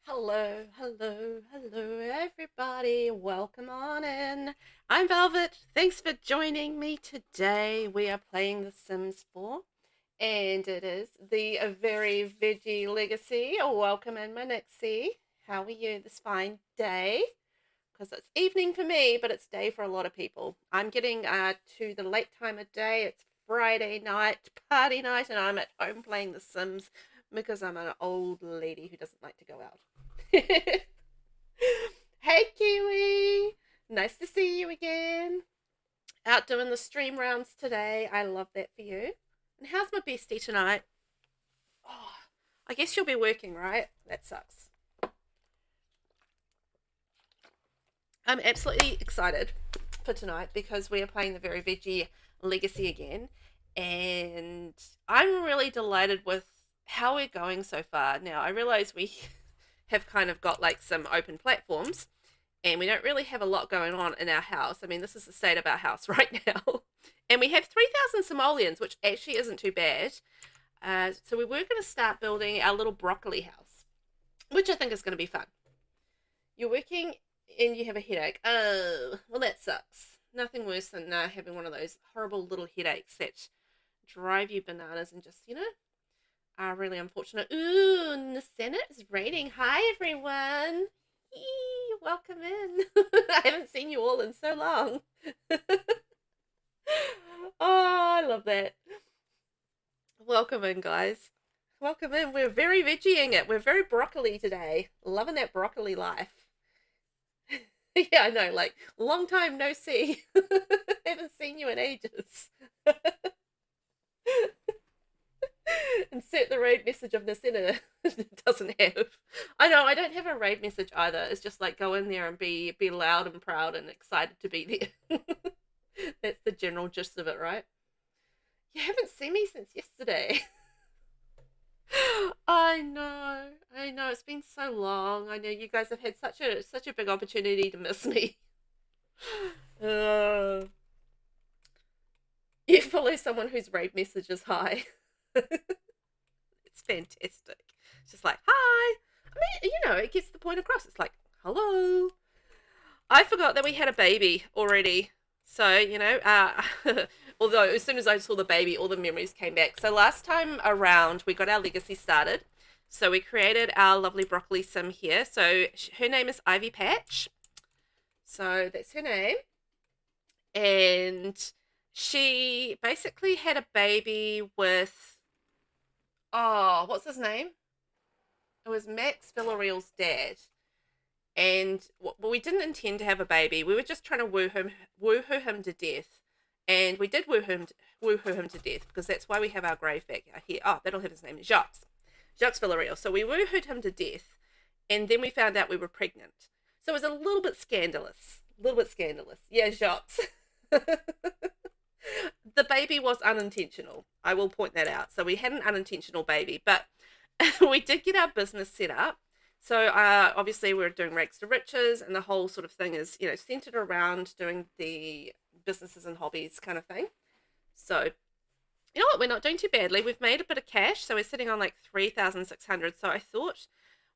Hello, hello, hello, everybody. Welcome on in. I'm Velvet. Thanks for joining me today. We are playing The Sims 4, and it is the Very Veggie Legacy. Welcome in, my Nixie. How are you this fine day? Because it's evening for me, but it's day for a lot of people. I'm getting to the late time of day. It's Friday night, party night, and I'm at home playing The Sims because I'm an old lady who doesn't like to go out. Hey, Kiwi! Nice to see you again. Out doing the stream rounds today. I love that for you. And how's my bestie tonight? Oh, I guess you'll be working, right? That sucks. I'm absolutely excited for tonight because we are playing the Very Veggie Legacy again. And I'm really delighted with how we're going so far. Now, I realize we have kind of got like some open platforms and we don't really have a lot going on in our house. I mean, this is the state of our house right now. And we have 3,000 simoleons, which actually isn't too bad. So we were going to start building our little broccoli house, which I think is going to be fun. You're working and you have a headache. Oh, well, that sucks. Nothing worse than having one of those horrible little headaches that drive you bananas and just, are really unfortunate. Ooh, and the Senate is raining. Hi, everyone. Eee, welcome in. I haven't seen you all in so long. Oh, I love that. Welcome in, guys. Welcome in. We're very veggieing it. We're very broccoli today. Loving that broccoli life. Yeah, I know. Like, long time no see. Haven't seen you in ages. Insert the raid message of Nasina. It doesn't have. I know, I don't have a raid message either. It's just like go in there and be loud and proud and excited to be there. That's the general gist of it, right? You haven't seen me since yesterday. I know. I know. It's been so long. I know you guys have had such a big opportunity to miss me. Uh, you follow someone whose raid message is high. It's fantastic. It's just like, hi. I mean, it gets the point across. It's like, hello. I forgot that we had a baby already. So, although as soon as I saw the baby, all the memories came back. So last time around, we got our legacy started. So we created our lovely broccoli sim here. So her name is Ivy Patch. So that's her name. And she basically had a baby with, oh, what's his name? It was Max Villarreal's dad. And we didn't intend to have a baby. We were just trying to woohoo him to death. And we did woohoo him to death because that's why we have our grave back here. Oh, that'll have his name, Jacques Villarreal. So we woohooed him to death, and then we found out we were pregnant. So it was a little bit scandalous. A little bit scandalous. Yeah, Jacques. The baby was unintentional. I will point that out. So we had an unintentional baby, but we did get our business set up. So obviously we're doing rags to riches, and the whole sort of thing is, centered around doing the businesses and hobbies kind of thing. So, you know what? We're not doing too badly. We've made a bit of cash, so we're sitting on like 3,600. So I thought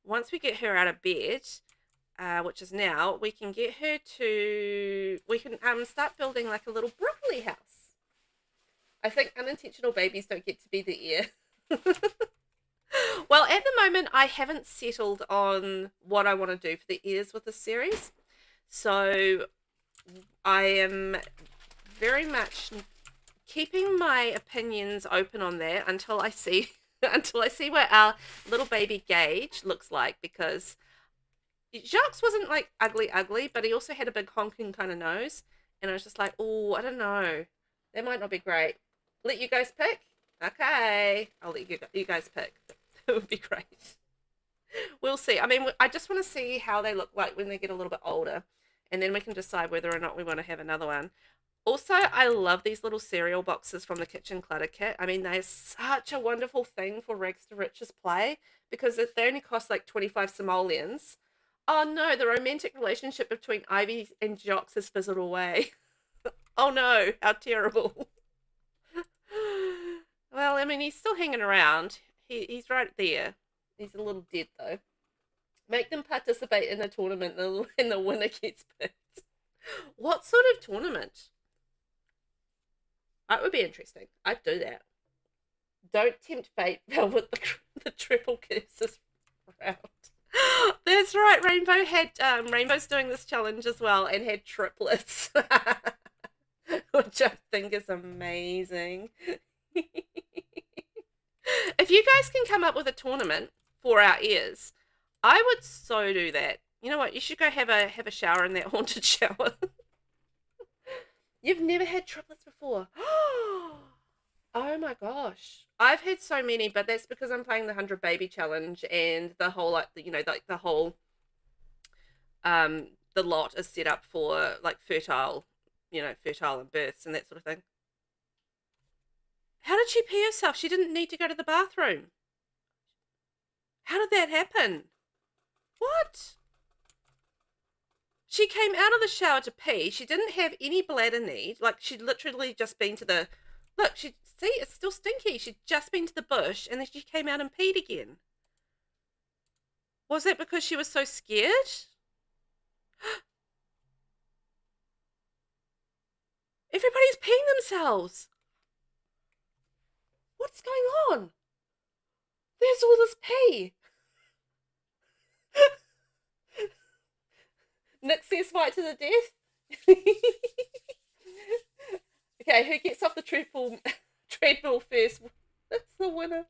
once we get her out of bed, which is now, we can get her to, we can start building like a little broccoli house. I think unintentional babies don't get to be the heir. Well, at the moment, I haven't settled on what I want to do for the ears with this series. So I am very much keeping my opinions open on that until I see what our little baby Gage looks like, because Jacques wasn't like ugly, but he also had a big honking kind of nose, and I was just like, oh, I don't know, that might not be great. Let you guys pick. Okay, I'll let you guys pick. It would be great. We'll see. I mean, I just want to see how they look like when they get a little bit older, and then we can decide whether or not we want to have another one. Also, I love these little cereal boxes from the Kitchen Clutter Kit. I mean, they're such a wonderful thing for Rags to Riches play because they only cost like 25 simoleons. Oh no, the romantic relationship between Ivy and Jocks has fizzled away. Oh no, how terrible. Well, I mean, he's still hanging around. He's right there. He's a little dead though. Make them participate in a tournament and the winner gets picked. What sort of tournament? That would be interesting. I'd do that. Don't tempt fate, Velvet. The triple curses round. That's right. Rainbow's doing this challenge as well and had triplets, which I think is amazing. If you guys can come up with a tournament for our ears, I would so do that. You know what? You should go have a shower in that haunted shower. You've never had triplets before. Oh my gosh. I've had so many, but that's because I'm playing the 100 baby challenge and the whole the whole the lot is set up for like fertile and births and that sort of thing. How did she pee herself? She didn't need to go to the bathroom. How did that happen? What? She came out of the shower to pee. She didn't have any bladder need. Like, she'd literally just been to the... Look, see, it's still stinky. She'd just been to the bush, and then she came out and peed again. Was that because she was so scared? Everybody's peeing themselves. What's going on? There's all this pee. Nick says fight to the death. Okay, who gets off the treadmill first? That's the winner.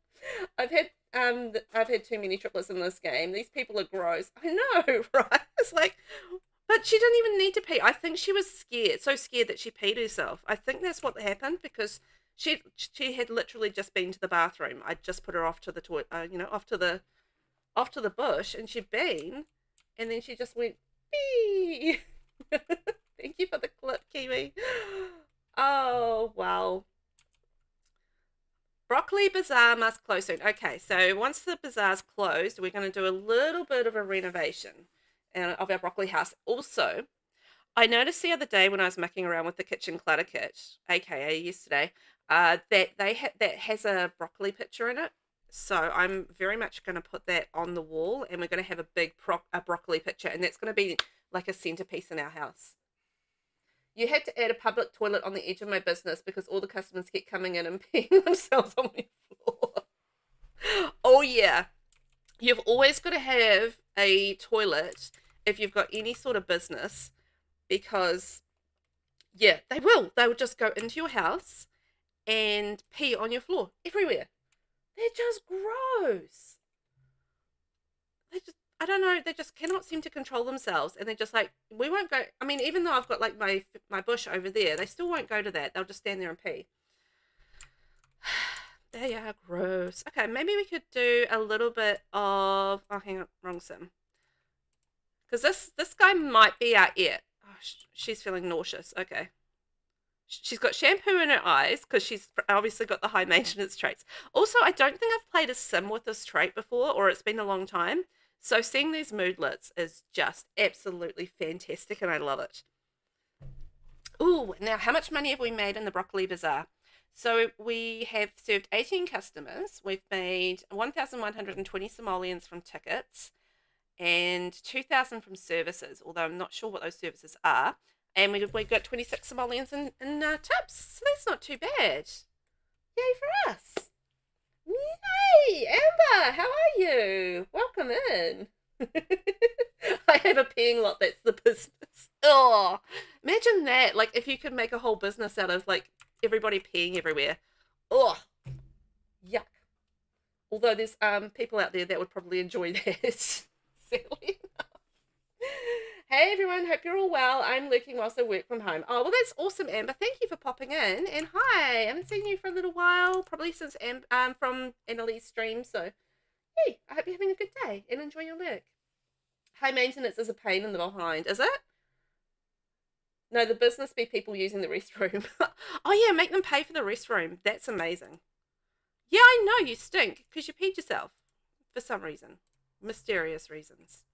I've had too many triplets in this game. These people are gross. I know, right? It's like, but she didn't even need to pee. I think she was scared, so scared that she peed herself. I think that's what happened because she had literally just been to the bathroom. I just put her off to the toilet, off to the bush, and she'd been, and then she just went pee. Thank you for the clip, Kiwi. Oh, wow. Broccoli Bazaar must close soon. Okay, so once the bazaar's closed, we're going to do a little bit of a renovation of our broccoli house. Also, I noticed the other day when I was mucking around with the kitchen clutter kit, aka yesterday, that has a broccoli picture in it. So I'm very much going to put that on the wall, and we're going to have a big broccoli picture, and that's going to be like a centerpiece in our house. You had to add a public toilet on the edge of my business because all the customers kept coming in and peeing themselves on my floor. Oh, yeah. You've always got to have a toilet if you've got any sort of business because, yeah, they will. They will just go into your house and pee on your floor everywhere. They're just gross. I don't know, they just cannot seem to control themselves, and they're just like, we won't go. I mean, even though I've got like my bush over there, they still won't go to that. They'll just stand there and pee. They are gross. Okay, maybe we could do a little bit of, oh, hang on, wrong sim, because this guy might be our it. Oh, she's feeling nauseous. Okay, she's got shampoo in her eyes because she's obviously got the high maintenance traits. Also, I don't think I've played a sim with this trait before, or it's been a long time. So seeing these moodlets is just absolutely fantastic, and I love it. Ooh, now how much money have we made in the Broccoli Bazaar? So we have served 18 customers. We've made 1,120 simoleons from tickets and 2,000 from services, although I'm not sure what those services are. And we got 26 simoleons in tips, so that's not too bad. Yay for us. Yay, Amber, how are you? Welcome in. I have a peeing lot, that's the business. Oh, imagine that. Like, if you could make a whole business out of, like, everybody peeing everywhere. Oh, yuck. Although there's people out there that would probably enjoy that. Silly enough. Hey everyone, hope you're all well. I'm lurking whilst I work from home. Oh, well, that's awesome, Amber. Thank you for popping in. And hi, I haven't seen you for a little while, probably since from Annalise stream. So, hey, I hope you're having a good day and enjoy your work. High maintenance is a pain in the behind, is it? No, the business be people using the restroom. Oh yeah, make them pay for the restroom. That's amazing. Yeah, I know you stink because you peed yourself for some reason, mysterious reasons.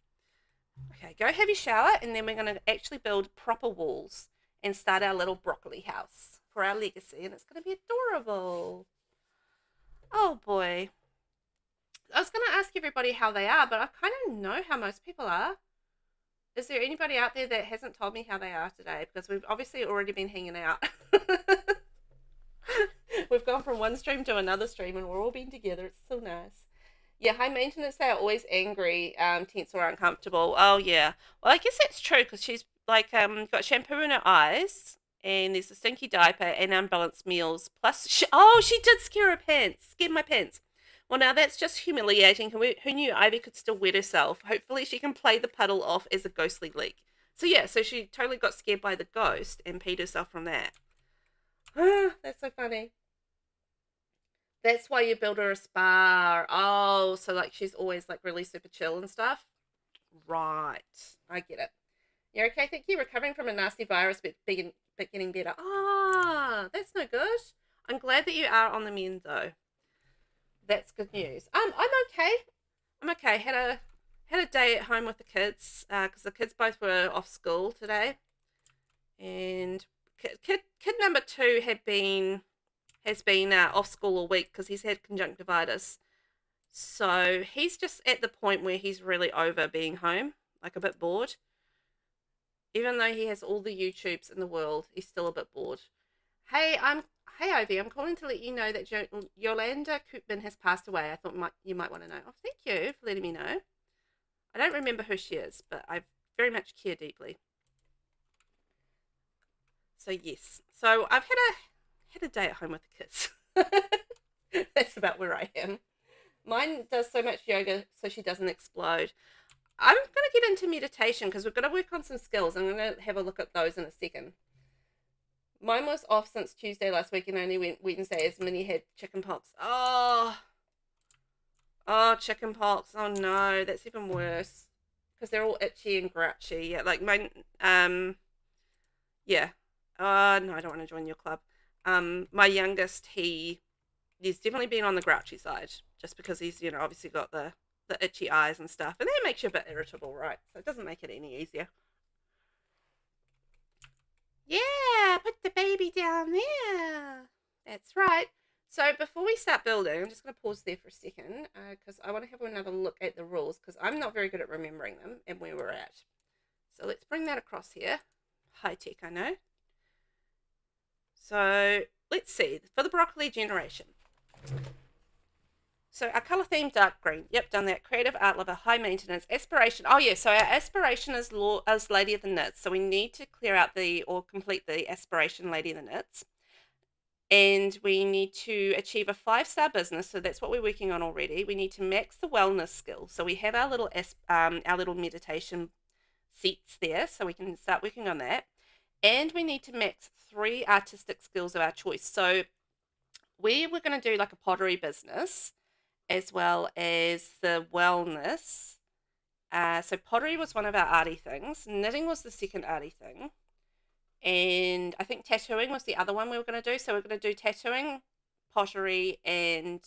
Okay, go have your shower, and then we're going to actually build proper walls and start our little broccoli house for our legacy, and it's going to be adorable. Oh boy. I was going to ask everybody how they are, but I kind of know how most people are. Is there anybody out there that hasn't told me how they are today? Because we've obviously already been hanging out. We've gone from one stream to another stream and we're all been together. It's so nice. Yeah, high maintenance, they are always angry, tense or uncomfortable. Oh, yeah. Well, I guess that's true because she's like got shampoo in her eyes and there's a stinky diaper and unbalanced meals. Plus, she did scare my pants. Well, now that's just humiliating. Who knew Ivy could still wet herself? Hopefully she can play the puddle off as a ghostly leak. So yeah, so she totally got scared by the ghost and peed herself from that. That's so funny. That's why you build her a spa. Oh, so like she's always like really super chill and stuff. Right. I get it. You're okay, thank you. Recovering from a nasty virus, but getting better. Ah, that's no good. I'm glad that you are on the mend though. That's good news. I'm okay. I'm okay. Had a day at home with the kids because the kids both were off school today, and kid number 2 has been off school all week because he's had conjunctivitis. So he's just at the point where he's really over being home, like a bit bored. Even though he has all the YouTubes in the world, he's still a bit bored. Hey, Ivy. I'm calling to let you know that Yolanda Koopman has passed away. I thought you might want to know. Oh, thank you for letting me know. I don't remember who she is, but I very much care deeply. So yes. So I've had a day at home with the kids. That's about where I am. Mine does so much yoga so she doesn't explode. I'm going to get into meditation because we're going to work on some skills. I'm going to have a look at those in a second. Mine was off since Tuesday last week and only went Wednesday as Minnie had chicken pox. Oh, chicken pox. Oh no, that's even worse because they're all itchy and grouchy. Yeah, like my yeah. No, I don't want to join your club. My youngest, he's definitely been on the grouchy side just because he's obviously got the itchy eyes and stuff, and that makes you a bit irritable, right? So it doesn't make it any easier. Yeah, put the baby down there. That's right. So before we start building, I'm just going to pause there for a second because I want to have another look at the rules because I'm not very good at remembering them and where we're at. So let's bring that across here. High tech, I know. So let's see. For the broccoli generation. So our colour theme, dark green. Yep, done that. Creative art lover, high maintenance. Aspiration. Oh, yeah. So our aspiration is Lady of the Knits. So we need to clear out or complete the aspiration Lady of the Knits. And we need to achieve a 5-star business. So that's what we're working on already. We need to max the wellness skill. So we have our little meditation seats there. So we can start working on that. And we need to max 3 artistic skills of our choice. So we're going to do like a pottery business as well as the wellness. So pottery was one of our arty things. Knitting was the second arty thing. And I think tattooing was the other one we were going to do. So we're going to do tattooing, pottery, and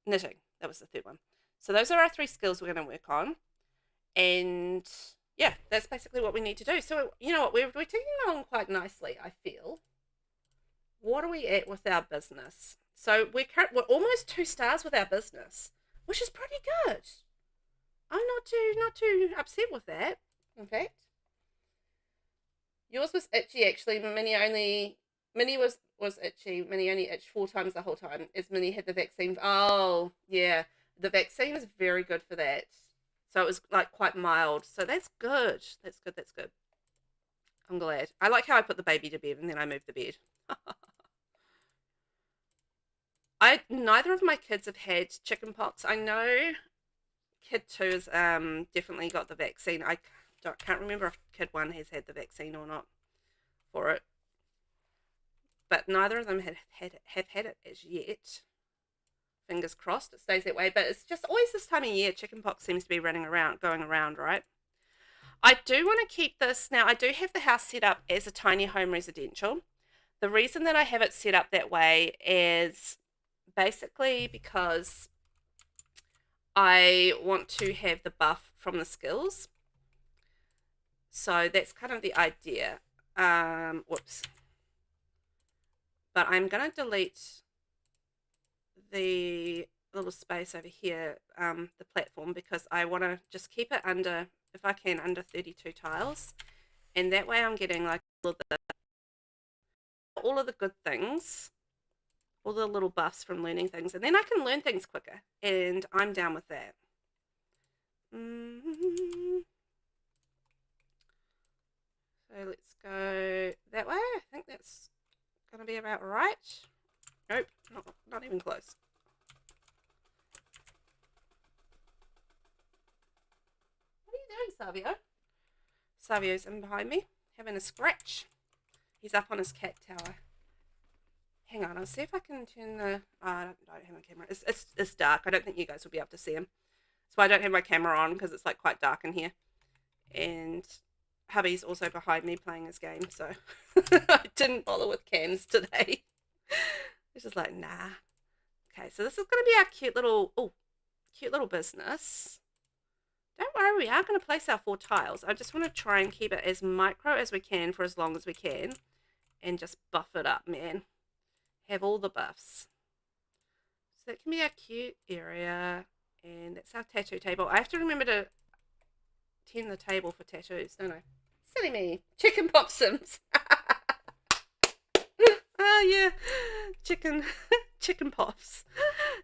knitting. That was the third one. So those are our 3 skills we're going to work on. And yeah, that's basically what we need to do. So, you know what, we're taking along quite nicely, I feel. What are we at with our business? So we're almost 2 stars with our business, which is pretty good. I'm not too upset with that, in fact. Yours was itchy, actually. Minnie was itchy. Minnie only itched 4 times the whole time as Minnie had the vaccine. Oh, yeah. The vaccine is very good for that. So it was like quite mild. So that's good. That's good. I'm glad. I like how I put the baby to bed and then I moved the bed. Neither of my kids have had chicken pox. I know kid 2 has definitely got the vaccine. I can't remember if kid 1 has had the vaccine or not for it. But neither of them have had it as yet. Fingers crossed it stays that way. But it's just always this time of year, chicken pox seems to be going around, right? I do want to keep this. Now, I do have the house set up as a tiny home residential. The reason that I have it set up that way is basically because I want to have the buff from the skills. So that's kind of the idea. Whoops. But I'm going to delete the little space over here, the platform, because I want to just keep it under, if I can, under 32 tiles. And that way I'm getting like all of the good things, all the little buffs from learning things. And then I can learn things quicker. And I'm down with that. So let's go that way. I think that's going to be about right. Nope, not even close. What are you doing, Savio? Savio's in behind me, having a scratch. He's up on his cat tower. Hang on, I'll see if I can turn the... Oh, I don't have my camera. It's dark. I don't think you guys will be able to see him. So I don't have my camera on because it's like quite dark in here. And hubby's also behind me playing his game, so I didn't bother with cams today. It's just like, nah. Okay, so this is going to be our cute little business. Don't worry, we are going to place our 4 tiles. I just want to try and keep it as micro as we can for as long as we can. And just buff it up, man. Have all the buffs. So that can be our cute area. And that's our tattoo table. I have to remember to tend the table for tattoos, don't I? Silly me. Chicken pop sims. Oh, yeah. Chicken pops.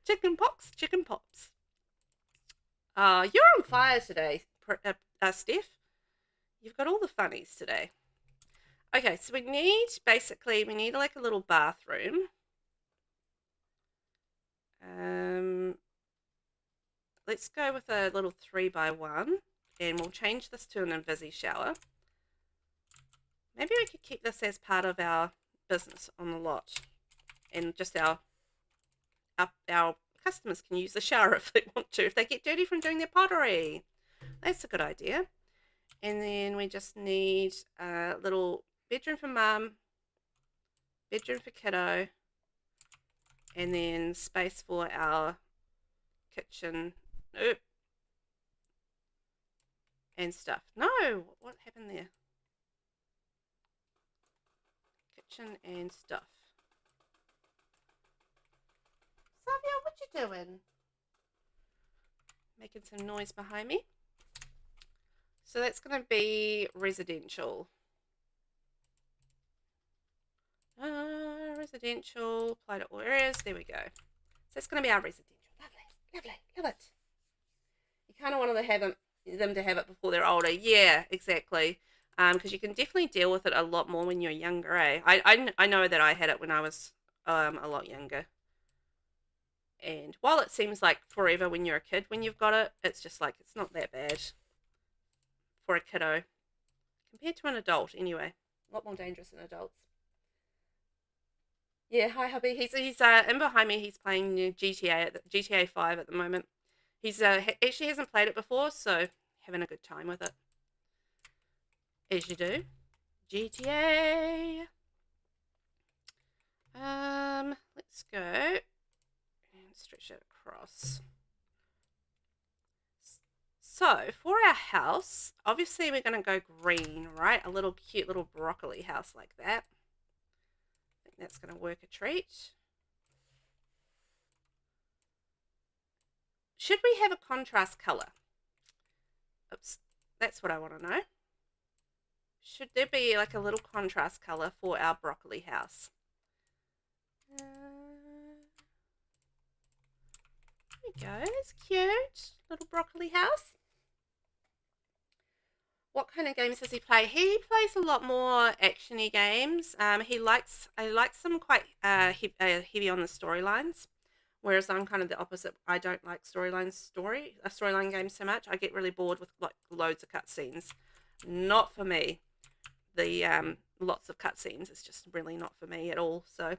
Chicken pox, chicken pops. You're on fire today, Steph. You've got all the funnies today. Okay, so we need like a little bathroom. Let's go with a little 3x1, and we'll change this to an invisi shower. Maybe we could keep this as part of our business on the lot, and just our customers can use the shower if they want to, if they get dirty from doing their pottery. That's a good idea. And then we just need a little bedroom for mum, bedroom for kiddo, and then space for our kitchen. Nope. And stuff. No, what happened there? Kitchen and stuff. Savia, what you doing? Making some noise behind me. So that's going to be residential. Residential, apply to all areas. There we go. So it's going to be our residential. Lovely, lovely, love it. You kind of wanted to have them to have it before they're older. Yeah, exactly. Because you can definitely deal with it a lot more when you're younger, eh? I know that I had it when I was a lot younger. And while it seems like forever when you're a kid, when you've got it, it's just like, it's not that bad for a kiddo. Compared to an adult, anyway. A lot more dangerous than adults. Yeah, hi hubby. He's in behind me. He's playing GTA 5 at the moment. He's actually hasn't played it before, so having a good time with it. As you do. GTA. Let's go and stretch it across. So for our house, obviously we're going to go green, right? A little cute little broccoli house like that. I think that's going to work a treat. Should we have a contrast color? Oops, that's what I want to know. Should there be like a little contrast color for our broccoli house? There we go, it's cute. Little broccoli house. What kind of games does he play? He plays a lot more actiony games. He likes them quite heavy on the storylines, whereas I'm kind of the opposite. I don't like storyline games so much. I get really bored with like loads of cutscenes. Not for me. The lots of cutscenes is just really not for me at all. So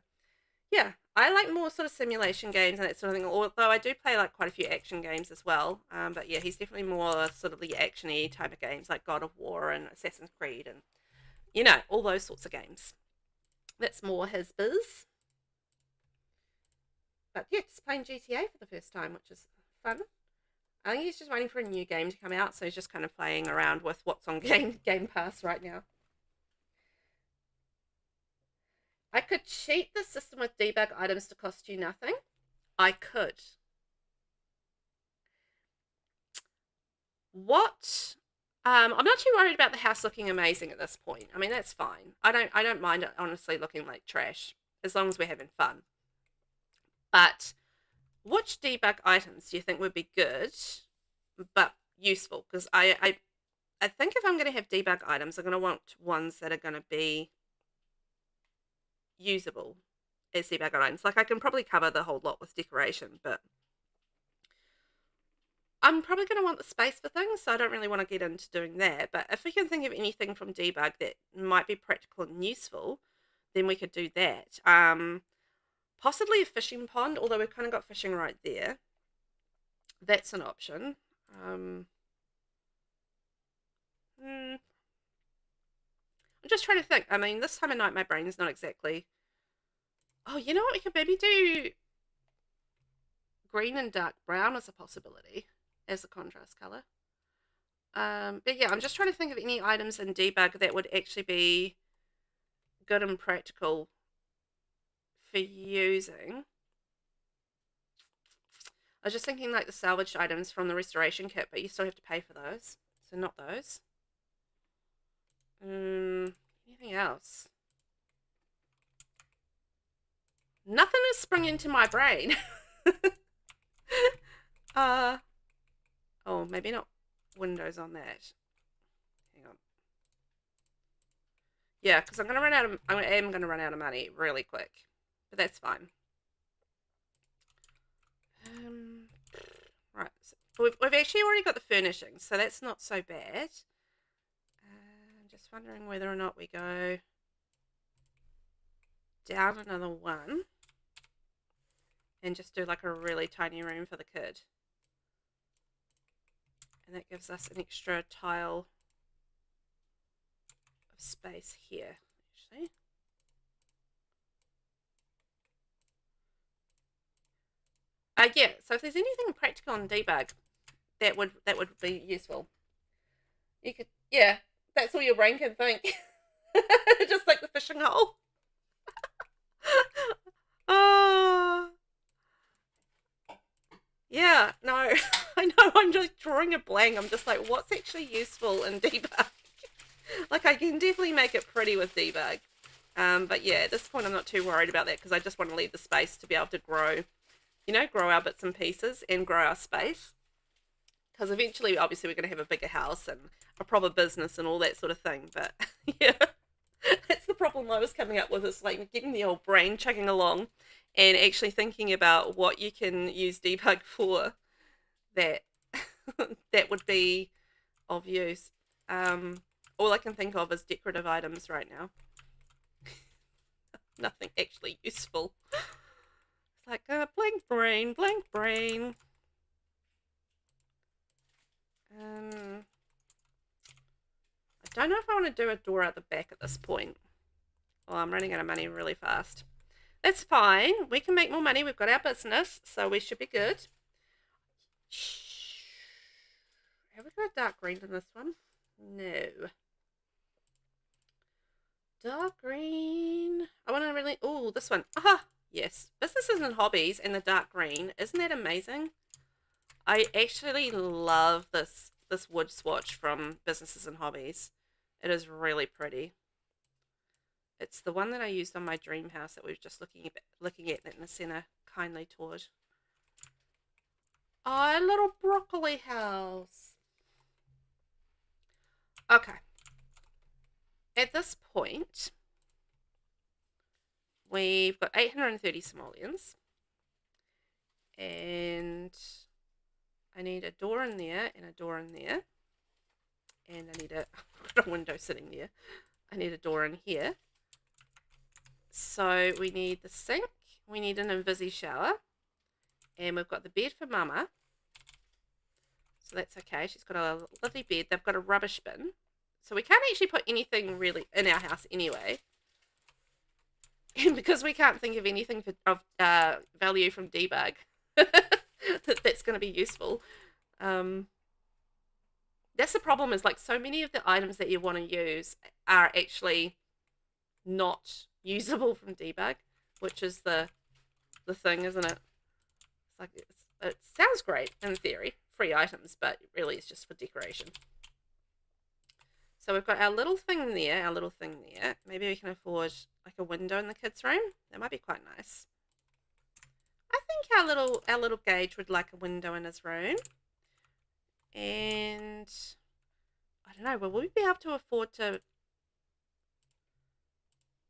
yeah, I like more sort of simulation games and that sort of thing, although I do play like quite a few action games as well. But yeah, he's definitely more sort of the action-y type of games like God of War and Assassin's Creed and, you know, all those sorts of games. That's more his biz. But yeah, just playing GTA for the first time, which is fun. I think he's just waiting for a new game to come out, so he's just kind of playing around with what's on Game Pass right now. I could cheat the system with debug items to cost you nothing. I could. What I'm not too worried about the house looking amazing at this point. I mean, that's fine. I don't mind it honestly looking like trash as long as we're having fun. But which debug items do you think would be good but useful? Because I think if I'm going to have debug items, I'm going to want ones that are going to be usable as debug items. Like I can probably cover the whole lot with decoration, but I'm probably going to want the space for things, so I don't really want to get into doing that. But if we can think of anything from debug that might be practical and useful, then we could do that. Possibly a fishing pond, although we've kind of got fishing right there. That's an option. I'm just trying to think. I mean, this time of night, my brain's not exactly... Oh, you know what? We could maybe do green and dark brown as a possibility as a contrast color. But yeah, I'm just trying to think of any items in debug that would actually be good and practical for using. I was just thinking like the salvaged items from the restoration kit, but you still have to pay for those. So not those. Anything else? Nothing has sprung into my brain. Oh, maybe not windows on that. Hang on. Yeah, because I'm gonna run out of money really quick, but that's fine. Right, so we've actually already got the furnishings, so that's not so bad. I'm just wondering whether or not we go down another one and just do like a really tiny room for the kid. And that gives us an extra tile of space here, actually. Yeah, so if there's anything practical on debug, that would be useful. You could, yeah, that's all your brain can think. Just like the fishing hole. Oh. Yeah, no, I know, I'm just drawing a blank. I'm just like, what's actually useful in debug? Like, I can definitely make it pretty with debug. But yeah, at this point, I'm not too worried about that because I just want to leave the space to be able to grow, you know, grow our bits and pieces and grow our space. Because eventually, obviously, we're going to have a bigger house and a proper business and all that sort of thing. But yeah, that's the problem I was coming up with. Is like getting the old brain chugging along and actually thinking about what you can use debug for that that would be of use. All I can think of is decorative items right now. Nothing actually useful. It's like blank brain, blank brain. I don't know if I want to do a door out the back at this point. Oh, I'm running out of money really fast. That's fine. We can make more money. We've got our business, so we should be good. Have we got a dark green in this one? No. Dark green. I want to really... Oh, this one. Aha! Yes. Businesses and hobbies and the dark green. Isn't that amazing? I actually love this wood swatch from Businesses and Hobbies. It is really pretty. It's the one that I used on my dream house that we were just looking at that Nasina kindly toured. Oh, a little broccoli house. Okay. At this point, we've got 830 simoleons. And I need a door in there and a door in there. And I need a window sitting there. I need a door in here. So we need the sink. We need an invisi shower. And we've got the bed for Mama. So that's okay. She's got a lovely bed. They've got a rubbish bin. So we can't actually put anything really in our house anyway. And because we can't think of anything of value from debug that's going to be useful. That's the problem, is like so many of the items that you want to use are actually not usable from debug, which is the thing, isn't it? It's like it sounds great in theory free items, but really it's just for decoration. So we've got our little thing there, Maybe we can afford like a window in the kids' room. That might be quite nice. I think our little Gage would like a window in his room. And I don't know, will we be able to afford to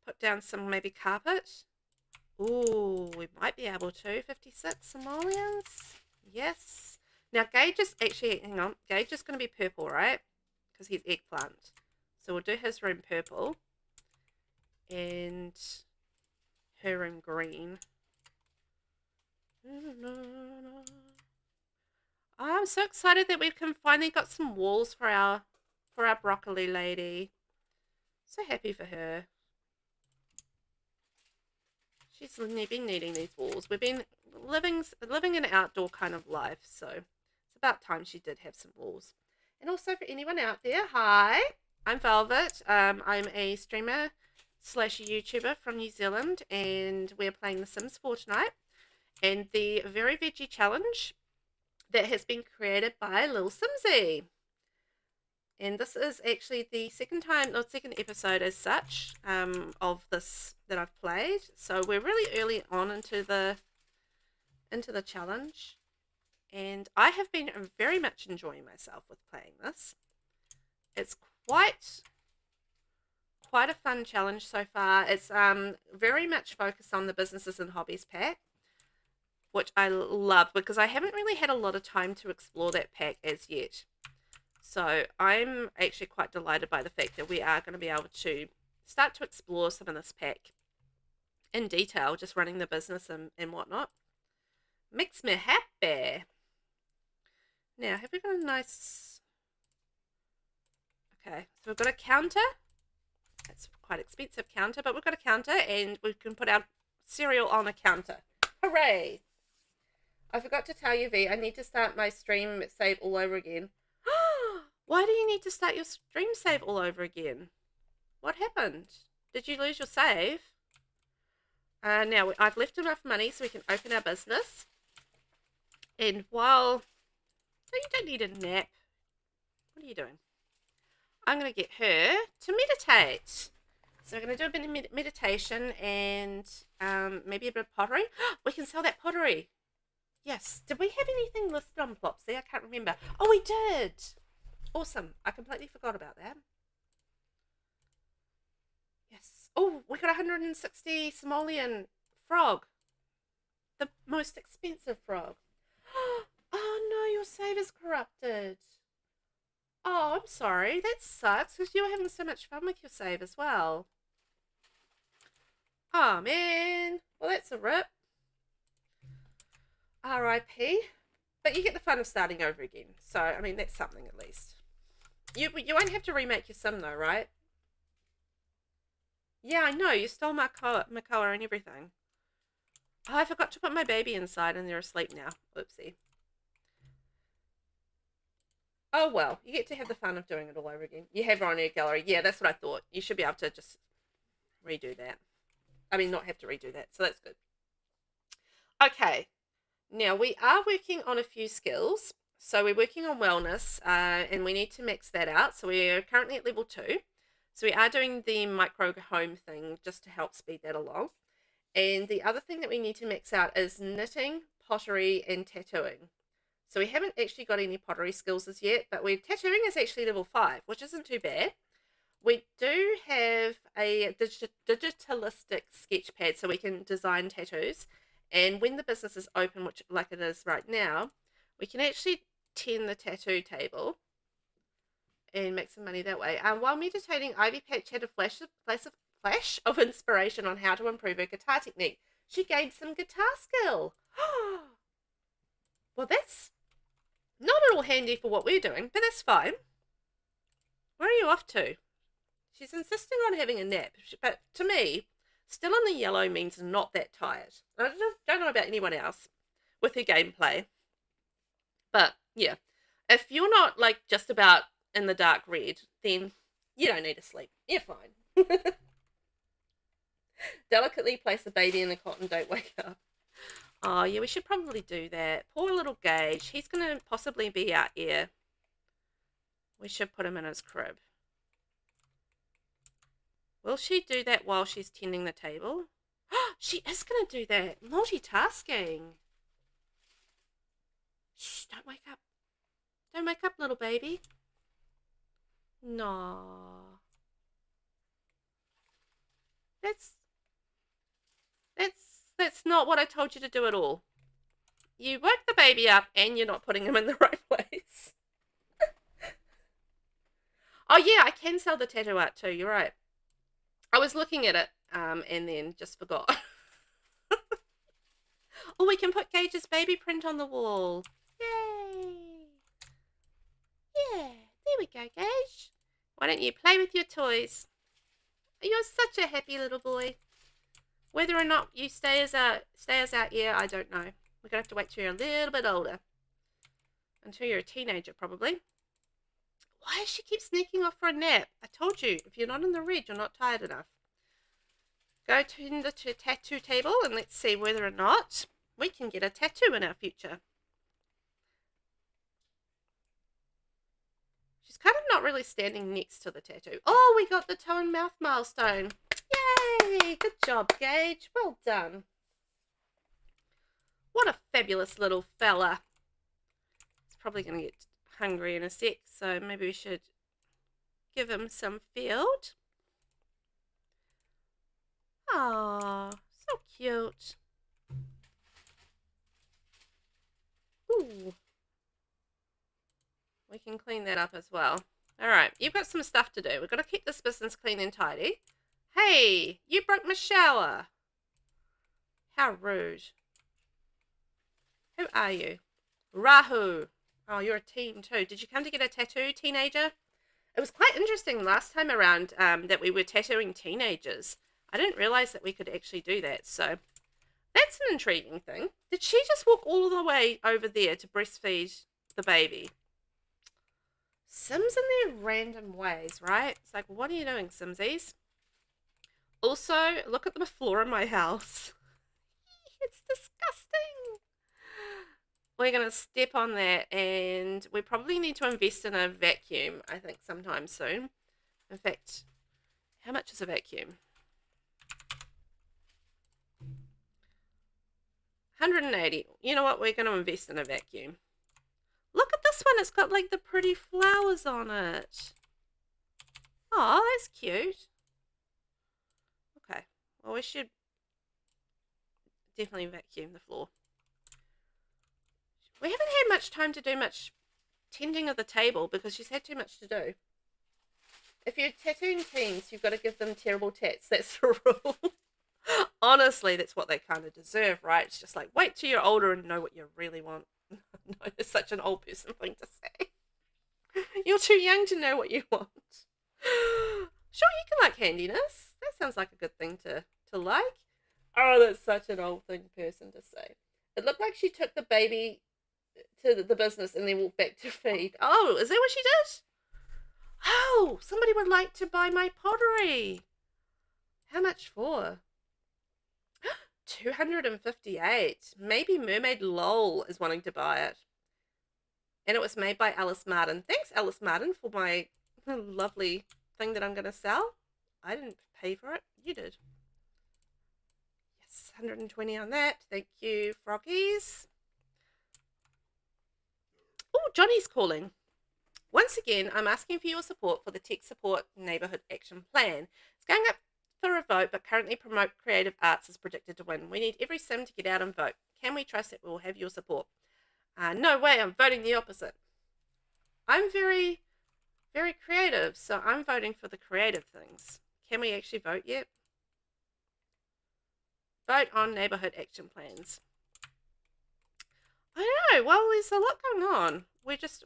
put down some maybe carpet? Ooh, we might be able to. 56 simoleons. Yes. Now Gage is actually, hang on, Gage is going to be purple, right? Because he's eggplant. So we'll do his room purple. And her room green. I'm so excited that we can finally got some walls for our broccoli lady. So happy for her. She's been needing these walls. We've been living an outdoor kind of life, so it's about time she did have some walls. And also for anyone out there, hi, I'm Velvet. I'm a streamer / YouTuber from New Zealand, and we're playing The Sims 4 tonight. And the Very Veggie Challenge that has been created by LilSimsie. And this is actually the second episode as such of this that I've played. So we're really early on into the challenge, and I have been very much enjoying myself with playing this. It's quite a fun challenge so far. It's very much focused on the businesses and hobbies pack, which I love because I haven't really had a lot of time to explore that pack as yet. So I'm actually quite delighted by the fact that we are going to be able to start to explore some of this pack in detail, just running the business and whatnot. Makes me happy. Now, have we got a nice... Okay, so we've got a counter. It's quite expensive counter, but we've got a counter and we can put our cereal on a counter. Hooray! I forgot to tell you, V, I need to start my stream save all over again. Why do you need to start your stream save all over again? What happened? Did you lose your save? Now, I've left enough money so we can open our business. And while... No, you don't need a nap. What are you doing? I'm going to get her to meditate. So we're going to do a bit of meditation and maybe a bit of pottery. We can sell that pottery. Yes. Did we have anything listed on Plopsy? I can't remember. Oh, we did. Awesome. I completely forgot about that. Yes. Oh, we got 160 simoleon frog. The most expensive frog. Oh, no, your save is corrupted. Oh, I'm sorry. That sucks because you were having so much fun with your save as well. Oh, man. Well, that's a rip. R.I.P. But you get the fun of starting over again. So, I mean, that's something at least. You won't have to remake your sim, though, right? Yeah, I know. You stole my color and everything. Oh, I forgot to put my baby inside and they're asleep now. Oopsie. Oh, well. You get to have the fun of doing it all over again. You have her on your gallery. Yeah, that's what I thought. You should be able to just redo that. I mean, not have to redo that. So that's good. Okay. Now, we are working on a few skills. So we're working on wellness, and we need to max that out. So we're currently at level 2. So we are doing the micro home thing just to help speed that along. And the other thing that we need to max out is knitting, pottery, and tattooing. So we haven't actually got any pottery skills as yet, but tattooing is actually level 5, which isn't too bad. We do have a digitalistic sketch pad so we can design tattoos. And when the business is open, which like it is right now, we can actually tend the tattoo table and make some money that way. While meditating, Ivy Patch had a flash of inspiration on how to improve her guitar technique. She gained some guitar skill. Well, that's not at all handy for what we're doing, but that's fine. Where are you off to? She's insisting on having a nap, but to me, still in the yellow means not that tired. I don't know about anyone else with her gameplay. But, yeah, if you're not, like, just about in the dark red, then you don't need to sleep. You're fine. Delicately place the baby in the cot and don't wake up. Oh, yeah, we should probably do that. Poor little Gage. He's going to possibly be our heir. We should put him in his crib. Will she do that while she's tending the table? She is going to do that. Multitasking. Shh, don't wake up. Don't wake up, little baby. No. That's not what I told you to do at all. You woke the baby up and you're not putting him in the right place. Oh yeah, I can sell the tattoo art too. You're right. I was looking at it and then just forgot. Oh, we can put Gage's baby print on the wall. Yay! Yeah, there we go, Gage. Why don't you play with your toys? You're such a happy little boy. Whether or not you stay as our heir, I don't know. We're gonna have to wait till you're a little bit older. Until you're a teenager, probably. Why does she keep sneaking off for a nap? I told you, if you're not in the red, you're not tired enough. Go to the tattoo table and let's see whether or not we can get a tattoo in our future. She's kind of not really standing next to the tattoo. Oh, we got the toe and mouth milestone. Yay! Good job, Gage. Well done. What a fabulous little fella. He's probably going to get hungry in a sec, so maybe we should give him some field. Oh, so cute. Ooh. We can clean that up as well. All right, you've got some stuff to do. We've got to keep this business clean and tidy. Hey, you broke my shower. How rude. Who are you? Rahu. Oh, you're a teen too. Did you come to get a tattoo, teenager? It was quite interesting last time around that we were tattooing teenagers. I didn't realize that we could actually do that. So that's an intriguing thing. Did she just walk all the way over there to breastfeed the baby? Sims in their random ways, right? It's like, what are you doing, Simsies? Also, look at the floor in my house. It's disgusting. We're going to step on that, and we probably need to invest in a vacuum, I think, sometime soon. In fact, how much is a vacuum? 180. You know what? We're going to invest in a vacuum. Look at this one. It's got like the pretty flowers on it. Oh, that's cute. Okay. Well, we should definitely vacuum the floor. We haven't had much time to do much tending of the table because she's had too much to do. If you're tattooing teens, you've got to give them terrible tats. That's the rule. Honestly, that's what they kind of deserve, right? It's just like, wait till you're older and know what you really want. No, it's such an old person thing to say. You're too young to know what you want. Sure, you can like handiness. That sounds like a good thing to like. Oh, that's such an old thing person to say. It looked like she took the baby to the business and then walked back to feed. Oh, is that what she did? Oh, somebody would like to buy my pottery. How much for? 258. Maybe Mermaid Lol is wanting to buy it. And it was made by Alice Martin. Thanks, Alice Martin, for my lovely thing that I'm going to sell. I didn't pay for it. You did. Yes, 120 on that. Thank you, froggies. Oh, Johnny's calling. Once again, I'm asking for your support for the Tech Support Neighbourhood Action Plan. It's going up for a vote, but currently Promote Creative Arts is predicted to win. We need every sim to get out and vote. Can we trust that we will have your support? No way, I'm voting the opposite. I'm very, very creative, so I'm voting for the creative things. Can we actually vote yet? Vote on neighbourhood action plans. I know, well, there's a lot going on.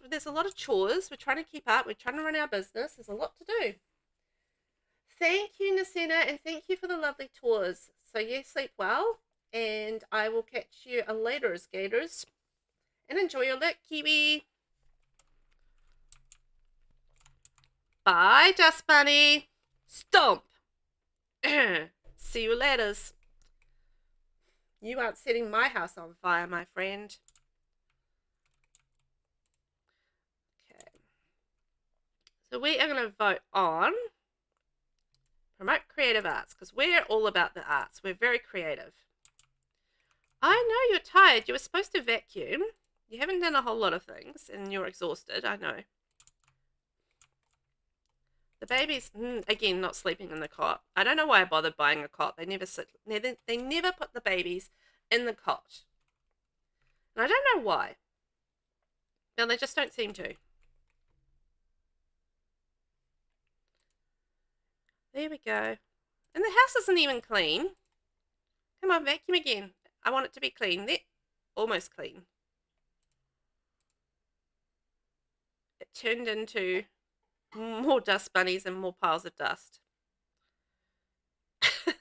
There's a lot of chores. We're trying to keep up. We're trying to run our business. There's a lot to do. Thank you, Nasina, and thank you for the lovely tours. So you sleep well, and I will catch you later, skaters. And enjoy your lick, Kiwi. Bye, Dust Bunny. Stomp. See you later. You aren't setting my house on fire, my friend. Okay. So we are going to vote on promote creative arts because we're all about the arts. We're very creative. I know you're tired. You were supposed to vacuum. You haven't done a whole lot of things and you're exhausted. I know. The baby's, again, not sleeping in the cot. I don't know why I bothered buying a cot. They never put the babies in the cot. And I don't know why. No, they just don't seem to. There we go. And the house isn't even clean. Come on, vacuum again. I want it to be clean. There. Almost clean. It turned into more dust bunnies and more piles of dust. I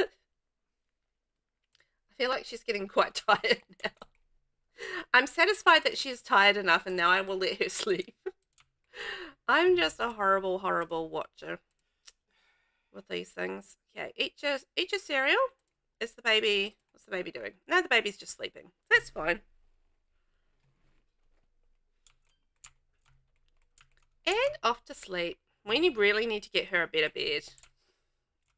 feel like she's getting quite tired now. I'm satisfied that she's tired enough and now I will let her sleep. I'm just a horrible, horrible watcher with these things. Okay, eat your cereal. What's the baby doing? No, the baby's just sleeping. That's fine. And off to sleep. We really need to get her a better bed.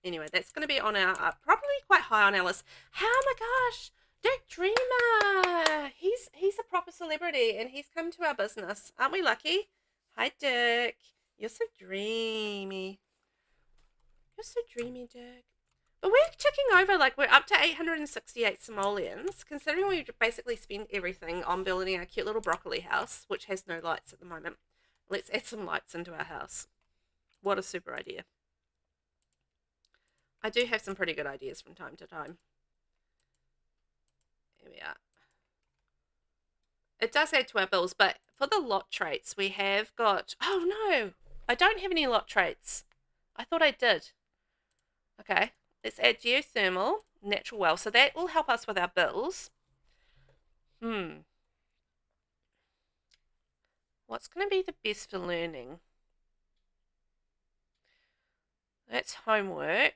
Anyway, that's going to be on our, probably quite high on our list. Oh my gosh, Dick Dreamer. He's a proper celebrity and he's come to our business. Aren't we lucky? Hi, Dick. You're so dreamy. You're so dreamy, Dick. But we're ticking over, like we're up to 868 simoleons, considering we basically spent everything on building our cute little broccoli house, which has no lights at the moment. Let's add some lights into our house. What a super idea. I do have some pretty good ideas from time to time. Here we are. It does add to our bills, but for the lot traits, we have got... Oh, no. I don't have any lot traits. I thought I did. Okay. Let's add geothermal, natural well. So that will help us with our bills. What's going to be the best for learning? That's homework.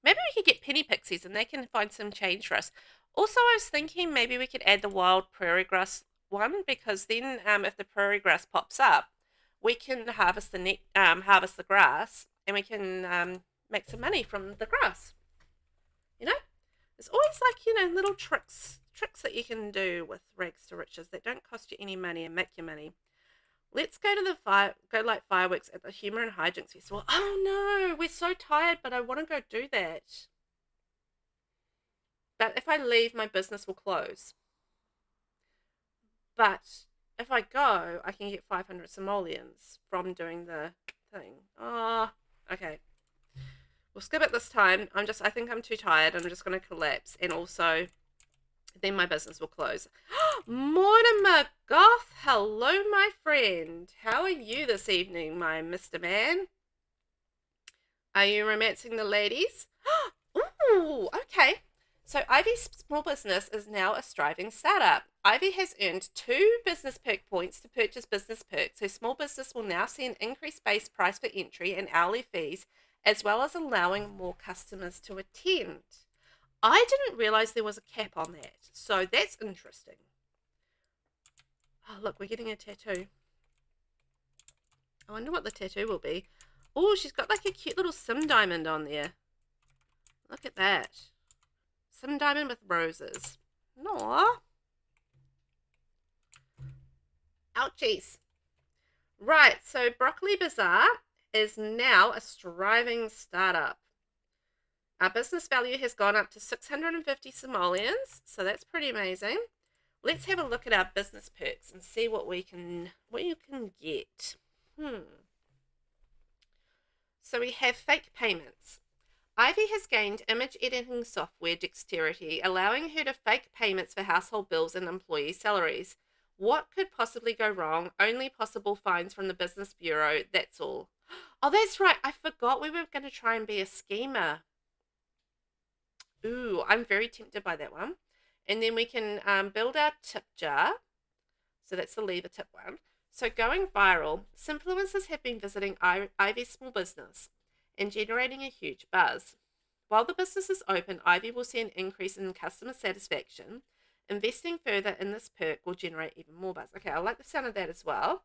Maybe we could get penny pixies and they can find some change for us. Also, I was thinking maybe we could add the wild prairie grass one because then if the prairie grass pops up, we can harvest the grass and we can make some money from the grass. You know, there's always like little tricks that you can do with rags to riches that don't cost you any money and make you money. Let's go to the light fireworks at the Humour and Hijinks Festival. Oh no, we're so tired, but I want to go do that. But if I leave, my business will close. But if I go, I can get 500 simoleons from doing the thing. Oh, okay. We'll skip it this time. I think I'm too tired. I'm just going to collapse. And also, then my business will close. Mortimer Goth, hello, my friend. How are you this evening, my Mr. Man? Are you romancing the ladies? Ooh, okay. So Ivy's small business is now a striving startup. Ivy has earned 2 business perk points to purchase business perks. Her small business will now see an increased base price for entry and hourly fees, as well as allowing more customers to attend. I didn't realize there was a cap on that, so that's interesting. Oh, look, we're getting a tattoo. I wonder what the tattoo will be. Oh, she's got like a cute little sim diamond on there. Look at that. Sim diamond with roses. Aww. Ouchies. Right, so Broccoli Bazaar is now a striving startup. Our business value has gone up to 650 simoleons, so that's pretty amazing. Let's have a look at our business perks and see what you can get. So we have fake payments. Ivy has gained image editing software dexterity, allowing her to fake payments for household bills and employee salaries. What could possibly go wrong? Only possible fines from the Business Bureau, that's all. Oh, that's right. I forgot we were going to try and be a schemer. Ooh, I'm very tempted by that one. And then we can build our tip jar. So that's the lever tip one. So going viral, influencers have been visiting Ivy's small business and generating a huge buzz. While the business is open, Ivy will see an increase in customer satisfaction. Investing further in this perk will generate even more buzz. Okay, I like the sound of that as well.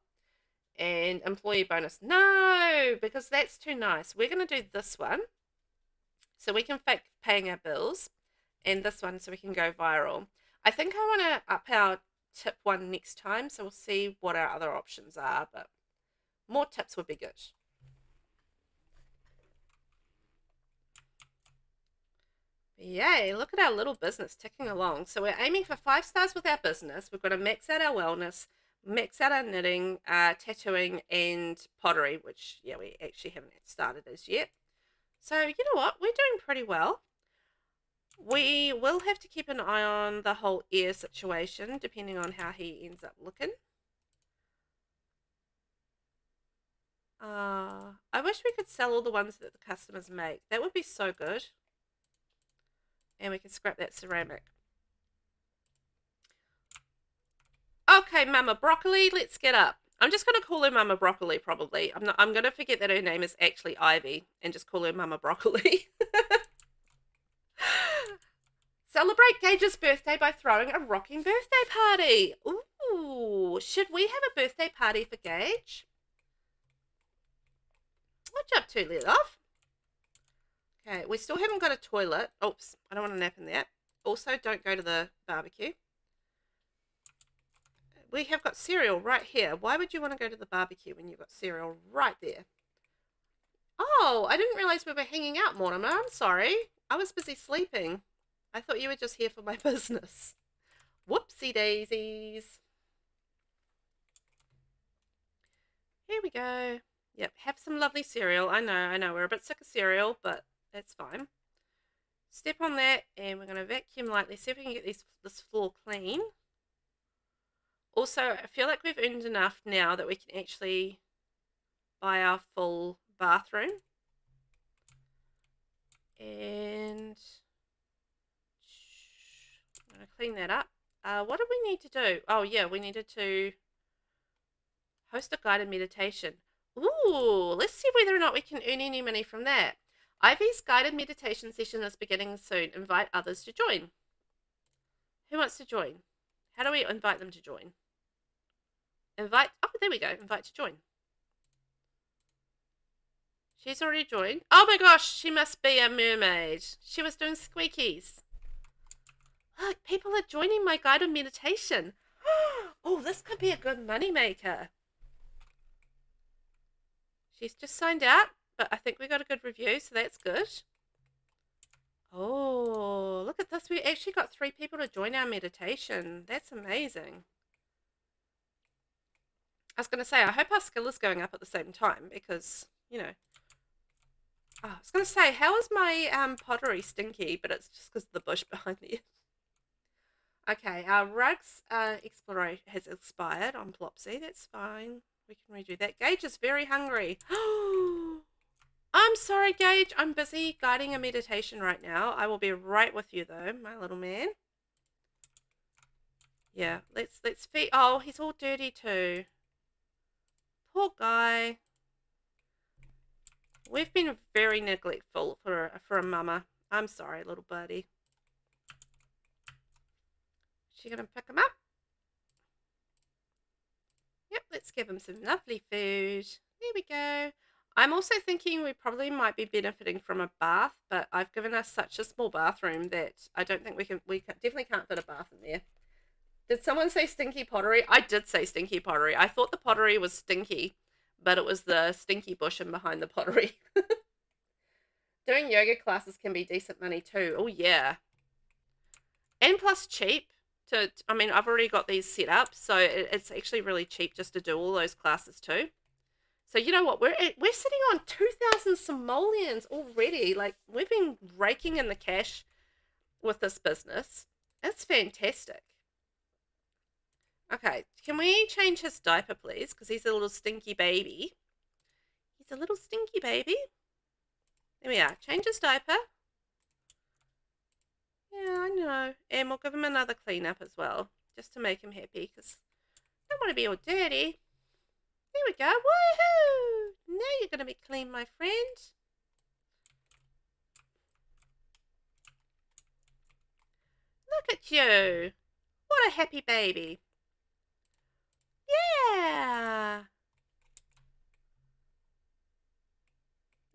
And employee bonus. No, because that's too nice. We're going to do this one so we can fake paying our bills, and this one so we can go viral. I think I want to up our tip one next time, so we'll see what our other options are, but more tips would be good. Yay, look at our little business ticking along. So we're aiming for 5 stars with our business. We're going to max out our wellness, max out our knitting, tattooing, and pottery, which, yeah, we actually haven't started as yet. So, you know what? We're doing pretty well. We will have to keep an eye on the whole ear situation, depending on how he ends up looking. I wish we could sell all the ones that the customers make. That would be so good. And we can scrap that ceramic. Okay, Mama Broccoli, let's get up. I'm just going to call her Mama Broccoli, probably. I'm going to forget that her name is actually Ivy and just call her Mama Broccoli. Celebrate Gage's birthday by throwing a rocking birthday party. Ooh, should we have a birthday party for Gage? What you up to, little love? Okay, we still haven't got a toilet. Oops, I don't want to nap in that. Also, don't go to the barbecue. We have got cereal right here. Why would you want to go to the barbecue when you've got cereal right there? Oh, I didn't realize we were hanging out, Mortimer. I'm sorry. I was busy sleeping. I thought you were just here for my business. Whoopsie daisies. Here we go. Yep, have some lovely cereal. I know. We're a bit sick of cereal, but that's fine. Step on that, and we're going to vacuum lightly. See if we can get this floor clean. Also, I feel like we've earned enough now that we can actually buy our full bathroom. And I'm going to clean that up. What did we need to do? Oh, yeah, we needed to host a guided meditation. Ooh, let's see whether or not we can earn any money from that. Ivy's guided meditation session is beginning soon. Invite others to join. Who wants to join? How do we invite them to join? Invite. Oh, there we go. Invite to join. She's already joined. Oh my gosh, she must be a mermaid. She was doing squeakies. Look, people are joining my guided meditation. Oh, this could be a good money maker. She's just signed out, but I think we got a good review, so that's good. Oh, look at this. We actually got 3 people to join our meditation. That's amazing. I was going to say, I hope our skill is going up at the same time because, you know. Oh, I was going to say, how is my pottery stinky? But it's just because of the bush behind me. Okay, our rugs exploration has expired on Plopsy. That's fine. We can redo that. Gage is very hungry. I'm sorry, Gage. I'm busy guiding a meditation right now. I will be right with you, though, my little man. Yeah, let's feed. Oh, he's all dirty too. Poor guy. We've been very neglectful for a mama. I'm sorry, little buddy. She gonna pick him up? Yep, let's give him some lovely food. There we go. I'm also thinking we probably might be benefiting from a bath, but I've given us such a small bathroom that I don't think we definitely can't fit a bath in there. Did someone say stinky pottery? I did say stinky pottery. I thought the pottery was stinky, but it was the stinky bush in behind the pottery. Doing yoga classes can be decent money too. Oh, yeah. And plus cheap. I mean, I've already got these set up, so it's actually really cheap just to do all those classes too. So you know what? We're sitting on 2,000 simoleons already. Like, we've been raking in the cash with this business. It's fantastic. Okay, can we change his diaper, please? Because he's a little stinky baby. He's a little stinky baby. There we are. Change his diaper. Yeah, I know. And we'll give him another clean up as well, just to make him happy, because I don't want to be all dirty. There we go. Woohoo! Now you're going to be clean, my friend. Look at you. What a happy baby. Yeah.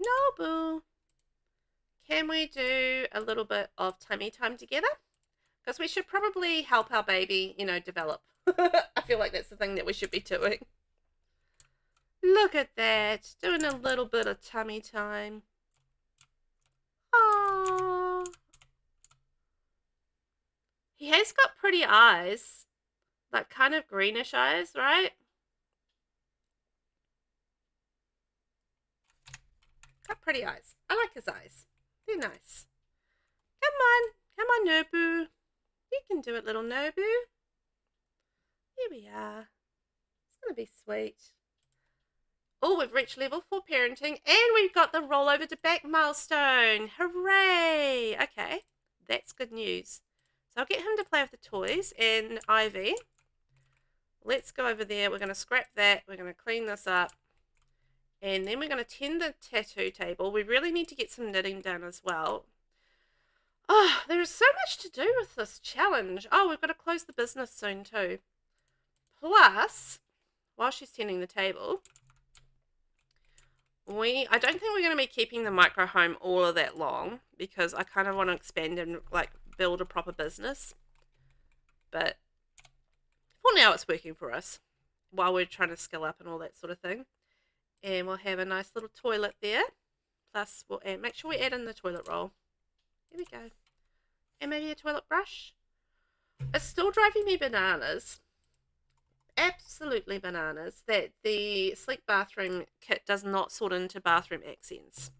Nobu. Can we do a little bit of tummy time together? Because we should probably help our baby, you know, develop. I feel like that's the thing that we should be doing. Look at that. Doing a little bit of tummy time. Aww. He has got pretty eyes. Like kind of greenish eyes, right? Got pretty eyes. I like his eyes. They're nice. Come on. Come on, Nobu. You can do it, little Nobu. Here we are. It's going to be sweet. Oh, we've reached level 4 parenting and we've got the rollover to back milestone. Hooray! Okay, that's good news. So I'll get him to play with the toys and Ivy. Let's go over there. We're going to scrap that. We're going to clean this up. And then we're going to tend the tattoo table. We really need to get some knitting done as well. Oh, there is so much to do with this challenge. Oh, we've got to close the business soon too. Plus, while she's tending the table, I don't think we're going to be keeping the micro home all of that long because I kind of want to expand and like build a proper business. But for now, it's working for us while we're trying to skill up and all that sort of thing. And we'll have a nice little toilet there. Plus, we'll make sure we add in the toilet roll. There we go. And maybe a toilet brush. It's still driving me bananas. Absolutely bananas that the sleek bathroom kit does not sort into bathroom accents.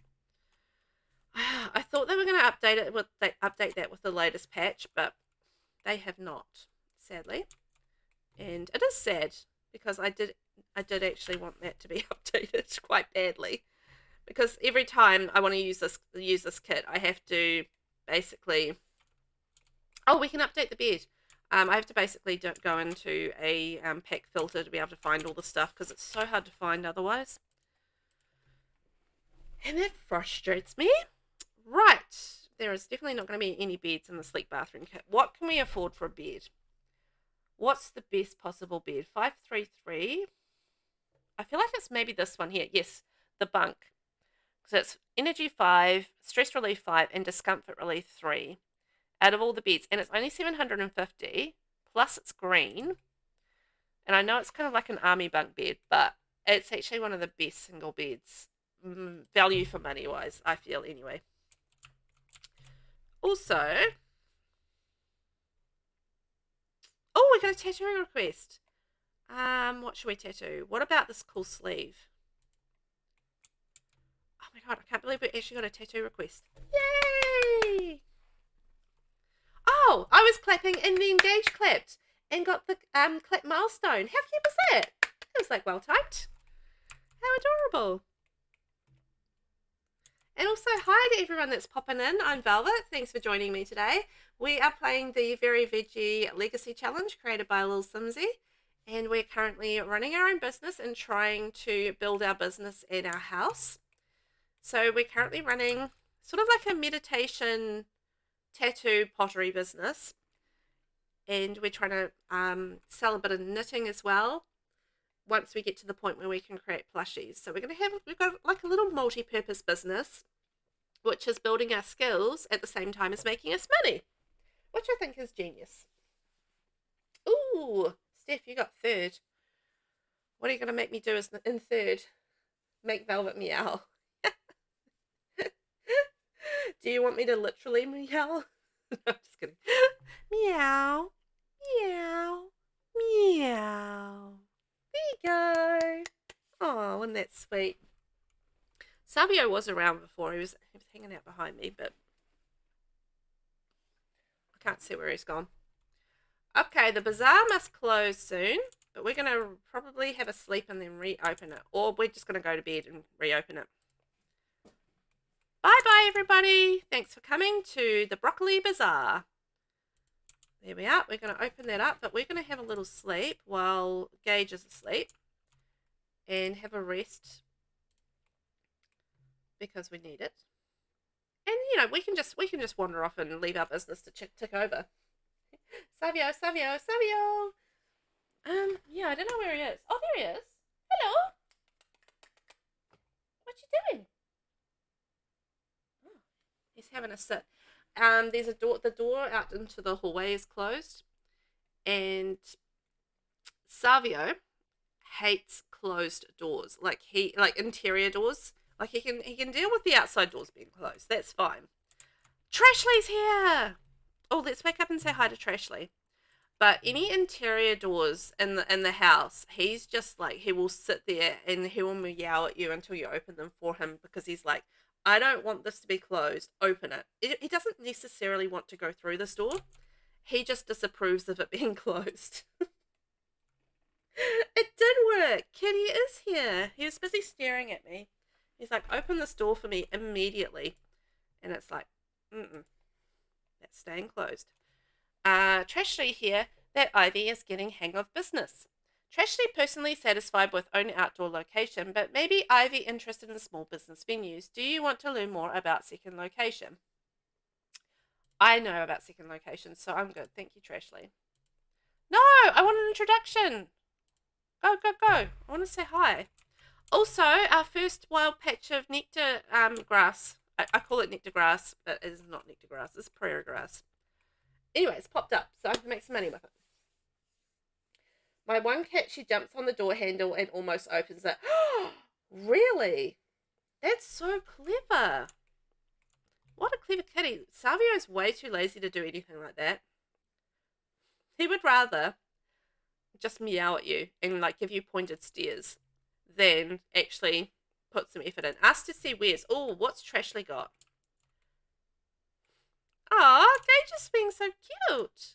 I thought they were going to update that with the latest patch, but they have not, sadly. And it is sad because I did actually want that to be updated quite badly, because every time I want to use this kit, I have to basically, oh, we can update the bed. I have to basically go into a pack filter to be able to find all the stuff because it's so hard to find otherwise. And that frustrates me. Right. There is definitely not going to be any beds in the sleek bathroom kit. What can we afford for a bed? What's the best possible bed? 533. I feel like it's maybe this one here. Yes, the bunk. So it's energy 5, stress relief 5, and discomfort relief 3. Out of all the beds, and it's only 750, plus it's green. And I know it's kind of like an army bunk bed, but it's actually one of the best single beds, value for money wise, I feel anyway. Also, oh, we got a tattoo request. What should we tattoo? What about this cool sleeve? Oh my god, I can't believe we actually got a tattoo request. Yay! Oh, I was clapping and the engage clapped and got the clap milestone. How cute was that? It was like well timed. How adorable. And also hi to everyone that's popping in. I'm Velvet. Thanks for joining me today. We are playing the Very Veggie Legacy Challenge created by LilSimsie. And we're currently running our own business and trying to build our business in our house. So we're currently running sort of like a meditation tattoo pottery business, and we're trying to sell a bit of knitting as well once we get to the point where we can create plushies. So we've got like a little multi-purpose business which is building our skills at the same time as making us money, which I think is genius. Ooh, Steph, you got third. What are you going to make me do in third? Make Velvet meow. Do you want me to literally meow? No, I'm just kidding. Meow, meow, meow. There you go. Oh, wasn't that sweet? Savio was around before. He was hanging out behind me, but I can't see where he's gone. Okay, the bazaar must close soon, but we're going to probably have a sleep and then reopen it. Or we're just going to go to bed and reopen it. Bye-bye, everybody. Thanks for coming to the Broccoli Bazaar. There we are. We're going to open that up, but we're going to have a little sleep while Gage is asleep and have a rest because we need it. And, you know, we can just wander off and leave our business to tick over. Savio, Savio, Savio. Yeah, I don't know where he is. Oh, there he is. Hello. What you doing? Oh, he's having a sit. There's a door. The door out into the hallway is closed, and Savio hates closed doors. Like interior doors. Like he can deal with the outside doors being closed. That's fine. Trashley's here. Oh, let's wake up and say hi to Trashley. But any interior doors in the house, he's just like, he will sit there and he will meow at you until you open them for him, because he's like, I don't want this to be closed. Open it. He doesn't necessarily want to go through this door. He just disapproves of it being closed. It did work. Kitty is here. He was busy staring at me. He's like, open this door for me immediately. And it's like, that's staying closed. Trashley here, that Ivy is getting hang of business. Trashley personally satisfied with own outdoor location, but maybe Ivy interested in small business venues. Do you want to learn more about second location? I know about second location, so I'm good. Thank you, Trashley. No, I want an introduction. Go, go, go. I want to say hi. Also, our first wild patch of nectar grass. I call it nectar grass, but it is not nectar grass. It's prairie grass. Anyway, it's popped up, so I can make some money with it. My one cat, she jumps on the door handle and almost opens it. Really? That's so clever. What a clever kitty. Savio's way too lazy to do anything like that. He would rather just meow at you and like give you pointed stares than actually put some effort in. Ask to see where's. Oh, what's Trashley got? Aw, Gage is being so cute.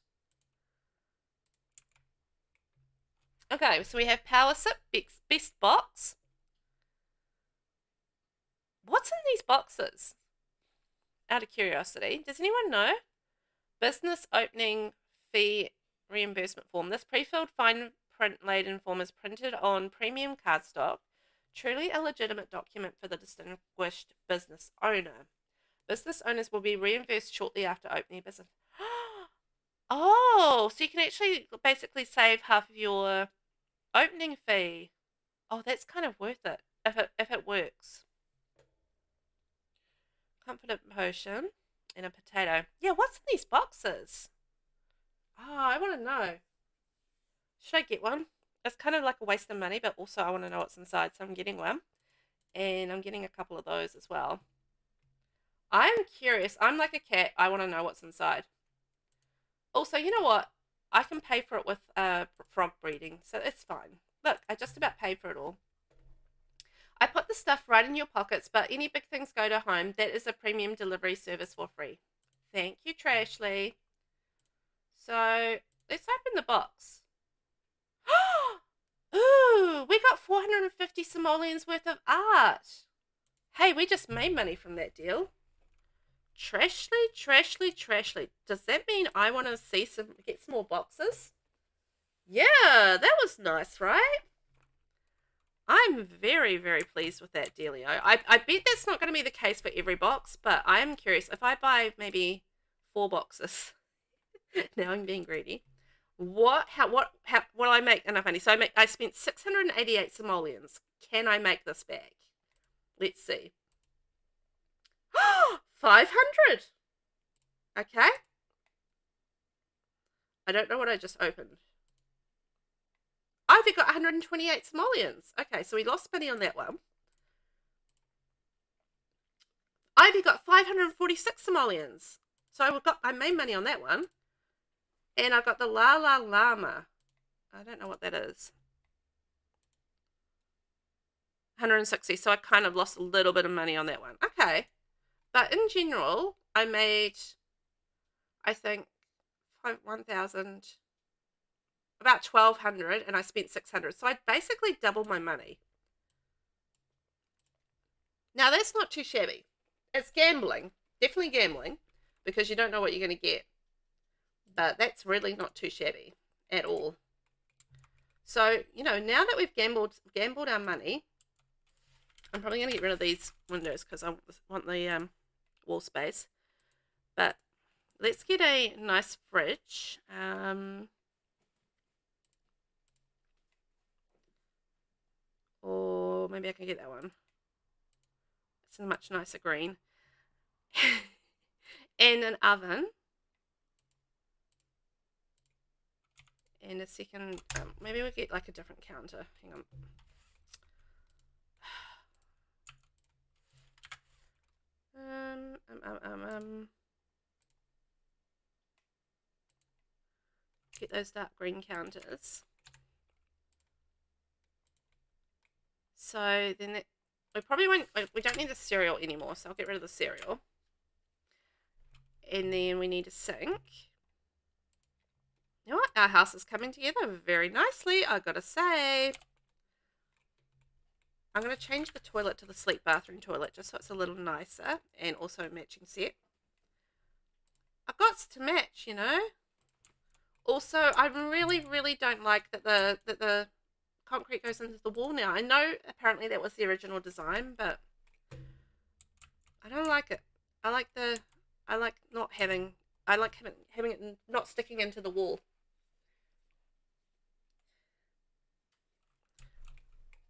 Okay, so we have Power Sip, best box. What's in these boxes? Out of curiosity, does anyone know? Business opening fee reimbursement form. This pre-filled fine print laden form is printed on premium cardstock. Truly a legitimate document for the distinguished business owner. Business owners will be reimbursed shortly after opening a business. Oh, so you can actually basically save half of your opening fee. Oh, that's kind of worth it if it works. Confident potion and a potato. Yeah, what's in these boxes? Oh, I want to know. Should I get one? It's kind of like a waste of money, but also I want to know what's inside, so I'm getting one. And I'm getting a couple of those as well. I'm curious. I'm like a cat. I want to know what's inside. Also, you know what? I can pay for it with frog breeding, so it's fine. Look, I just about paid for it all. I put the stuff right in your pockets, but any big things go to home. That is a premium delivery service for free. Thank you, Trashley. So, let's open the box. Ooh, we got 450 simoleons worth of art. Hey, we just made money from that deal. Trashley, Trashley, Trashley. Does that mean I want to get some more boxes? Yeah, that was nice, right? I'm very, very pleased with that dealio. I bet that's not going to be the case for every box, but I am curious. If I buy maybe 4 boxes, now I'm being greedy. What will I make enough money? So I spent 688 simoleons. Can I make this back? Let's see. 500. Okay. I don't know what I just opened. Ivy got 128 simoleons. Okay, so we lost money on that one. Ivy got 546 simoleons. So I made money on that one. And I got the La La Llama. I don't know what that is. 160. So I kind of lost a little bit of money on that one. Okay. But in general, I made, I think, 1,000, about 1,200, and I spent 600. So I basically doubled my money. Now, that's not too shabby. It's gambling. Definitely gambling, because you don't know what you're going to get. But that's really not too shabby at all. So, you know, now that we've gambled our money, I'm probably going to get rid of these windows because I want the wall space. But let's get a nice fridge. Or maybe I can get that one. It's a much nicer green. And an oven. And a second, maybe we'll get like a different counter. Hang on. Get those dark green counters. So then we probably won't, we don't need the cereal anymore, so I'll get rid of the cereal. And then we need a sink. You know what? Our house is coming together very nicely, I gotta say. I'm going to change the toilet to the sleep bathroom toilet just so it's a little nicer and also a matching set. I've got to match, you know. Also, I really don't like that the concrete goes into the wall now. I know apparently that was the original design, but I don't like it. I like having it not sticking into the wall.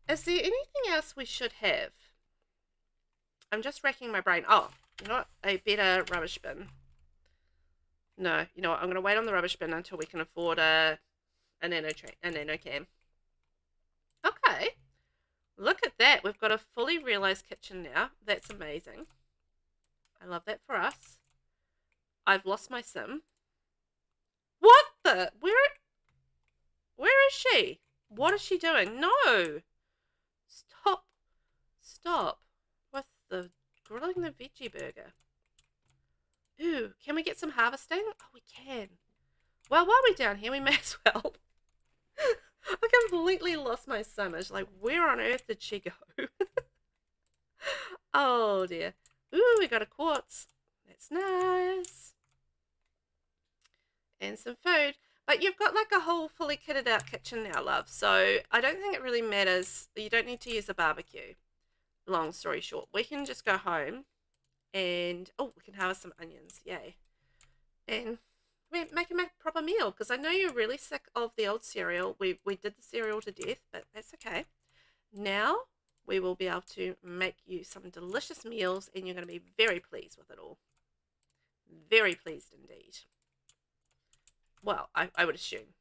Is there anything else we should have? I'm just racking my brain. Oh, you know what? A better rubbish bin. No, you know what? I'm going to wait on the rubbish bin until we can afford a nano cam. Okay. Look at that. We've got a fully realized kitchen now. That's amazing. I love that for us. I've lost my sim. What the? Where is she? What is she doing? No. Stop with the grilling the veggie burger. Ooh, can we get some harvesting? Oh, we can. Well, while we're down here, we may as well. I completely lost my summage. Like, where on earth did she go? Oh, dear. Ooh, we got a quartz. That's nice. And some food. But you've got like a whole fully kitted out kitchen now, love. So I don't think it really matters. You don't need to use a barbecue. Long story short, we can just go home and, oh, we can harvest some onions. Yay. And we make a proper meal because I know you're really sick of the old cereal. We did the cereal to death, but that's okay. Now we will be able to make you some delicious meals and you're going to be very pleased with it all. Very pleased indeed. Well, I would assume.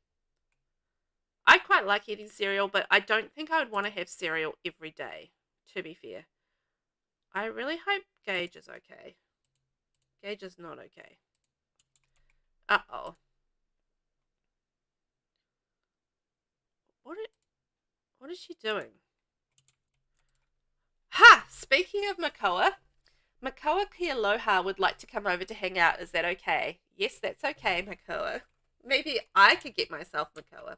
I quite like eating cereal, but I don't think I would want to have cereal every day, to be fair. I really hope Gage is okay. Gage is not okay. Uh-oh. What is she doing? Ha! Speaking of Makoa Kealoha would like to come over to hang out. Is that okay? Yes, that's okay, Makoa. Maybe I could get myself Makoa.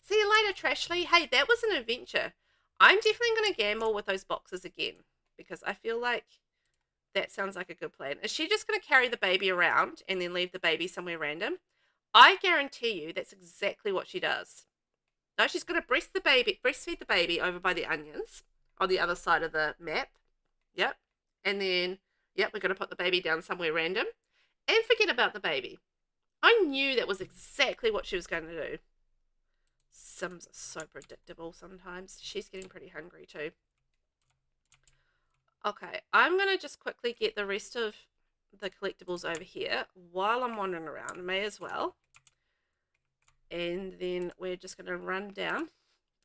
See you later, Trashly. Hey, that was an adventure. I'm definitely going to gamble with those boxes again because I feel like that sounds like a good plan. Is she just going to carry the baby around and then leave the baby somewhere random? I guarantee you that's exactly what she does. No, she's going to breastfeed the baby over by the onions on the other side of the map. Yep. And then, yep, we're going to put the baby down somewhere random and forget about the baby. I knew that was exactly what she was going to do. Sims are so predictable sometimes. She's getting pretty hungry too. Okay, I'm going to just quickly get the rest of the collectibles over here while I'm wandering around. May as well. And then we're just going to run down,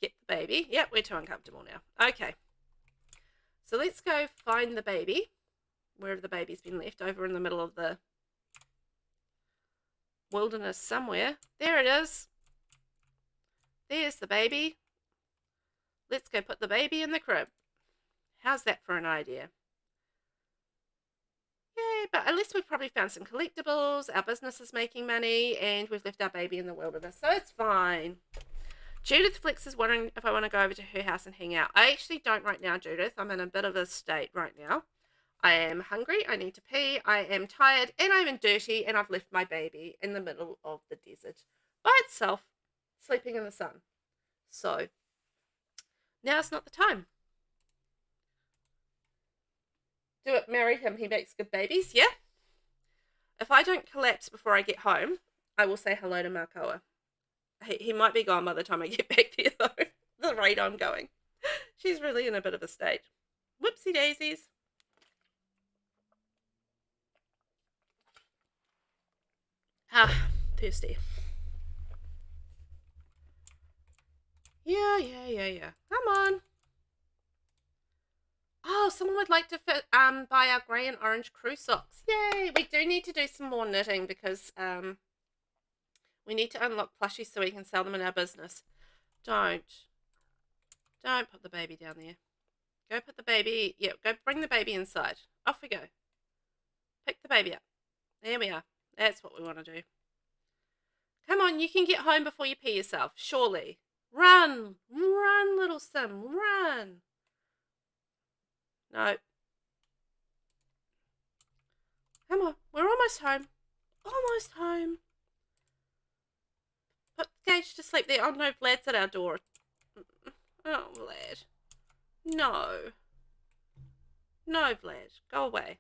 get the baby. Yep, we're too uncomfortable now. Okay. So let's go find the baby, wherever the baby's been left, over in the middle of the wilderness somewhere. There it is. There's the baby. Let's go put the baby in the crib. How's that for an idea? Yay, but at least we've probably found some collectibles, our business is making money, and we've left our baby in the wilderness, so it's fine. Judith Flex is wondering if I want to go over to her house and hang out. I actually don't right now, Judith. I'm in a bit of a state right now. I am hungry, I need to pee, I am tired, and I'm dirty, and I've left my baby in the middle of the desert by itself, sleeping in the sun. So, now's not the time. Do it, marry him, he makes good babies, yeah? If I don't collapse before I get home, I will say hello to Marcoa. He might be gone by the time I get back there, though. The rate I'm going. She's really in a bit of a state. Whoopsie daisies. Ah, thirsty. Yeah. Come on. Oh, someone would like to buy our grey and orange crew socks. Yay! We do need to do some more knitting because we need to unlock plushies so we can sell them in our business. Don't put the baby down there. Go put the baby. Yeah, go bring the baby inside. Off we go. Pick the baby up. There we are. That's what we want to do. Come on, you can get home before you pee yourself. Surely. Run, little Sim, run. No. Come on, we're almost home. Almost home. Put Gage to sleep there. Oh no, Vlad's at our door. Oh, Vlad. No. No, Vlad. Go away.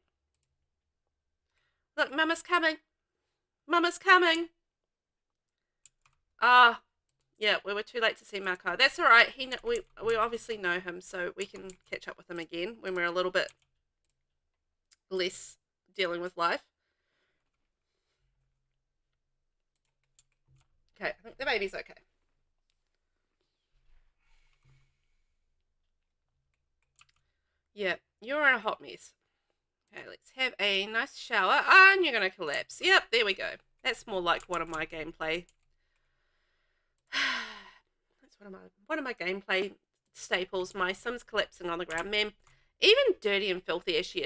Look, Mama's coming. Mama's coming. Ah, yeah, we were too late to see Marco. That's all right. We obviously know him, so we can catch up with him again when we're a little bit less dealing with life. Okay, I think the baby's okay. Yeah, you're in a hot mess. Okay, let's have a nice shower. Ah, and you're going to collapse. Yep, there we go. That's more like one of my gameplay. That's one of my gameplay staples. My Sim's collapsing on the ground. Man, even dirty and filthy as she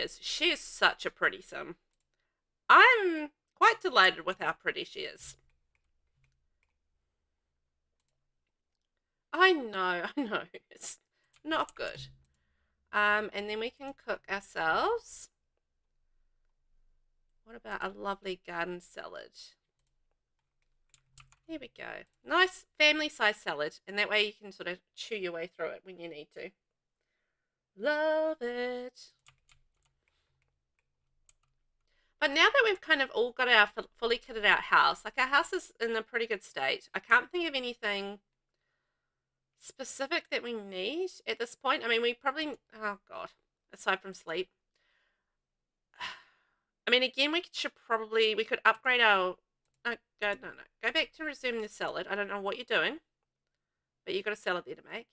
is such a pretty Sim. I'm quite delighted with how pretty she is. I know. It's not good. And then we can cook ourselves. What about a lovely garden salad? There we go. Nice family-size salad. And that way you can sort of chew your way through it when you need to. Love it. But now that we've kind of all got our fully kitted out house, like our house is in a pretty good state. I can't think of anything specific that we need at this point. I mean, we probably, oh God, aside from sleep. I mean, again, we could upgrade our, no. Go back to resume the salad. I don't know what you're doing, but you've got a salad there to make.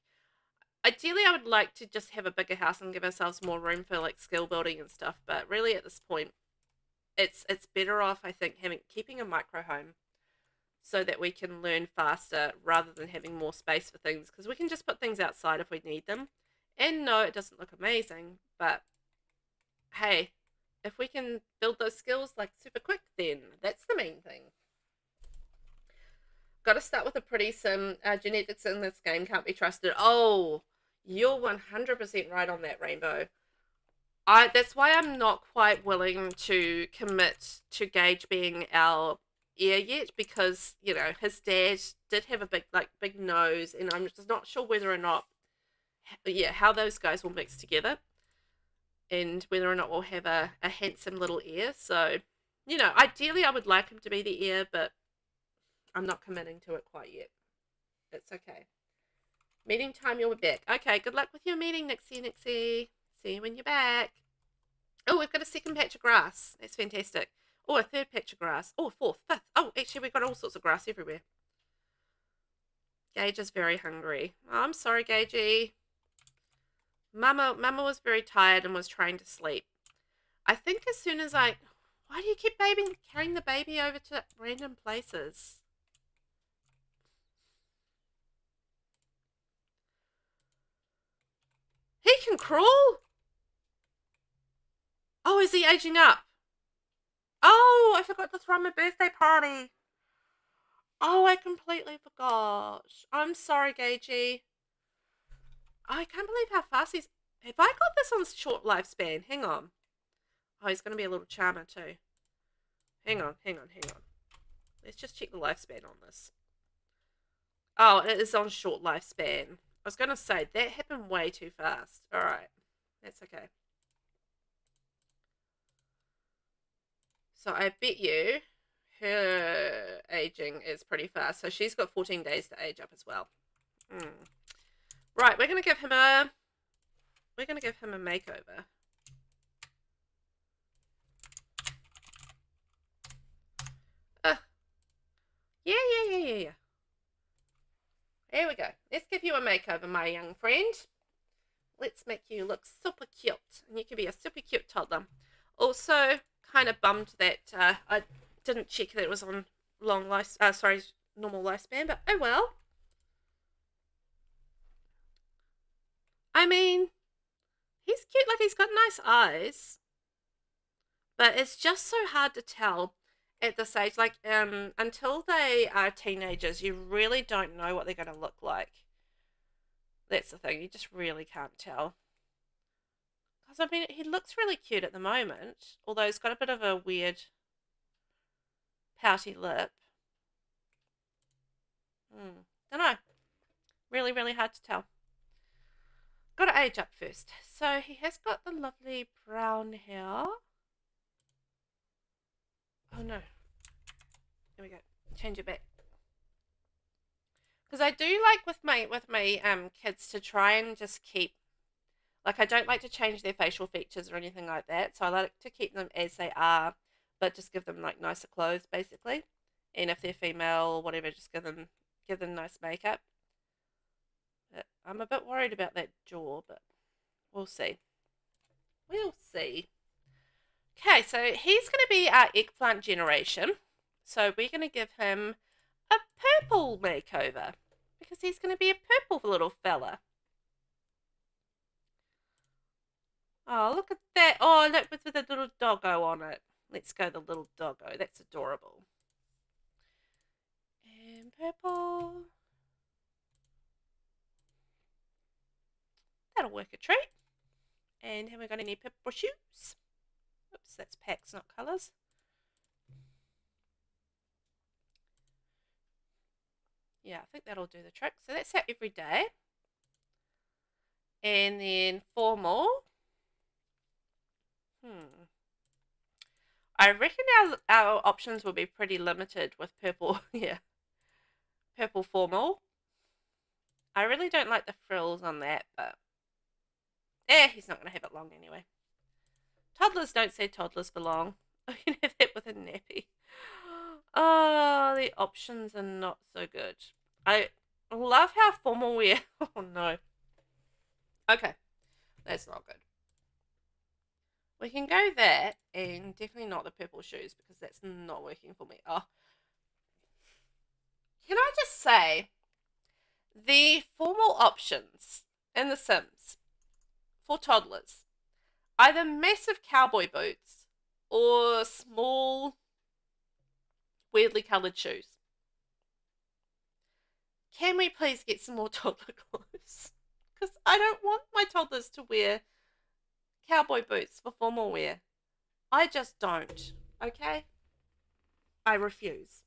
Ideally, I would like to just have a bigger house and give ourselves more room for like skill building and stuff. But really, at this point, it's better off, I think, keeping a micro home so that we can learn faster rather than having more space for things, because we can just put things outside if we need them. And no, it doesn't look amazing, but hey, if we can build those skills like super quick, then that's the main thing. Got to start with a pretty Sim. Genetics in this game can't be trusted. Oh, you're 100% right on that, Rainbow. That's why I'm not quite willing to commit to Gage being our heir yet, because you know his dad did have a big nose, and I'm just not sure whether or not, yeah, how those guys will mix together, and whether or not we'll have a handsome little heir. So, you know, ideally I would like him to be the heir, but I'm not committing to it quite yet. It's okay. Meeting time, you'll be back. Okay, good luck with your meeting, Nixie. See you when you're back. Oh, we've got a second patch of grass. That's fantastic. Oh, a third patch of grass. Oh, fourth, fifth. Oh, actually, we've got all sorts of grass everywhere. Gage is very hungry. Oh, I'm sorry, Gagey. Mama was very tired and was trying to sleep. I think as soon as why do you keep carrying the baby over to random places? He can crawl? Oh, is he aging up? Oh, I forgot to throw him a birthday party. Oh, I completely forgot. I'm sorry, Gagey. I can't believe how fast he's... Have I got this on short lifespan? Hang on. Oh, he's going to be a little charmer too. Hang on. Let's just check the lifespan on this. Oh, it is on short lifespan. I was going to say, that happened way too fast. Alright. That's okay. So I bet you her aging is pretty fast. So she's got 14 days to age up as well. Right, we're gonna give him a makeover. Yeah. Here we go. Let's give you a makeover, my young friend. Let's make you look super cute. And you can be a super cute toddler. Also, kind of bummed that I didn't check that it was on normal lifespan, but oh well. I mean, he's cute, like he's got nice eyes. But it's just so hard to tell at this age. Like, until they are teenagers, you really don't know what they're going to look like. That's the thing. You just really can't tell. Because, I mean, he looks really cute at the moment. Although he's got a bit of a weird pouty lip. Don't know. Really, really hard to tell. Got to age up first. So he has got the lovely brown hair. Oh no. Here we go. Change it back. Because I do like with my kids to try and just keep, like, I don't like to change their facial features or anything like that. So I like to keep them as they are, but just give them like nicer clothes basically. And if they're female or whatever, just give them nice makeup. But I'm a bit worried about that jaw, but we'll see. We'll see. Okay, so he's going to be our eggplant generation. So we're going to give him a purple makeover because he's going to be a purple little fella. Oh, look at that. Oh, look, with a little doggo on it. Let's go the little doggo. That's adorable. And purple. That'll work a treat. And have we got any purple shoes? Oops, that's packs, not colours. Yeah, I think that'll do the trick. So that's our everyday. And then formal. I reckon our options will be pretty limited with purple. Yeah. Purple formal. I really don't like the frills on that, but he's not going to have it long anyway. Toddlers don't say toddlers for long. I can have that with a nappy. Oh, the options are not so good. I love how formal we are. Oh no. Okay, that's not good. We can go that and definitely not the purple shoes because that's not working for me. Oh. Can I just say the formal options in The Sims for toddlers, either massive cowboy boots or small, weirdly coloured shoes. Can we please get some more toddler clothes? Because I don't want my toddlers to wear cowboy boots for formal wear. I just don't. Okay? I refuse.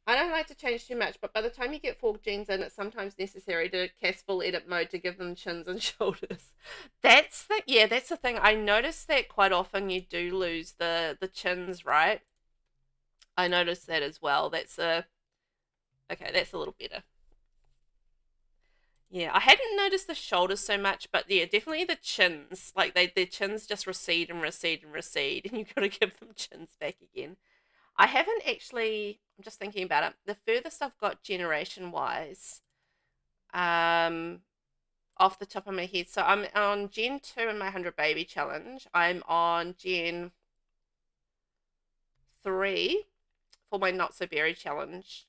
I don't like to change too much, but by the time you get 4 genes in, it's sometimes necessary to cast full edit mode to give them chins and shoulders. That's the thing. I notice that quite often you do lose the chins, right? I noticed that as well. That's a little better. Yeah, I hadn't noticed the shoulders so much, but yeah, definitely the chins. Like their chins just recede and recede and recede, and you've got to give them chins back again. I haven't actually. I'm just thinking about it. The furthest I've got generation wise, off the top of my head. So I'm on Gen 2 in my 100 baby challenge. I'm on Gen 3 for my Not So Berry challenge.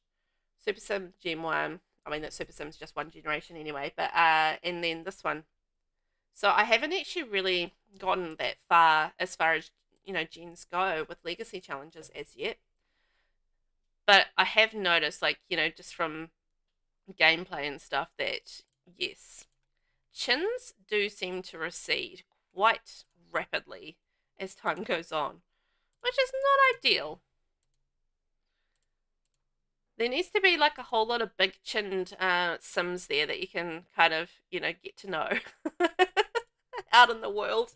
Super Sim Gen 1. I mean, that Super Sim's just one generation anyway. But and then this one. So I haven't actually really gotten that far as as gens go with legacy challenges as yet. But I have noticed, like, just from gameplay and stuff, that yes, chins do seem to recede quite rapidly as time goes on, which is not ideal. There needs to be like a whole lot of big chinned Sims there that you can kind of, get to know out in the world.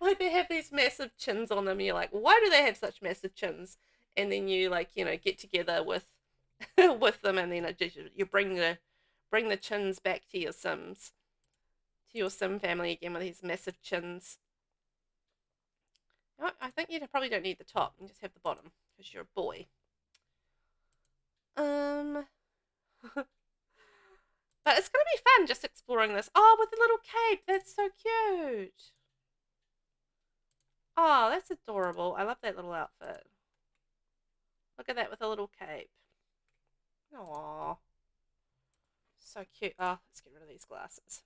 Like they have these massive chins on them. And you're like, why do they have such massive chins? And then you like, get together with with them, and then you bring the chins back to your Sims, to your Sim family again with these massive chins. I think you probably don't need the top. You just have the bottom because you're a boy. But it's gonna be fun just exploring this. Oh, with the little cape. That's so cute. Oh, that's adorable. I love that little outfit. Look at that with a little cape. Aww. So cute. Oh, let's get rid of these glasses.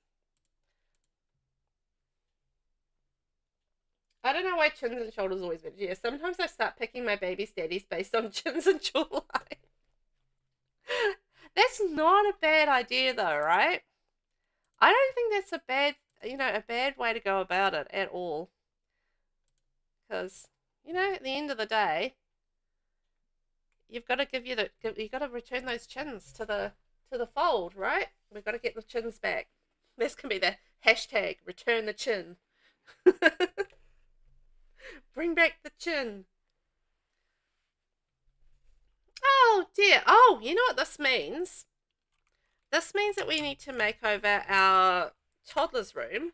I don't know why chins and shoulders always better. Yeah, sometimes I start picking my baby's daddies based on chins and jawline. That's not a bad idea though, right? I don't think that's a bad way to go about it at all. Because, at the end of the day, you've got to you've got to return those chins to the fold, right? We've got to get the chins back. This can be the hashtag return the chin. Bring back the chin. Oh dear. Oh, you know what this means? This means that we need to make over our toddler's room.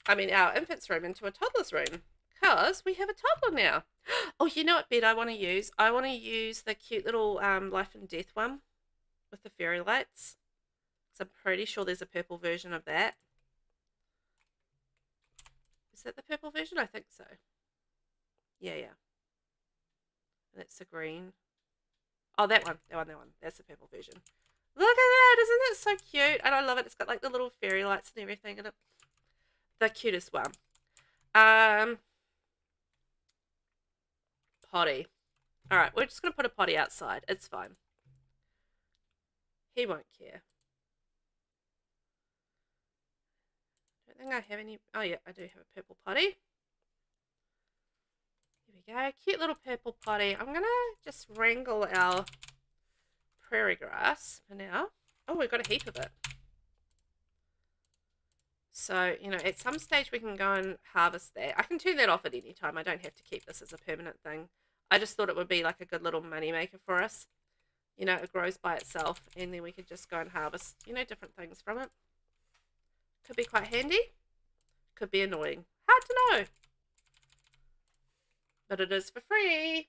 I mean, our infant's room into a toddler's room. Because we have a toddler now. Oh, you know what bed I want to use? I want to use the cute little life and death one with the fairy lights. Because I'm pretty sure there's a purple version of that. Is that the purple version? I think so. Yeah. That's the green. Oh, that one. That's the purple version. Look at that. Isn't it so cute? And I love it. It's got like the little fairy lights and everything in it. The cutest one. Potty. Alright, we're just going to put a potty outside. It's fine. He won't care. I don't think I have any... Oh, yeah, I do have a purple potty. Here we go. Cute little purple potty. I'm going to just wrangle our prairie grass for now. Oh, we've got a heap of it. So, at some stage we can go and harvest that. I can turn that off at any time. I don't have to keep this as a permanent thing. I just thought it would be like a good little money maker for us. It grows by itself, and then we could just go and harvest, different things from it. Could be quite handy. Could be annoying. Hard to know. But it is for free.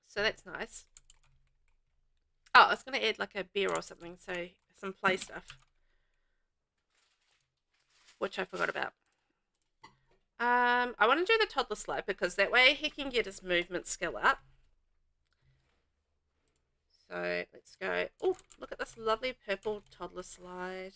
So that's nice. Oh, I was going to add like a bear or something, so some play stuff. Which I forgot about. I want to do the toddler slide because that way he can get his movement skill up. So let's go. Oh, look at this lovely purple toddler slide.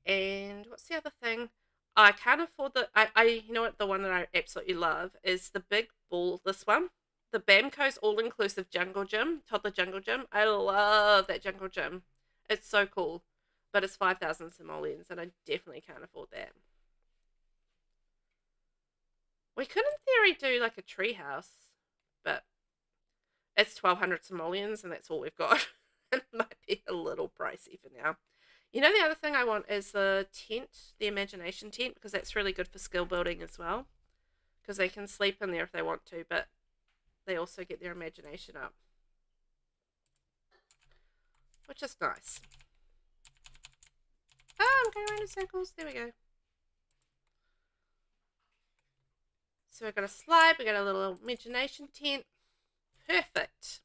And what's the other thing? I can't afford you know what, the one that I absolutely love is the big ball, this one. The Bamco's all-inclusive jungle gym, toddler jungle gym. I love that jungle gym. It's so cool. But it's 5,000 simoleons, and I definitely can't afford that. We could, in theory, do like a tree house, but it's 1,200 simoleons, and that's all we've got. It might be a little pricey for now. The other thing I want is the tent, the imagination tent, because that's really good for skill building as well. Because they can sleep in there if they want to, but they also get their imagination up. Which is nice. Oh, I'm going around in circles. There we go. So we've got a slide. We've got a little imagination tent. Perfect.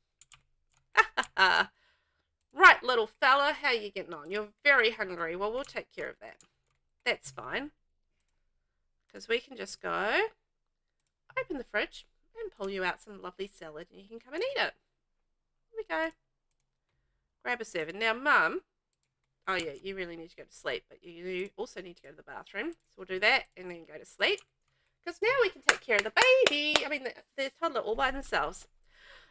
Right, little fella. How are you getting on? You're very hungry. Well, we'll take care of that. That's fine. Because we can just go, open the fridge, and pull you out some lovely salad, and you can come and eat it. Here we go. Grab a serving. Now, Mum, oh yeah, you really need to go to sleep, but you also need to go to the bathroom. So we'll do that and then go to sleep. Because now we can take care of the baby. I mean, the toddler all by themselves.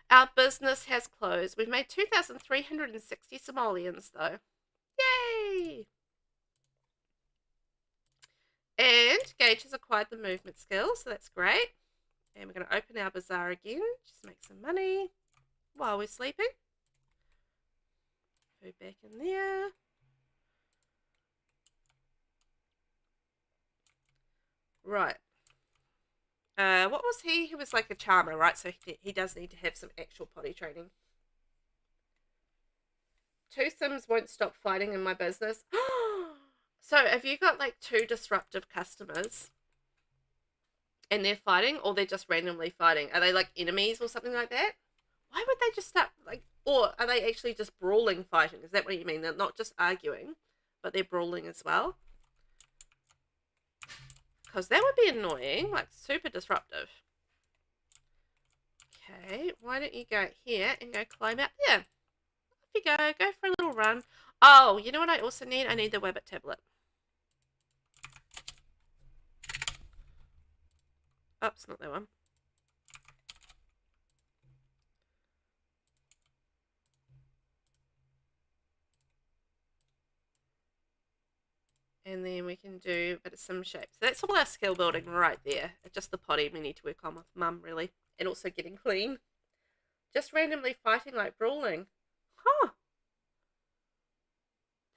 Our business has closed. We've made 2,360 simoleons, though. Yay! And Gage has acquired the movement skills, so that's great. And we're going to open our bazaar again. Just make some money while we're sleeping. Food back in there. Right. What was he? He was like a charmer, right? So he does need to have some actual potty training. Two Sims won't stop fighting in my business. So have you got like two disruptive customers and they're fighting, or they're just randomly fighting? Are they like enemies or something like that? Why would they just start like, or are they actually just brawling fighting? Is that what you mean? They're not just arguing, but they're brawling as well? Because that would be annoying, like super disruptive. Okay, why don't you go here and go climb out there? Off you go for a little run. Oh, you know what I also need? I need the Wabbit tablet. Oh, it's not that one. And then we can do a bit of sim shapes. So that's all our skill building right there. It's just the potty we need to work on with Mum, really. And also getting clean. Just randomly fighting like brawling. Huh.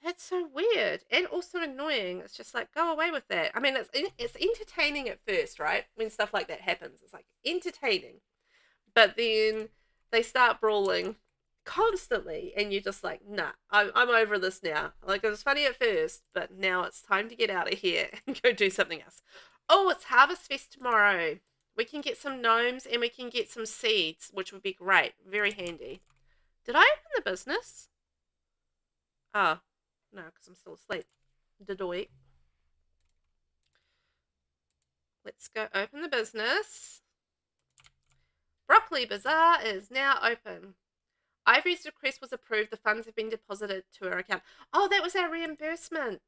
That's so weird. And also annoying. It's just like, go away with that. I mean, it's entertaining at first, right? When stuff like that happens. It's like entertaining. But then they start brawling constantly and you're just like, nah, I'm over this now. Like, it was funny at first, but now it's time to get out of here and go do something else. Oh, it's Harvest Fest tomorrow. We can get some gnomes and we can get some seeds, which would be great. Very handy. Did I open the business? Oh, no, because I'm still asleep. Didoy. Let's go open the business. Broccoli Bazaar is now open. Ivory's request was approved. The funds have been deposited to her account. Oh, that was our reimbursement.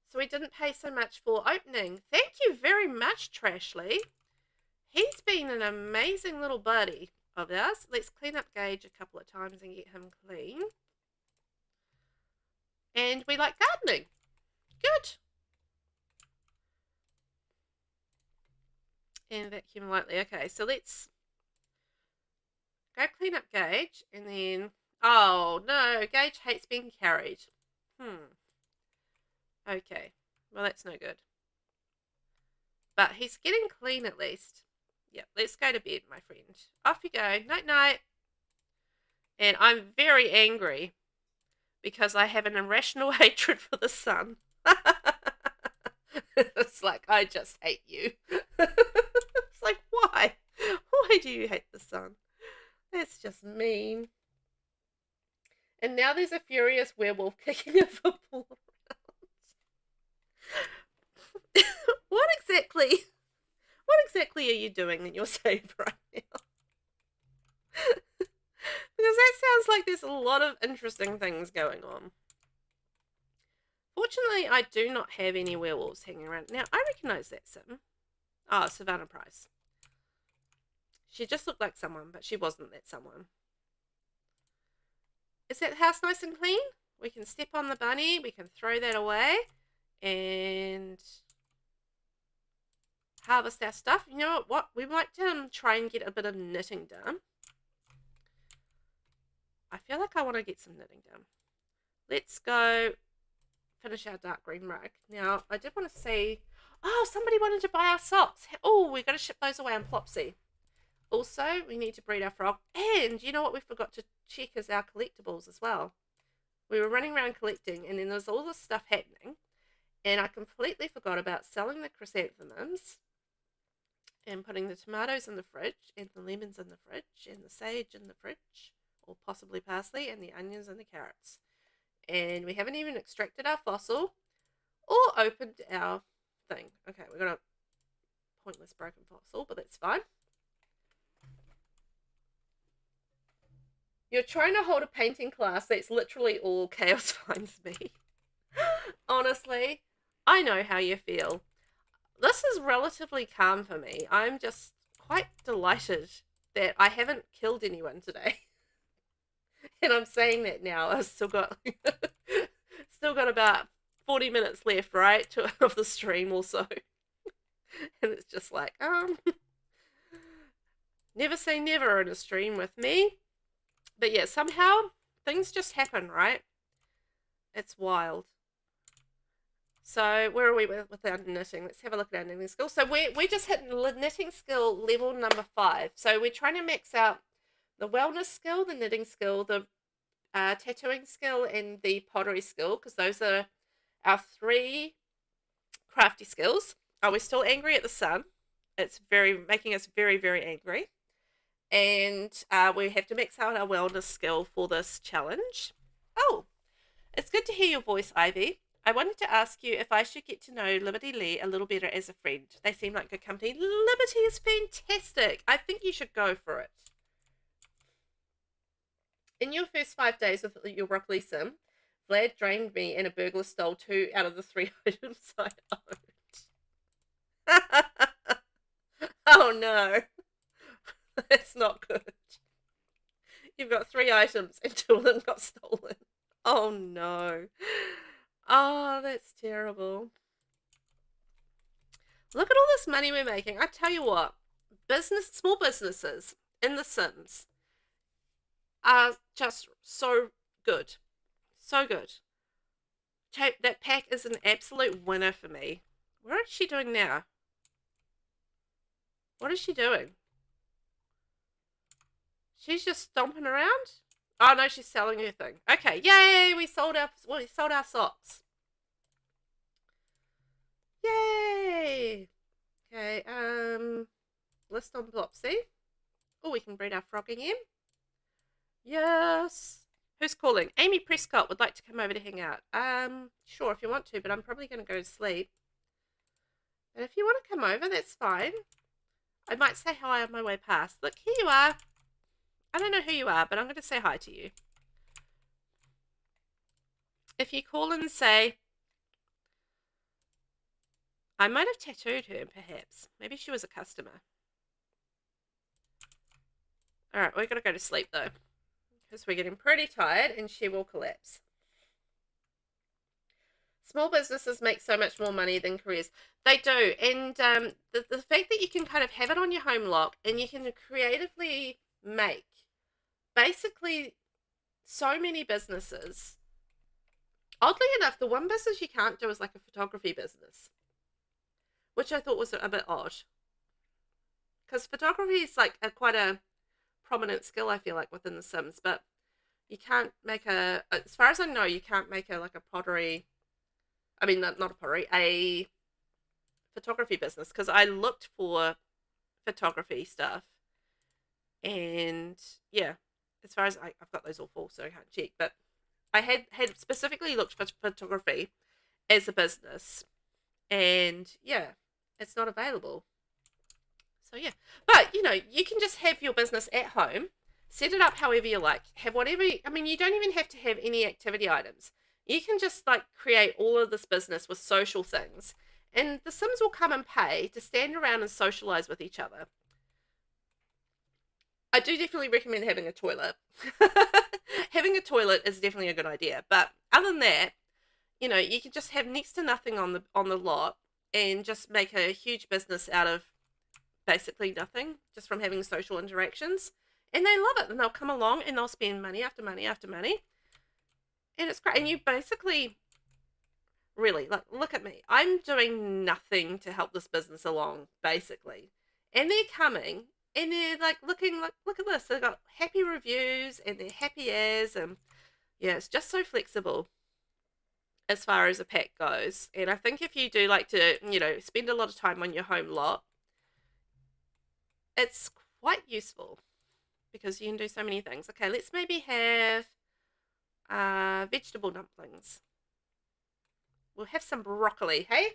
So we didn't pay so much for opening. Thank you very much, Trashly. He's been an amazing little buddy of ours. Let's clean up Gage a couple of times and get him clean. And we like gardening. Good. And vacuum lightly. Okay, so let's go clean up Gage. And then... Oh, no. Gage hates being carried. Okay. Well, that's no good. But he's getting clean at least. Yep, let's go to bed, my friend. Off you go. Night-night. And I'm very angry because I have an irrational hatred for the sun. It's like, I just hate you. It's like, why? Why do you hate the sun? That's just mean. And now there's a furious werewolf kicking a football around. What exactly are you doing in your save right now? Because that sounds like there's a lot of interesting things going on. Fortunately, I do not have any werewolves hanging around. Now, I recognise that sim. Oh, Savannah Price. She just looked like someone, but she wasn't that someone. Is that house nice and clean? We can step on the bunny. We can throw that away. And harvest our stuff. You know what? We might try and get a bit of knitting done. I feel like I want to get some knitting done. Let's go finish our dark green rug. Now, I did want to see... Oh, somebody wanted to buy our socks. Oh, we've got to ship those away on Plopsy. Also, we need to breed our frog. And you know what we forgot to check is our collectibles as well. We were running around collecting, and then there was all this stuff happening. And I completely forgot about selling the chrysanthemums and putting the tomatoes in the fridge and the lemons in the fridge and the sage in the fridge, or possibly parsley, and the onions and the carrots. And we haven't even extracted our fossil or opened our thing. Okay, we've got a pointless broken fossil, but that's fine. You're trying to hold a painting class that's literally all chaos finds me. Honestly, I know how you feel. This is relatively calm for me. I'm just quite delighted that I haven't killed anyone today. And I'm saying that now. I've still got about 40 minutes left, right, of the stream or so. And it's just like, never say never in a stream with me. But yeah, somehow things just happen, right? It's wild. So where are we with our knitting? Let's have a look at our knitting skill. So we just hit knitting skill level number 5. So we're trying to max out the wellness skill, the knitting skill, the tattooing skill, and the pottery skill, because those are our 3 crafty skills. Are we still angry at the sun? It's making us very, very angry. And we have to max out our wellness skill for this challenge. Oh, it's good to hear your voice, Ivy. I wanted to ask you if I should get to know Liberty Lee a little better as a friend. They seem like good company. Liberty is fantastic. I think you should go for it. In your first 5 days of your broccoli sim, Vlad drained me and a burglar stole 2 out of the 3 items I owned. Oh no. That's not good. You've got 3 items and 2 of them got stolen. Oh no. Oh, that's terrible. Look at all this money we're making. I tell you what, small businesses in The Sims are just so good. So good. That pack is an absolute winner for me. What is she doing now? What is she doing? She's just stomping around? Oh no, she's selling her thing. Okay, yay! We sold our socks. Yay! Okay, list on Blopsy. Oh, we can breed our frog again. Yes. Who's calling? Amy Prescott would like to come over to hang out. Sure, if you want to, but I'm probably going to go to sleep. And if you want to come over, that's fine. I might say hi on my way past. Look, here you are. I don't know who you are, but I'm going to say hi to you. If you call and say, I might have tattooed her, perhaps. Maybe she was a customer. Alright, we're going to go to sleep, though. Because we're getting pretty tired and she will collapse. Small businesses make so much more money than careers. They do. And the fact that you can kind of have it on your home lock and you can creatively make basically so many businesses. Oddly enough, the one business you can't do is like a photography business, which I thought was a bit odd. Because photography is like quite a prominent skill, I feel like, within The Sims, but you can't make as far as I know, you can't make a pottery, I mean, not a pottery, a photography business, because I looked for photography stuff, and yeah, as far as I've got those all full, so I can't check, but I had specifically looked for photography as a business, and yeah, it's not available. So yeah, but you know, you can just have your business at home, set it up however you like, have whatever. I mean, you don't even have to have any activity items. You can just like create all of this business with social things, and the Sims will come and pay to stand around and socialize with each other. I do definitely recommend having a toilet. Having a toilet is definitely a good idea, but other than that, you know, you can just have next to nothing on the lot and just make a huge business out of basically nothing, just from having social interactions. And they love it, and they'll come along and they'll spend money after money after money, and it's great. And you basically, really, like, look at me, I'm doing nothing to help this business along basically, and they're coming and they're like looking like, look at this, they've got happy reviews and they're happy as, and yeah, it's just so flexible as far as a pack goes. And I think if you do like to, you know, spend a lot of time on your home lot, it's quite useful because you can do so many things. Okay, let's maybe have vegetable dumplings. We'll have some broccoli, hey?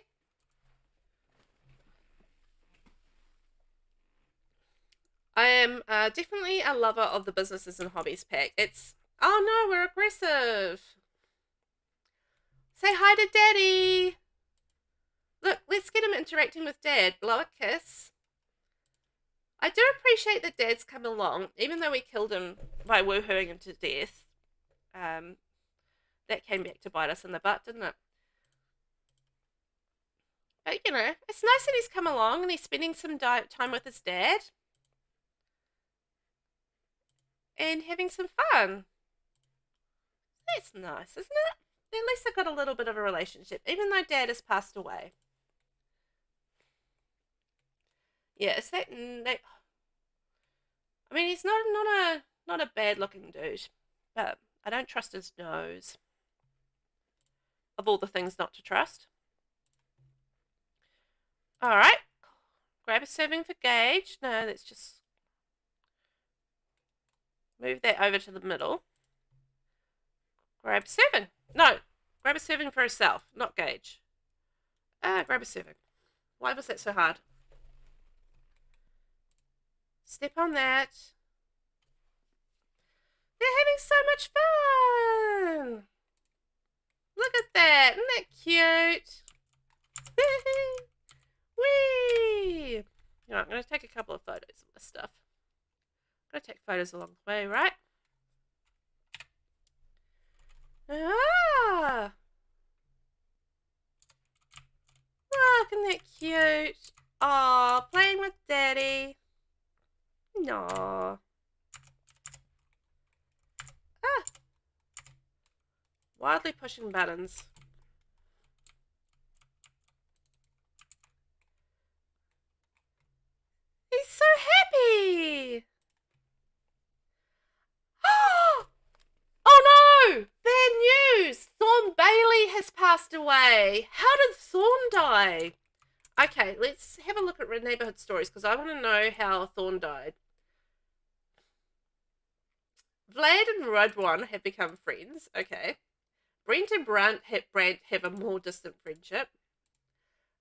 I am definitely a lover of the businesses and hobbies pack. It's, oh no, we're aggressive. Say hi to Daddy. Look, let's get him interacting with Dad. Blow a kiss. I do appreciate that Dad's come along, even though we killed him by woohooing him to death. That came back to bite us in the butt, didn't it? But, you know, it's nice that he's come along and he's spending some time with his dad. And having some fun. That's nice, isn't it? at least they've got a little bit of a relationship, even though Dad has passed away. Yeah, it's that. I mean, he's not a bad looking dude, but I don't trust his nose. Of all the things not to trust. All right, grab a serving for Gage. No, let's just move that over to the middle. Grab serving. No, grab a serving for herself, not Gage. Grab a serving. Why was that so hard? Step on that. They're having so much fun. Look at that. Isn't that cute? Whee! You know, I'm going to take a couple of photos of this stuff. I'm going to take photos along the way, right? Ah! Oh, isn't that cute? Aw, playing with Daddy. No. Ah. Wildly pushing buttons. He's so happy. Oh no! Bad news! Thorn Bailey has passed away. How did Thorn die? Okay, let's have a look at neighborhood stories because I want to know how Thorn died. Vlad and Rudwan have become friends. Okay. Brent and Brant have a more distant friendship.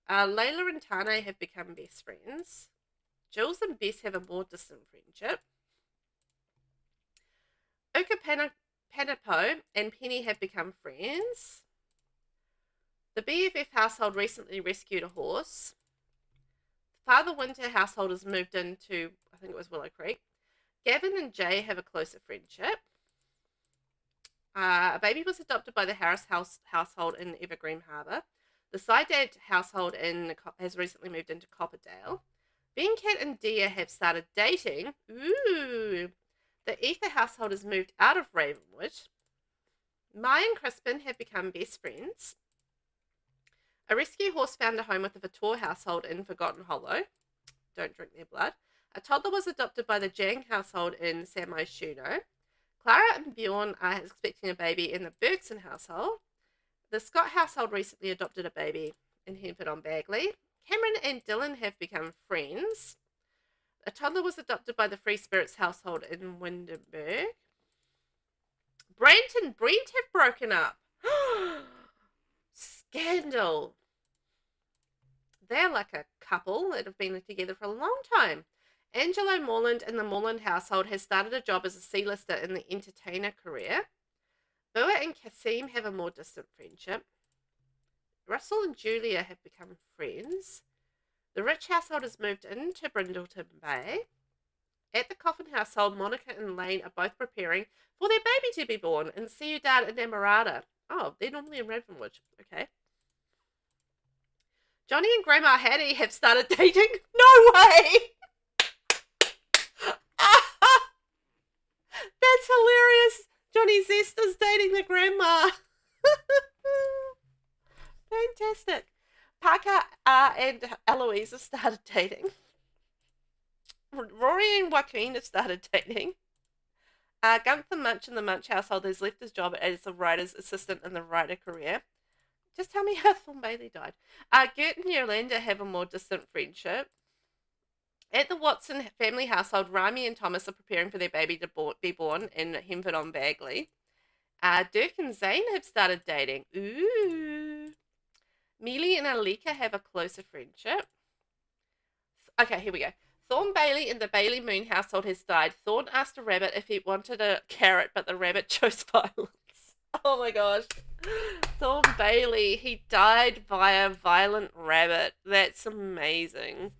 Layla and Tane have become best friends. Jules and Bess have a more distant friendship. Uka Panapo and Penny have become friends. The BFF household recently rescued a horse. Father Winter household has moved into, I think it was Willow Creek. Gavin and Jay have a closer friendship. A baby was adopted by the Harris household in Evergreen Harbour. The Sidad household has recently moved into Copperdale. Ben, Cat, and Dia have started dating. Ooh. The Ether household has moved out of Ravenwood. Mai and Crispin have become best friends. A rescue horse found a home with the Vitor household in Forgotten Hollow. Don't drink their blood. A toddler was adopted by the Jang household in Samai Shuno. Clara and Bjorn are expecting a baby in the Bergson household. The Scott household recently adopted a baby in Henford-on-Bagley. Cameron and Dylan have become friends. A toddler was adopted by the Free Spirits household in Windenburg. Brent and Brent have broken up. Scandal. They're like a couple that have been together for a long time. Angelo Morland in the Morland household has started a job as a C-lister in the entertainer career. Bua and Kasim have a more distant friendship. Russell and Julia have become friends. The Rich household has moved into Brindleton Bay. At the Coffin household, Monica and Lane are both preparing for their baby to be born in Ciudad Enamorada. Oh, they're normally in Ravenwood. Okay. Johnny and Grandma Hattie have started dating. No way! That's hilarious. Johnny Zester's dating the grandma. Fantastic. Parker and Eloise have started dating. Rory and Joaquin have started dating. Gunther Munch in the Munch household has left his job as a writer's assistant in the writer career. Just tell me how Thorn Bailey died. Gert and Yolanda have a more distant friendship. At the Watson family household, Rami and Thomas are preparing for their baby to be born in Henford-on-Bagley. Dirk and Zane have started dating. Ooh. Mealy and Alika have a closer friendship. Okay, here we go. Thorn Bailey in the Bailey Moon household has died. Thorn asked a rabbit if he wanted a carrot, but the rabbit chose violence. Oh my gosh. Thorn Bailey, he died via violent rabbit. That's amazing.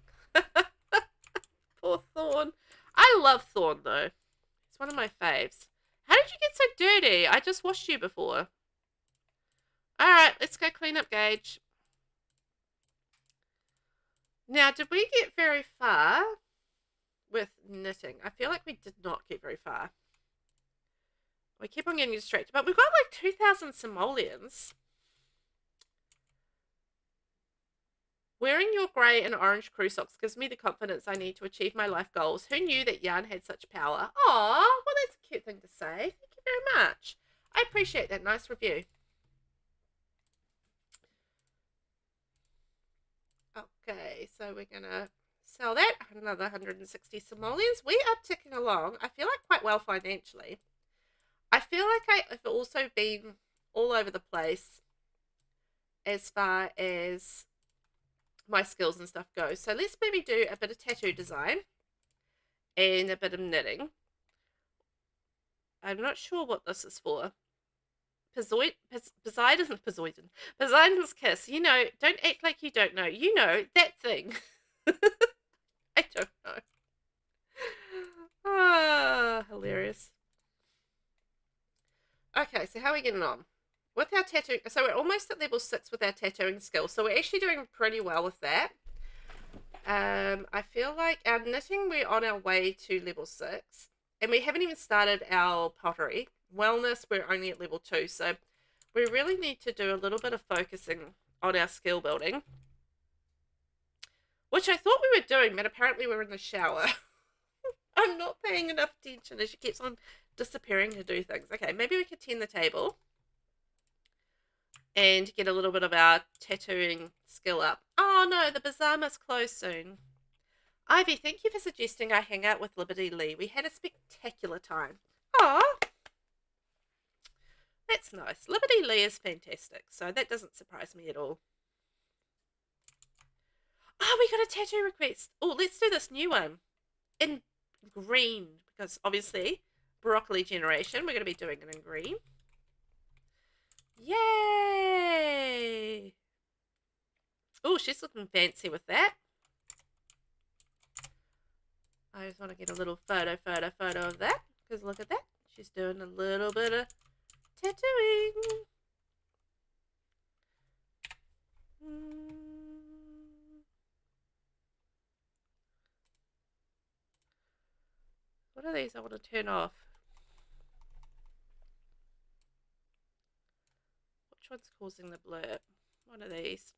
Poor Thorn. I love Thorn though. It's one of my faves. How did you get so dirty? I just washed you before. Alright, let's go clean up Gage. Now, did we get very far with knitting? I feel like we did not get very far. We keep on getting distracted. But we've got like 2,000 simoleons. Wearing your grey and orange crew socks gives me the confidence I need to achieve my life goals. Who knew that yarn had such power? Aw, well, that's a cute thing to say. Thank you very much. I appreciate that. Nice review. Okay, so we're going to sell that. Another 160 simoleons. We are ticking along. I feel like quite well financially. I feel like I've also been all over the place as far as my skills and stuff go. So let's maybe do a bit of tattoo design and a bit of knitting. I'm not sure what this is for. Poseidon's kiss. You know, don't act like you don't know. You know, that thing. I don't know. Ah, hilarious. Okay, so how are we getting on? With our tattoo, so we're almost at level 6 with our tattooing skills. So we're actually doing pretty well with that. I feel like our knitting, we're on our way to level 6. And we haven't even started our pottery. Wellness, we're only at level 2. So we really need to do a little bit of focusing on our skill building. Which I thought we were doing, but apparently we're in the shower. I'm not paying enough attention as she keeps on disappearing to do things. Okay, maybe we could tend the table and get a little bit of our tattooing skill up. Oh no, the bazaar must close soon. Ivy, thank you for suggesting I hang out with LilSimsie. We had a spectacular time. Oh, that's nice. LilSimsie is fantastic, so that doesn't surprise me at all. Oh, we got a tattoo request. Oh, let's do this new one in green, because obviously broccoli generation, we're going to be doing it in green. Yay! Oh, she's looking fancy with that. I just want to get a little photo of that, because look at that. She's doing a little bit of tattooing. What are these I want to turn off? Which one's causing the blur? One of these.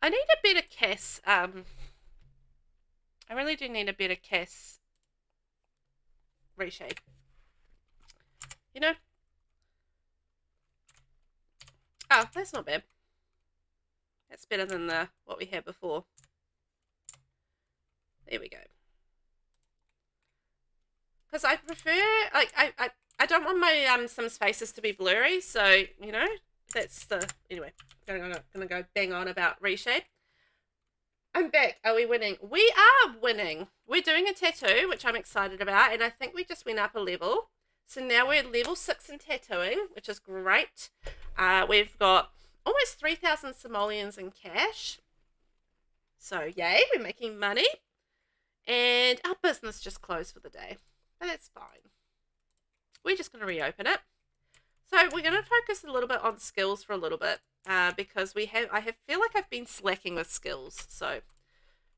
I need a better kiss. I really do need a better kiss reshape. You know? Oh, that's not bad. That's better than what we had before. There we go. Because I prefer, like, I don't want my Sims faces to be blurry, so, you know, that's the, anyway, gonna go bang on about reshape. I'm back. Are we winning? We are winning. We're doing a tattoo, which I'm excited about, and I think we just went up a level. So now we're at level 6 in tattooing, which is great. We've got almost 3,000 simoleons in cash. So yay, we're making money. And our business just closed for the day. But that's fine. We're just going to reopen it. So we're going to focus a little bit on skills for a little bit. Because I feel like I've been slacking with skills. So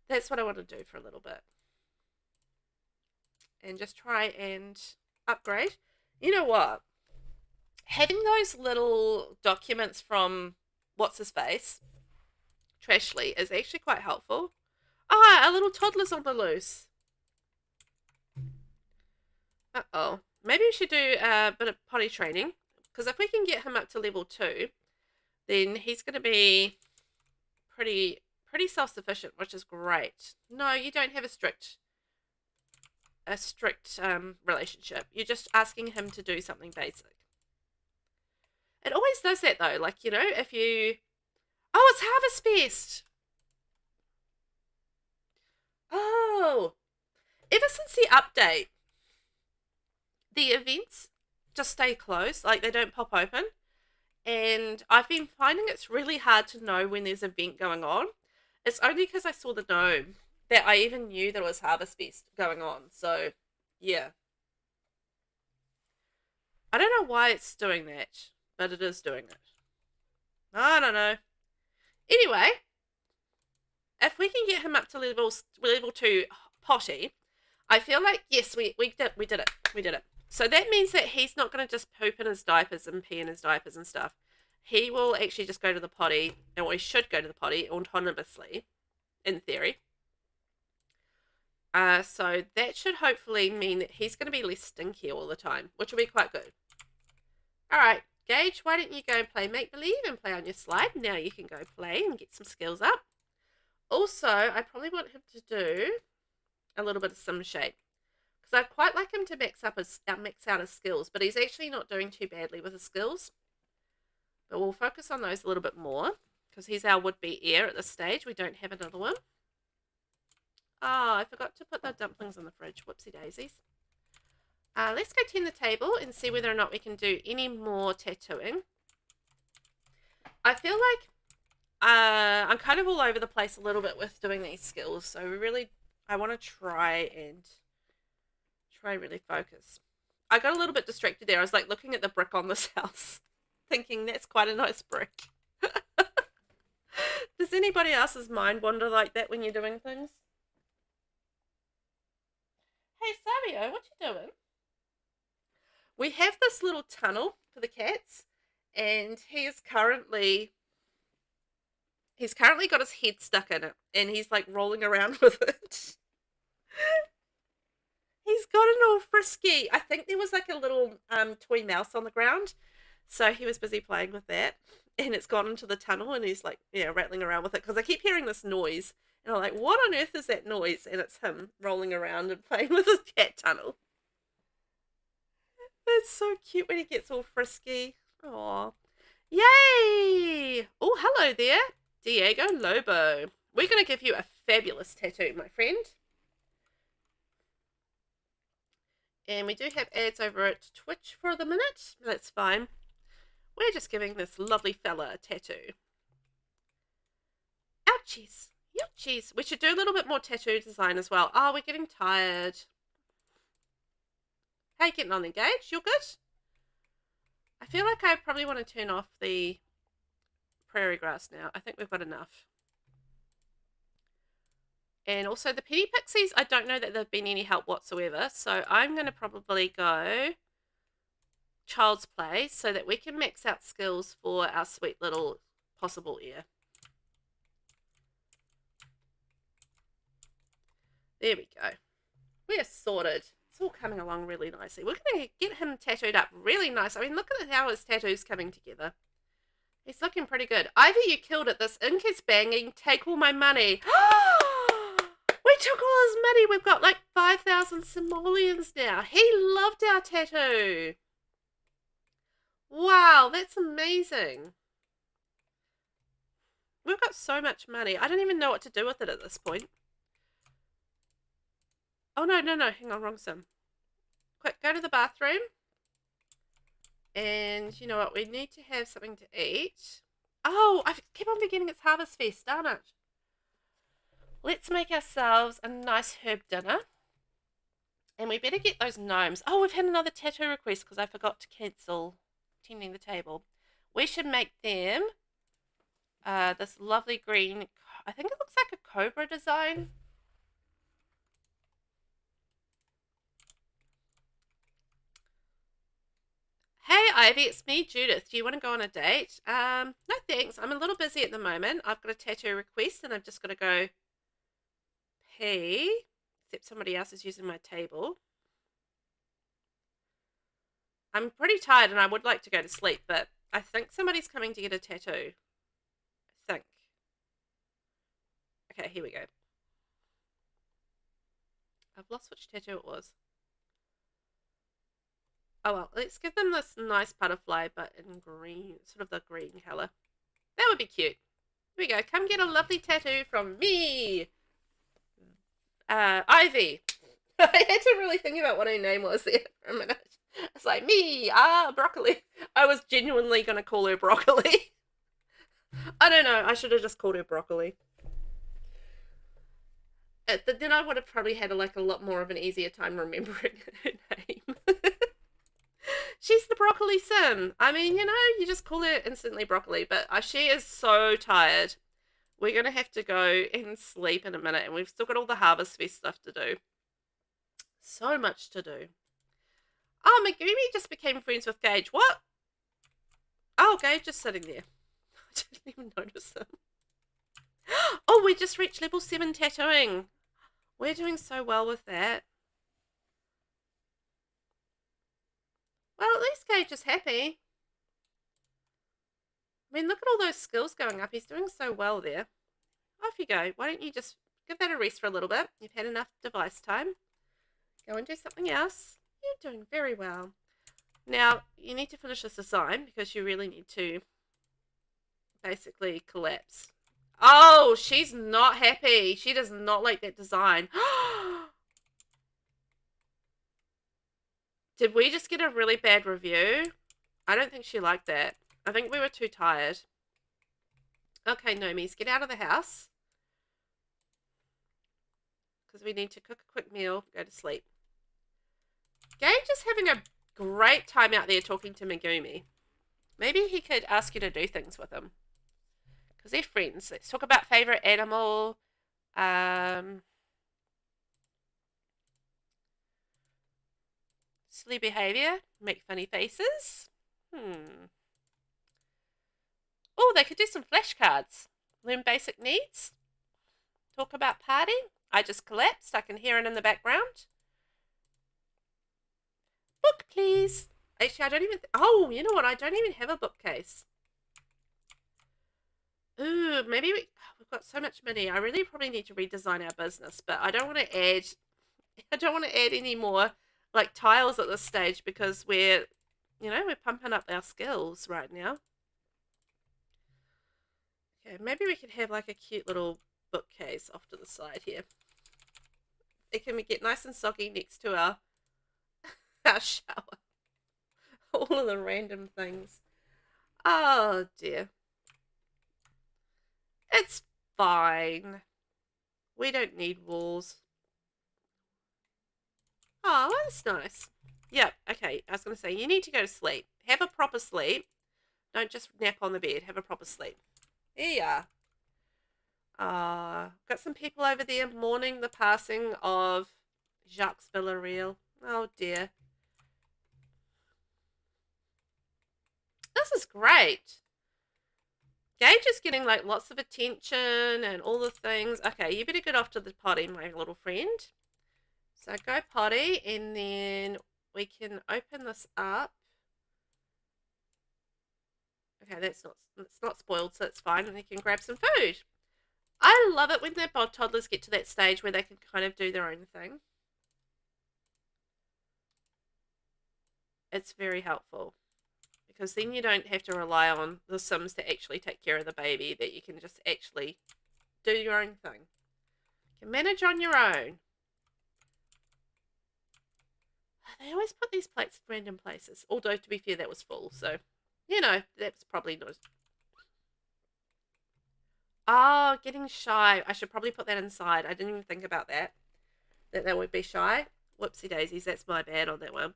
that's what I want to do for a little bit. And just try and upgrade. You know what? Having those little documents from what's-his-face, Trashly, is actually quite helpful. Ah, our little toddler's on the loose. Uh-oh. Maybe we should do a bit of potty training. Because if we can get him up to level 2, then he's going to be pretty self-sufficient, which is great. No, you don't have a strict relationship. You're just asking him to do something basic. It always does that, though. Like, you know, if you... Oh, it's Harvest Fest! Oh! Ever since the update, the events just stay closed. Like, they don't pop open. And I've been finding it's really hard to know when there's an event going on. It's only because I saw the gnome that I even knew there was Harvest Fest going on. So, yeah. I don't know why it's doing that, but it is doing it. I don't know. Anyway, if we can get him up to level 2 potty, I feel like, yes, we did it. So that means that he's not going to just poop in his diapers and pee in his diapers and stuff. He will actually just go to the potty, or he should go to the potty autonomously, in theory. So that should hopefully mean that he's going to be less stinky all the time, which will be quite good. All right, Gage, why don't you go and play make-believe and play on your slide? Now you can go play and get some skills up. Also, I probably want him to do a little bit of sim shape, because I'd quite like him to max out his skills, but he's actually not doing too badly with his skills. But we'll focus on those a little bit more, because he's our would-be heir at this stage. We don't have another one. Oh, I forgot to put the dumplings in the fridge. Whoopsie daisies. Let's go tend the table and see whether or not we can do any more tattooing. I feel like I'm kind of all over the place a little bit with doing these skills, so I want to try really focus. I got a little bit distracted there. I was like looking at the brick on this house, thinking that's quite a nice brick. Does anybody else's mind wander like that when you're doing things? Hey, Savio, what you doing? We have this little tunnel for the cats, and he's currently got his head stuck in it, and he's like rolling around with it. He's gotten all frisky. I think there was like a little toy mouse on the ground, so he was busy playing with that, and it's gone into the tunnel, and he's like, yeah, rattling around with it, because I keep hearing this noise, and I'm like, what on earth is that noise? And it's him rolling around and playing with his cat tunnel. It's so cute when he gets all frisky. Aww. Yay! Oh, hello there, Diego Lobo. We're going to give you a fabulous tattoo, my friend. And we do have ads over at Twitch for the minute. That's fine. We're just giving this lovely fella a tattoo. Ouchies. Ouchies. We should do a little bit more tattoo design as well. Oh, we're getting tired. How you getting on, Engage? You're good? I feel like I probably want to turn off the prairie grass now. I think we've got enough. And also the Petty Pixies, I don't know that they've been any help whatsoever. So I'm going to probably go Child's Play so that we can max out skills for our sweet little possible heir. There we go. We're sorted. It's all coming along really nicely. We're going to get him tattooed up really nice. I mean, look at how his tattoo's coming together. He's looking pretty good. Ivy, you killed it. This ink is banging. Take all my money. We took all his money. We've got like 5,000 simoleons now. He loved our tattoo. Wow, that's amazing. We've got so much money. I don't even know what to do with it at this point. Oh, no. Hang on, wrong sim. Quick, go to the bathroom. And you know what? We need to have something to eat. Oh, I keep on forgetting it's Harvest Fest, darn it. Let's make ourselves a nice herb dinner. And we better get those gnomes. Oh, we've had another tattoo request because I forgot to cancel tending the table. We should make them this lovely green, I think it looks like a cobra design. Hey Ivy, it's me, Judith. Do you want to go on a date? No thanks. I'm a little busy at the moment. I've got a tattoo request and I've just got to go pee. Except somebody else is using my table. I'm pretty tired and I would like to go to sleep, but I think somebody's coming to get a tattoo. I think. Okay, here we go. I've lost which tattoo it was. Oh well, let's give them this nice butterfly, but in green, sort of the green colour. That would be cute. Here we go. Come get a lovely tattoo from me. Ivy. I had to really think about what her name was there for a minute. It's like, me, broccoli. I was genuinely going to call her broccoli. I don't know. I should have just called her broccoli. then I would have probably had like a lot more of an easier time remembering her name. She's the broccoli sim. I mean, you know, you just call her instantly broccoli, but she is so tired. We're going to have to go and sleep in a minute, and we've still got all the Harvest Fest stuff to do. So much to do. Oh, Megumi just became friends with Gage. What? Oh, Gage is sitting there. I didn't even notice him. Oh, we just reached level 7 tattooing. We're doing so well with that. Well, at least Gage is happy. I mean, look at all those skills going up. He's doing so well there. Off you go. Why don't you just give that a rest for a little bit? You've had enough device time. Go and do something else. You're doing very well. Now, you need to finish this design because you really need to basically collapse. Oh, she's not happy. She does not like that design. Did we just get a really bad review? I don't think she liked that. I think we were too tired. Okay, Nomies, get out of the house. Because we need to cook a quick meal, go to sleep. Gage is having a great time out there talking to Megumi. Maybe he could ask you to do things with him. Because they're friends. Let's talk about favourite animal. Silly behaviour. Make funny faces. Oh, they could do some flashcards. Learn basic needs. Talk about party. I just collapsed. I can hear it in the background. Book, please. Actually, I don't even... Oh, you know what? I don't even have a bookcase. Ooh, maybe we've got so much money. I really probably need to redesign our business, but I don't want to add... I don't want to add any more, like, tiles at this stage because we're, you know, we're pumping up our skills right now. Okay, maybe we could have, like, a cute little bookcase off to the side here. It can get nice and soggy next to our shower. All of the random things. Oh, dear. It's fine. We don't need walls. Oh, that's nice. Yep, okay. I was going to say, you need to go to sleep. Have a proper sleep. Don't just nap on the bed. Have a proper sleep. There you are. Got some people over there mourning the passing of Jacques Villarreal. Oh, dear. This is great. Gage is getting, like, lots of attention and all the things. Okay, you better get off to the potty, my little friend. So go potty, and then we can open this up. Okay, it's not spoiled, so it's fine, and they can grab some food. I love it when their toddlers get to that stage where they can kind of do their own thing. It's very helpful. Because then you don't have to rely on the Sims to actually take care of the baby, that you can just actually do your own thing. You can manage on your own. They always put these plates in random places. Although, to be fair, that was full. So, you know, that's probably not... Oh, getting shy. I should probably put that inside. I didn't even think about that. That would be shy. Whoopsie daisies. That's my bad on that one.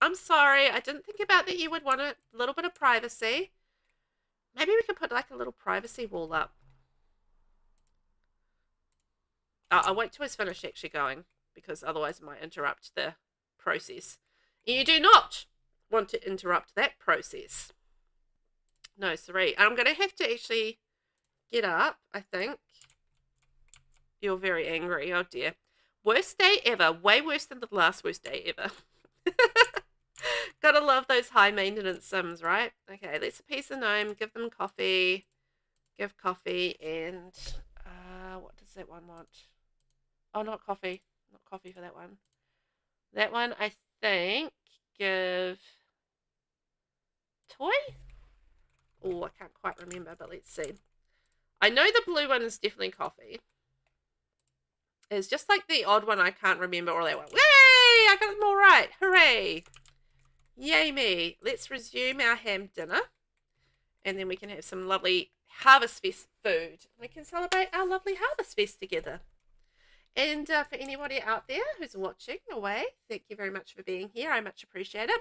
I'm sorry. I didn't think about that you would want a little bit of privacy. Maybe we could put like a little privacy wall up. I'll wait till it's finished actually going, because otherwise it might interrupt the process. You do not want to interrupt that process. No, sorry. I'm going to have to actually get up, I think. You're very angry. Oh, dear. Worst day ever. Way worse than the last worst day ever. Gotta love those high maintenance Sims, right? Okay, let's appease the gnome. Give them coffee. Give coffee and... what does that one want? Oh, not coffee. Not coffee for that one. That one, I think, give... Toy? Oh, I can't quite remember, but let's see. I know the blue one is definitely coffee. It's just like the odd one I can't remember or that one. Yay! I got them all right. Hooray! Yay me. Let's resume our ham dinner. And then we can have some lovely Harvest Fest food. We can celebrate our lovely Harvest Fest together. And for anybody out there who's watching away, thank you very much for being here. I much appreciate it.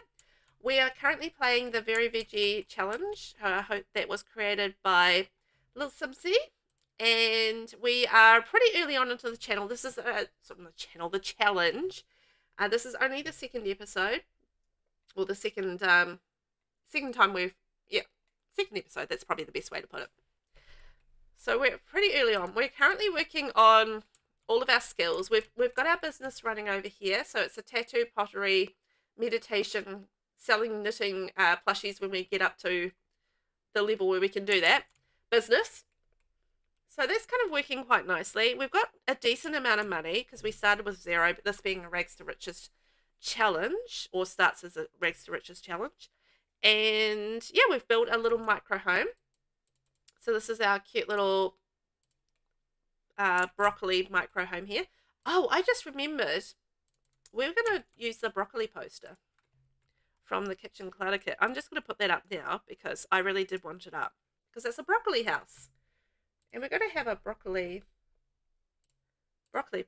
We are currently playing the Very Veggie Challenge. That was created by LilSimsie. And we are pretty early on into the channel. This is the challenge. This is only the second episode, or the second time second episode. That's probably the best way to put it. So we're pretty early on. We're currently working on all of our skills. We've got our business running over here. So it's a tattoo, pottery, meditation, selling knitting plushies when we get up to the level where we can do that business. So that's kind of working quite nicely. We've got a decent amount of money because we started with 0, but this being a rags to riches challenge, or starts as a rags to riches challenge. And yeah, we've built a little micro home. So this is our cute little broccoli micro home here. Oh, I just remembered we're going to use the broccoli poster from the kitchen clutter kit. I'm just going to put that up now because I really did want it up because it's a broccoli house. And we're going to have a broccoli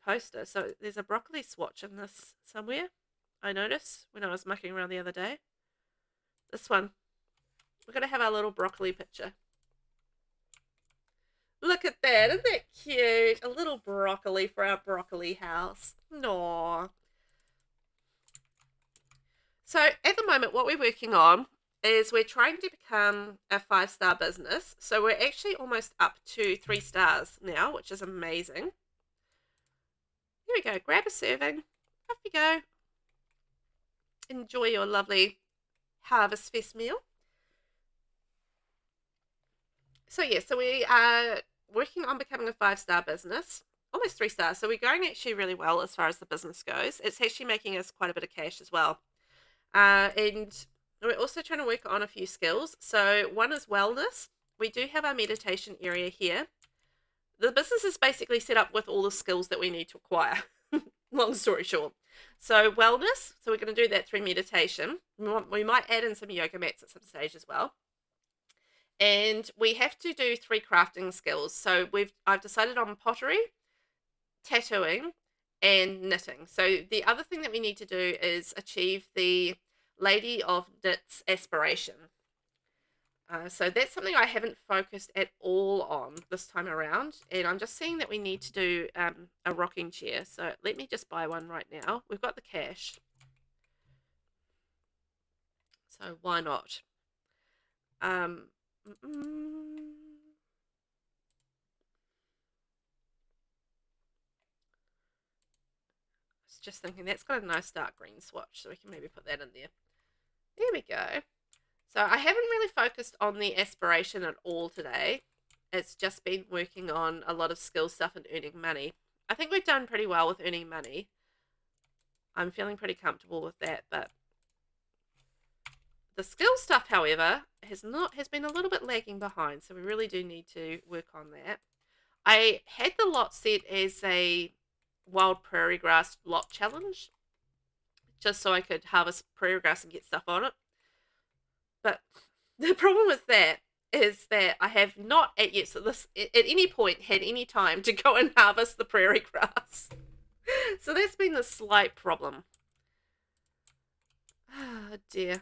poster. So there's a broccoli swatch in this somewhere, I noticed when I was mucking around the other day. This one. We're going to have our little broccoli picture. Look at that. Isn't that cute? A little broccoli for our broccoli house. Aww. So at the moment, what we're working on is we're trying to become a 5-star business. So we're actually almost up to 3 stars now, which is amazing. Here we go. Grab a serving. Off you go. Enjoy your lovely Harvest Fest meal. So yeah, so we are working on becoming a 5-star business. Almost 3 stars. So we're going actually really well as far as the business goes. It's actually making us quite a bit of cash as well. And we're also trying to work on a few skills. So one is wellness. We do have our meditation area here. The business is basically set up with all the skills that we need to acquire. Long story short. So wellness. So we're going to do that through meditation. We might add in some yoga mats at some stage as well. And we have to do 3 crafting skills. So I've decided on pottery, tattooing, and knitting. So the other thing that we need to do is achieve the Lady of Knits aspiration. So that's something I haven't focused at all on this time around. And I'm just seeing that we need to do a rocking chair. So let me just buy one right now. We've got the cash. So why not? I was just thinking that's got a nice dark green swatch, so we can maybe put that in there. There we go. So I haven't really focused on the aspiration at all today. It's just been working on a lot of skill stuff and earning money. I think we've done pretty well with earning money. I'm feeling pretty comfortable with that, but the skill stuff, however, has been a little bit lagging behind, so we really do need to work on that. I had the lot set as a wild prairie grass lot challenge, just so I could harvest prairie grass and get stuff on it. But the problem with that is that I have not at any point had any time to go and harvest the prairie grass. So that's been the slight problem. Oh dear.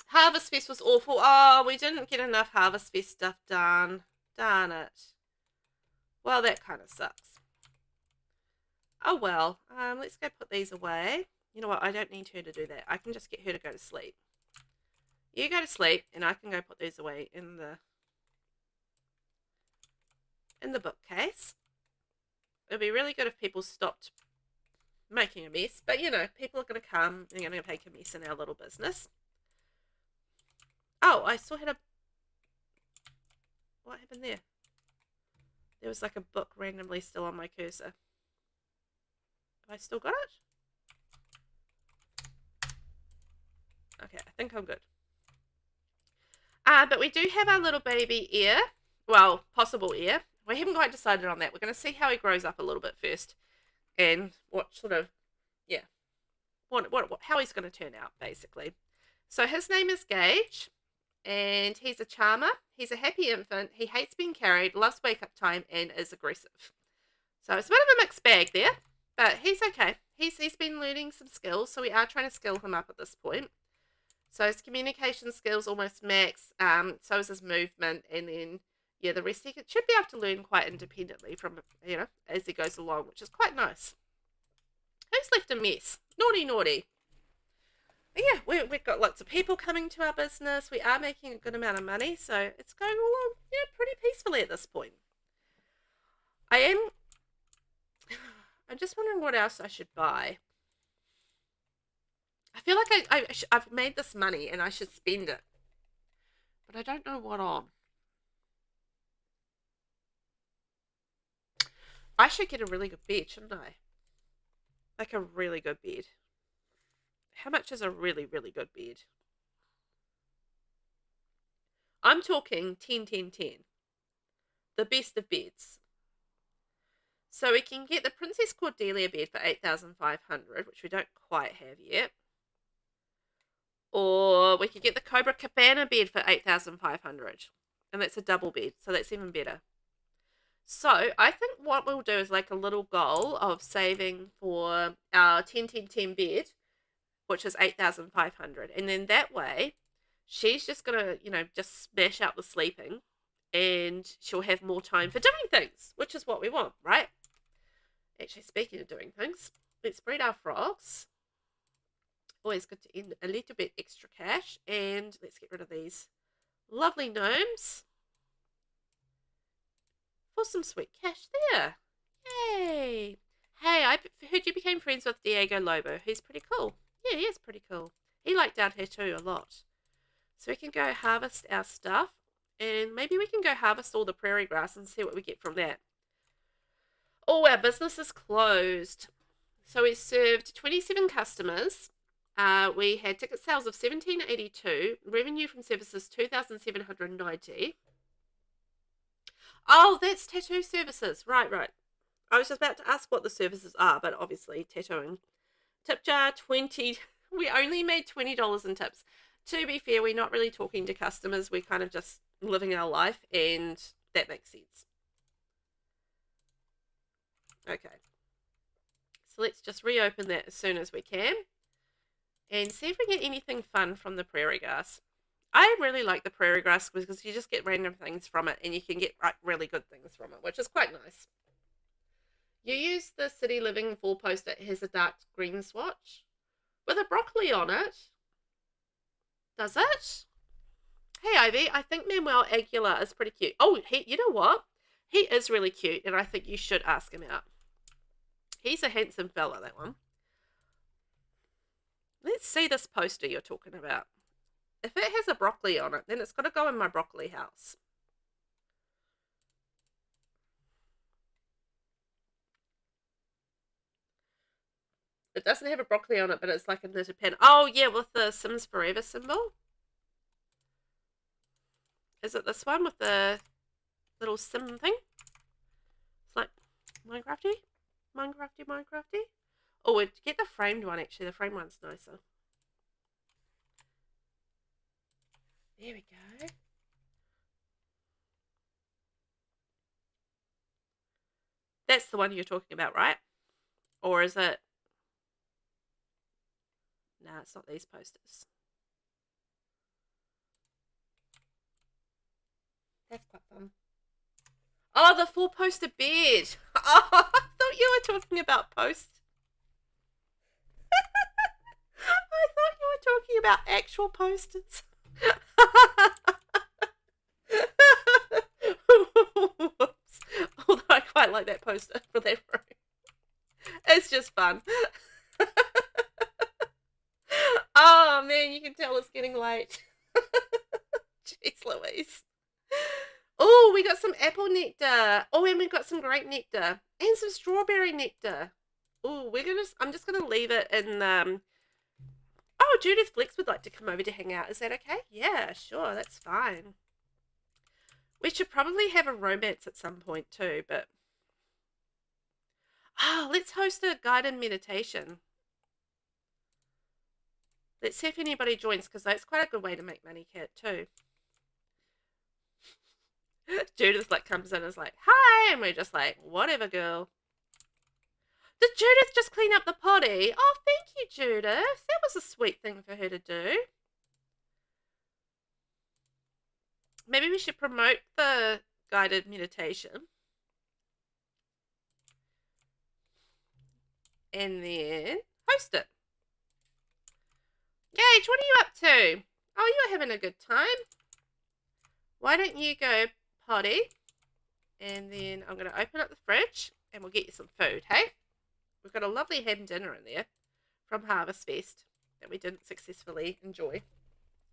Harvest Fest was awful. Oh, we didn't get enough Harvest Fest stuff done. Darn it. Well, that kind of sucks. Oh well. Let's go put these away. You know what? I don't need her to do that. I can just get her to go to sleep. You go to sleep, and I can go put these away in the bookcase. It'd be really good if people stopped making a mess. But, you know, people are going to come and they're going to make a mess in our little business. Oh, I still had a... What happened there? There was like a book randomly still on my cursor. Have I still got it? Okay, I think I'm good. But we do have our little baby heir. Well, possible heir. We haven't quite decided on that. We're going to see how he grows up a little bit first. And what sort of, yeah, how he's going to turn out, basically. So his name is Gage. And he's a charmer. He's a happy infant. He hates being carried, loves wake-up time, and is aggressive. So it's a bit of a mixed bag there, but he's okay. He's been learning some skills, so we are trying to skill him up at this point. So his communication skills almost max, so is his movement, and then, yeah, the rest he should be able to learn quite independently from, as he goes along, which is quite nice. Who's left a mess? Naughty, naughty. But yeah, we've got lots of people coming to our business. We are making a good amount of money, so it's going along, pretty peacefully at this point. I'm just wondering what else I should buy. I feel like I've made this money and I should spend it, but I don't know what on. I should get a really good bed, shouldn't I? Like a really good bed. How much is a really, really good bed? I'm talking 10, 10, 10. The best of beds. So we can get the Princess Cordelia bed for 8,500, which we don't quite have yet. Or we could get the Cobra Cabana bed for 8,500. And that's a double bed, so that's even better. So I think what we'll do is like a little goal of saving for our 10, 10, 10 bed, which is 8,500. And then that way, she's just going to, just smash out the sleeping, and she'll have more time for doing things, which is what we want, right? Actually, speaking of doing things, let's breed our frogs. Always good to end a little bit extra cash. And let's get rid of these lovely gnomes for some sweet cash there. Yay! Hey, I heard you became friends with Diego Lobo. He's pretty cool. Yeah, he is pretty cool. He liked our tattoo a lot. So we can go harvest our stuff. And maybe we can go harvest all the prairie grass and see what we get from that. Oh, our business is closed. So we served 27 customers. We had ticket sales of $1,782. Revenue from services $2,790. Oh, that's tattoo services. Right. I was just about to ask what the services are, but obviously tattooing. Tip jar, 20. We only made $20 in tips. To be fair, we're not really talking to customers. We're kind of just living our life, and that makes sense. Okay. So let's just reopen that as soon as we can and see if we get anything fun from the prairie grass. I really like the prairie grass because you just get random things from it, and you can get really good things from it, which is quite nice. You use the City Living 4-poster. It has a dark green swatch with a broccoli on it. Does it? Hey, Ivy, I think Manuel Aguilar is pretty cute. Oh, you know what? He is really cute, and I think you should ask him out. He's a handsome fella, that one. Let's see this poster you're talking about. If it has a broccoli on it, then it's got to go in my broccoli house. It doesn't have a broccoli on it, but it's like a knitted pen. Oh, yeah, with the Sims Forever symbol. Is it this one with the little sim thing? It's like Minecrafty. Oh, we'd get the framed one, actually. The framed one's nicer. There we go. That's the one you're talking about, right? Or is it? No, it's not these posters. That's quite fun. Oh, the 4-poster bed. Oh, I thought you were talking about posts. I thought you were talking about actual posters. Whoops. Although I quite like that poster for that room. It's just fun. Oh man, you can tell it's getting late. Jeez Louise. Oh, we got some apple nectar. Oh, and we got some grape nectar and some strawberry nectar. Oh, I'm just gonna leave it in. Oh, Judith Flex would like to come over to hang out. Is that okay? Yeah, sure, that's fine. We should probably have a romance at some point too, but let's host a guided meditation. Let's see if anybody joins, because that's quite a good way to make money, Kat, too. Judith comes in and is like, hi, and we're just like, whatever, girl. Did Judith just clean up the potty? Oh, thank you, Judith. That was a sweet thing for her to do. Maybe we should promote the guided meditation. And then post it. Gage, what are you up to? Oh, you're having a good time. Why don't you go potty? And then I'm going to open up the fridge and we'll get you some food, hey? We've got a lovely ham dinner in there from Harvest Fest that we didn't successfully enjoy.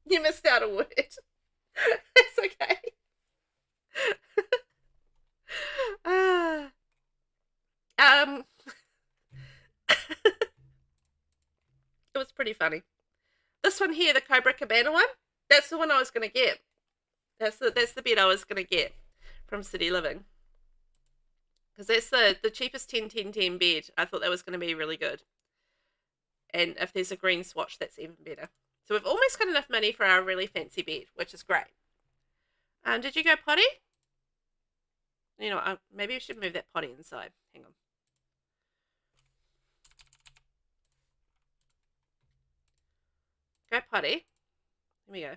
You missed out a word. It's okay. It was pretty funny. This one here, the Cobra Cabana one, that's the one I was going to get. That's the bed I was going to get from City Living. Because that's the cheapest 10-10-10 bed. I thought that was going to be really good. And if there's a green swatch, that's even better. So we've almost got enough money for our really fancy bed, which is great. Did you go potty? You know, maybe we should move that potty inside. Hang on. Go potty. Here we go.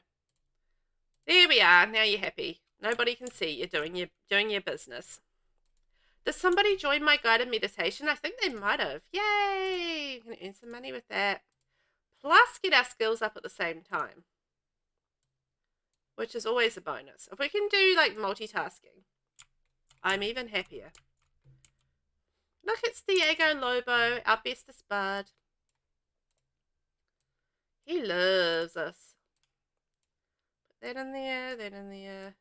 There we are. Now you're happy. Nobody can see you doing your business. Does somebody join my guided meditation? I think they might have. Yay! I'm going to earn some money with that. Plus get our skills up at the same time, which is always a bonus. If we can do like multitasking, I'm even happier. Look, it's Diego Lobo, our bestest bud. He loves us. Put that in there, that in there.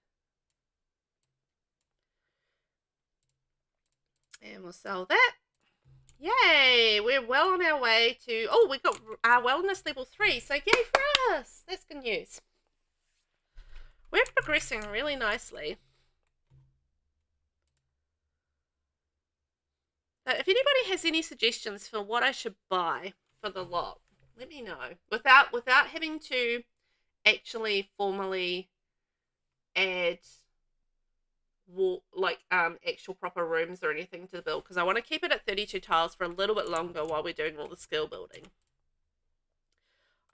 And we'll sell that. Yay! We're well on our way to... Oh, we got our wellness level 3. So yay for us! That's good news. We're progressing really nicely. But if anybody has any suggestions for what I should buy for the lot, let me know. Without having to actually formally add actual proper rooms or anything to the build, because I want to keep it at 32 tiles for a little bit longer while we're doing all the skill building.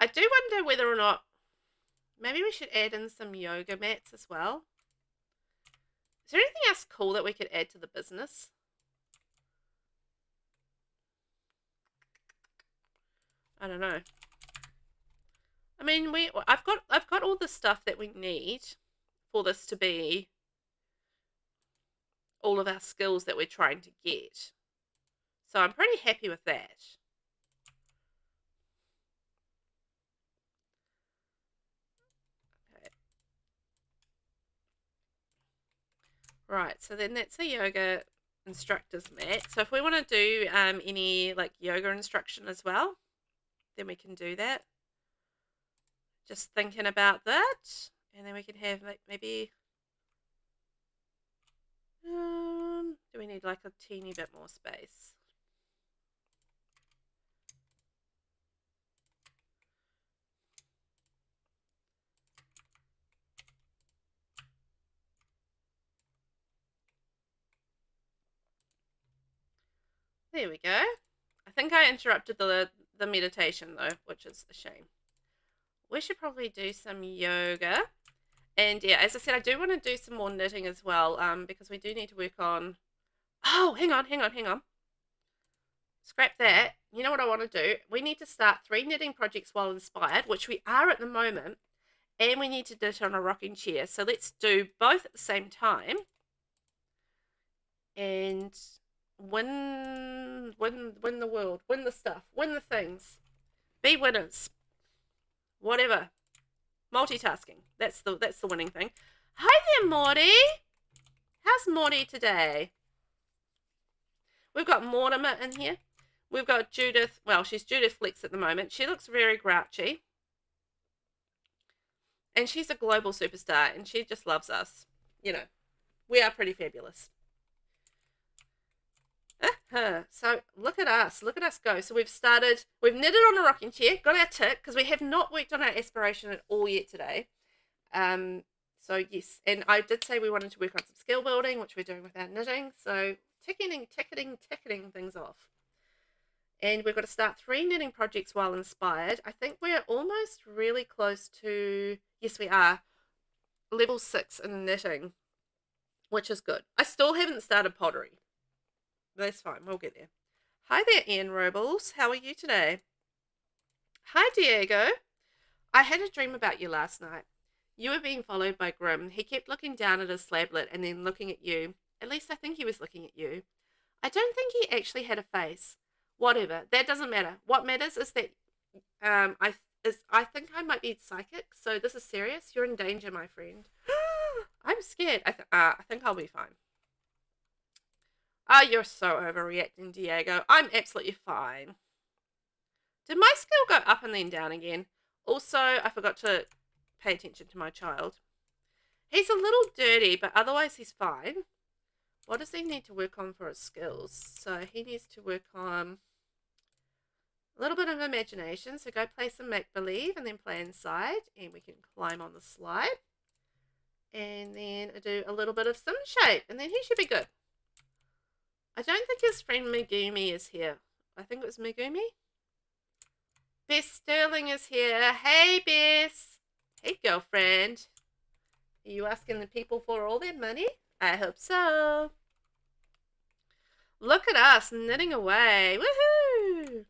I do wonder whether or not maybe we should add in some yoga mats as well. Is there anything else cool that we could add to the business? I don't know. I mean, I've got all the stuff that we need for this to be all of our skills that we're trying to get. So I'm pretty happy with that. Okay. Right, so then that's a yoga instructor's mat. So if we want to do any like yoga instruction as well, then we can do that. Just thinking about that. And then we can have like maybe... do we need like a teeny bit more space? There we go. I think I interrupted the meditation though, which is a shame. We should probably do some yoga. And yeah, as I said, I do want to do some more knitting as well, because we do need to work on... Oh, hang on. Scrap that. You know what I want to do? We need to start 3 knitting projects while inspired, which we are at the moment, and we need to knit on a rocking chair. So let's do both at the same time and win the world, win the stuff, win the things, be winners, whatever. Multitasking. That's the winning thing. Hi there, Morty. How's Morty today? We've got Mortimer in here. We've got Judith. Well, she's Judith Flex at the moment. She looks very grouchy. And she's a global superstar, and she just loves us. You know, we are pretty fabulous. So look at us go. So we've knitted on a rocking chair, got our tick, because we have not worked on our aspiration at all yet today. So yes, and I did say we wanted to work on some skill building, which we're doing with our knitting. So ticketing things off. And we've got to start 3 knitting projects while inspired. I think we're almost really close to, yes we are, level 6 in knitting, which is good. I still haven't started pottery. That's fine, we'll get there. Hi there, Ian Robles. How are you today? Hi, Diego. I had a dream about you last night. You were being followed by Grim. He kept looking down at his slablet and then looking at you. At least I think he was looking at you. I don't think he actually had a face. Whatever. That doesn't matter. What matters is that I think I might be psychic, so this is serious. You're in danger, my friend. I'm scared. I think I'll be fine. Oh, you're so overreacting, Diego. I'm absolutely fine. Did my skill go up and then down again? Also, I forgot to pay attention to my child. He's a little dirty, but otherwise he's fine. What does he need to work on for his skills? So he needs to work on a little bit of imagination. So go play some make-believe and then play inside. And we can climb on the slide. And then do a little bit of sim shape. And then he should be good. I don't think his friend Megumi is here. I think it was Megumi. Bess Sterling is here. Hey, Bess. Hey, girlfriend. Are you asking the people for all their money? I hope so. Look at us knitting away. Woohoo!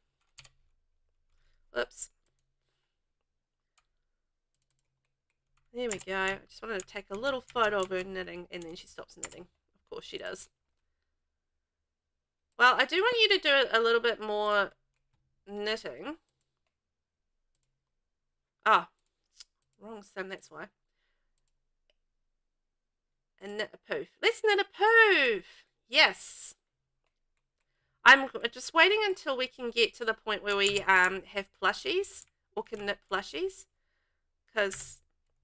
Oops. There we go. I just wanted to take a little photo of her knitting and then she stops knitting. Of course she does. Well, I do want you to do a little bit more knitting. Ah, wrong sim, that's why. And knit a poof. Let's knit a poof. Yes. I'm just waiting until we can get to the point where we have plushies or can knit plushies. Because,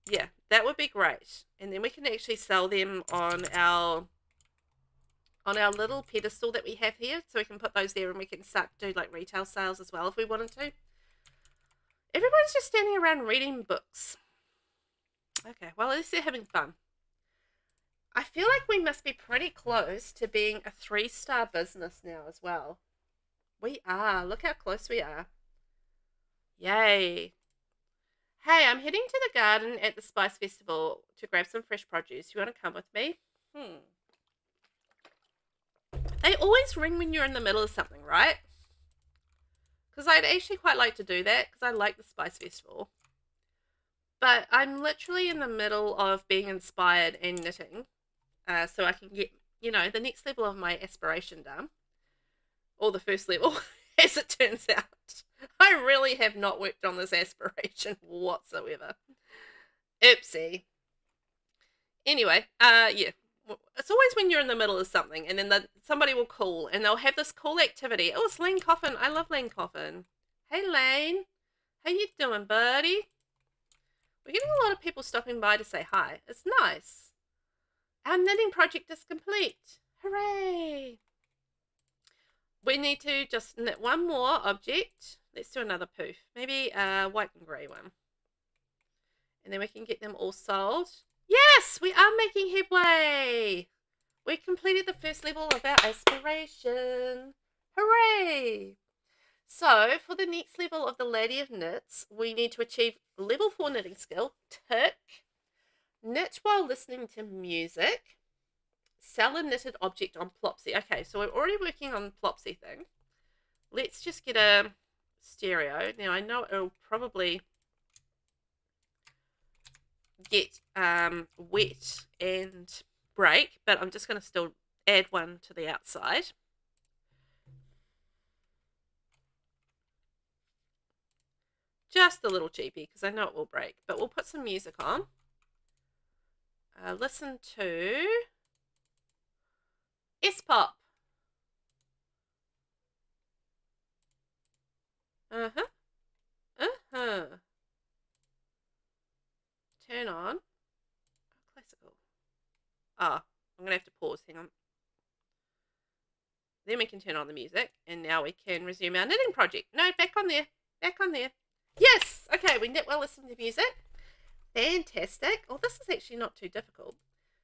yeah, that would be great. And then we can actually sell them on our little pedestal that we have here. So we can put those there and we can start to do like retail sales as well if we wanted to. Everyone's just standing around reading books. Okay, well, at least they're having fun. I feel like we must be pretty close to being a 3-star business now as well. We are. Look how close we are. Yay. Hey, I'm heading to the garden at the Spice Festival to grab some fresh produce. You want to come with me? They always ring when you're in the middle of something, right? Because I'd actually quite like to do that because I like the Spice Festival. But I'm literally in the middle of being inspired and knitting. So I can get, you know, the next level of my aspiration done. Or the first level, as it turns out. I really have not worked on this aspiration whatsoever. Oopsie. Anyway, yeah. It's always when you're in the middle of something and then somebody will call and they'll have this cool activity. Oh, it's Lane Coffin. I love Lane Coffin. Hey, Lane. How you doing, buddy? We're getting a lot of people stopping by to say hi. It's nice. Our knitting project is complete. Hooray! We need to just knit one more object. Let's do another poof. Maybe a white and grey one. And then we can get them all sold. Yes! We are making headway! We completed the first level of our aspiration. Hooray! So, for the next level of the Lady of Knits, we need to achieve level 4 knitting skill. Tick. Knit while listening to music. Sell a knitted object on Plopsy. Okay, so we're already working on the Plopsy thing. Let's just get a stereo. Now, I know it'll probably get wet and break, but I'm just going to still add one to the outside. Just a little cheapy because I know it will break, but we'll put some music on. Listen to S-Pop. Turn on. Classical. I'm going to have to pause. Hang on. Then we can turn on the music. And now we can resume our knitting project. No, back on there. Back on there. Yes! Okay, we knit while listening to music. Fantastic. Oh, this is actually not too difficult.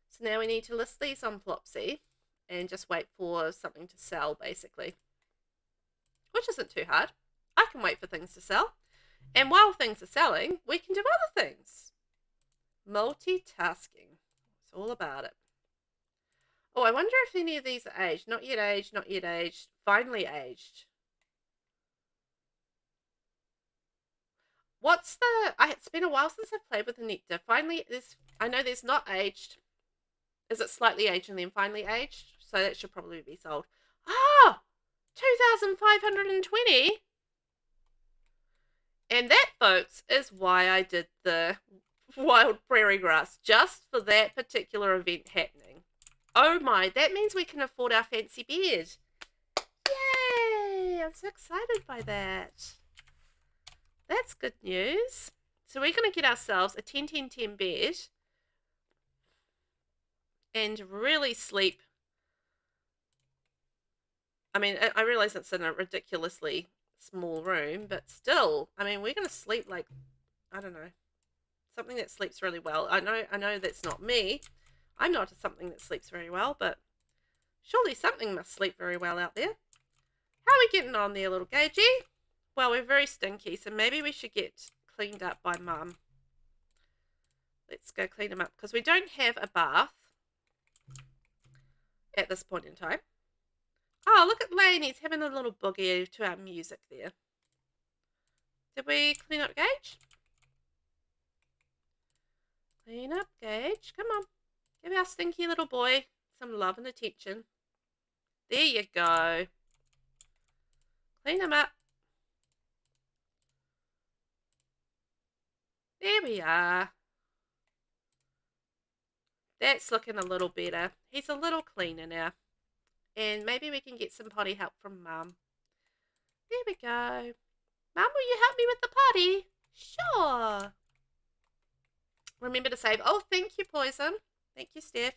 So now we need to list these on Plopsy and just wait for something to sell, basically. which isn't too hard. I can wait for things to sell. And while things are selling, we can do other things. Multitasking. It's all about it. Oh, I wonder if any of these are aged. Not yet aged, not yet aged, finally aged. What's the... It's been a while since I've played with the nectar. Finally, I know there's not aged. Is it slightly aged and then finally aged? So that should probably be sold. Ah! 2,520. And that, folks, is why I did the wild prairie grass. Just for that particular event happening. Oh my, that means we can afford our fancy bed. Yay! I'm so excited by that. That's good news. So we're going to get ourselves a 10-10-10 bed and really sleep. I mean, I realize it's in a ridiculously small room, but still, I mean, we're going to sleep like, I don't know, something that sleeps really well. I know that's not me. I'm not something that sleeps very well, but surely something must sleep very well out there. How are we getting on there, little Gagey? Well, we're very stinky, so maybe we should get cleaned up by Mum. Let's go clean him up, because we don't have a bath at this point in time. Oh, look at Lane. He's having a little boogie to our music there. Did we clean up Gage? Clean up Gage. Come on. Give our stinky little boy some love and attention. There you go. Clean him up. There we are. That's looking a little better. He's a little cleaner now. And maybe we can get some potty help from Mum. There we go. Mum, will you help me with the potty? Sure. Remember to save. Oh, thank you, Poison. Thank you, Steph.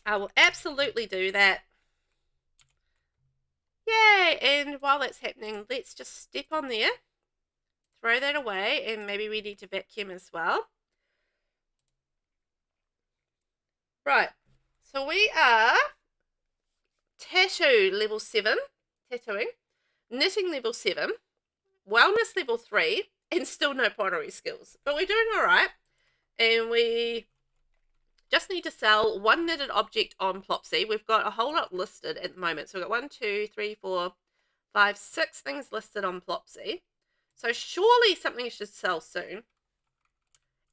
I will absolutely do that. Yay! And while that's happening, let's just step on there. Throw that away. And maybe we need to vacuum as well. Right. So we are tattoo level 7. Tattooing. Knitting level 7. Wellness level 3. And still no pottery skills. But we're doing alright. And we just need to sell one knitted object on Plopsy. We've got a whole lot listed at the moment. So we've got 1, 2, 3, 4, 5, 6 things listed on Plopsy. So surely something should sell soon.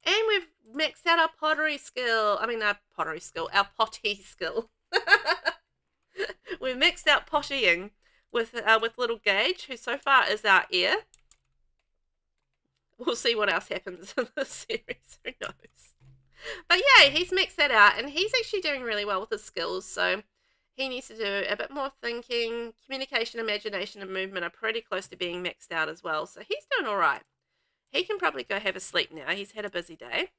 And we've maxed out our pottery skill. I mean, our pottery skill. Our potty skill. We've maxed out pottying with little Gage, who so far is our heir. We'll see what else happens in this series. Who knows? But yeah, he's maxed that out, and he's actually doing really well with his skills. So he needs to do a bit more thinking. Communication, imagination, and movement are pretty close to being maxed out as well. So he's doing all right. He can probably go have a sleep now. He's had a busy day.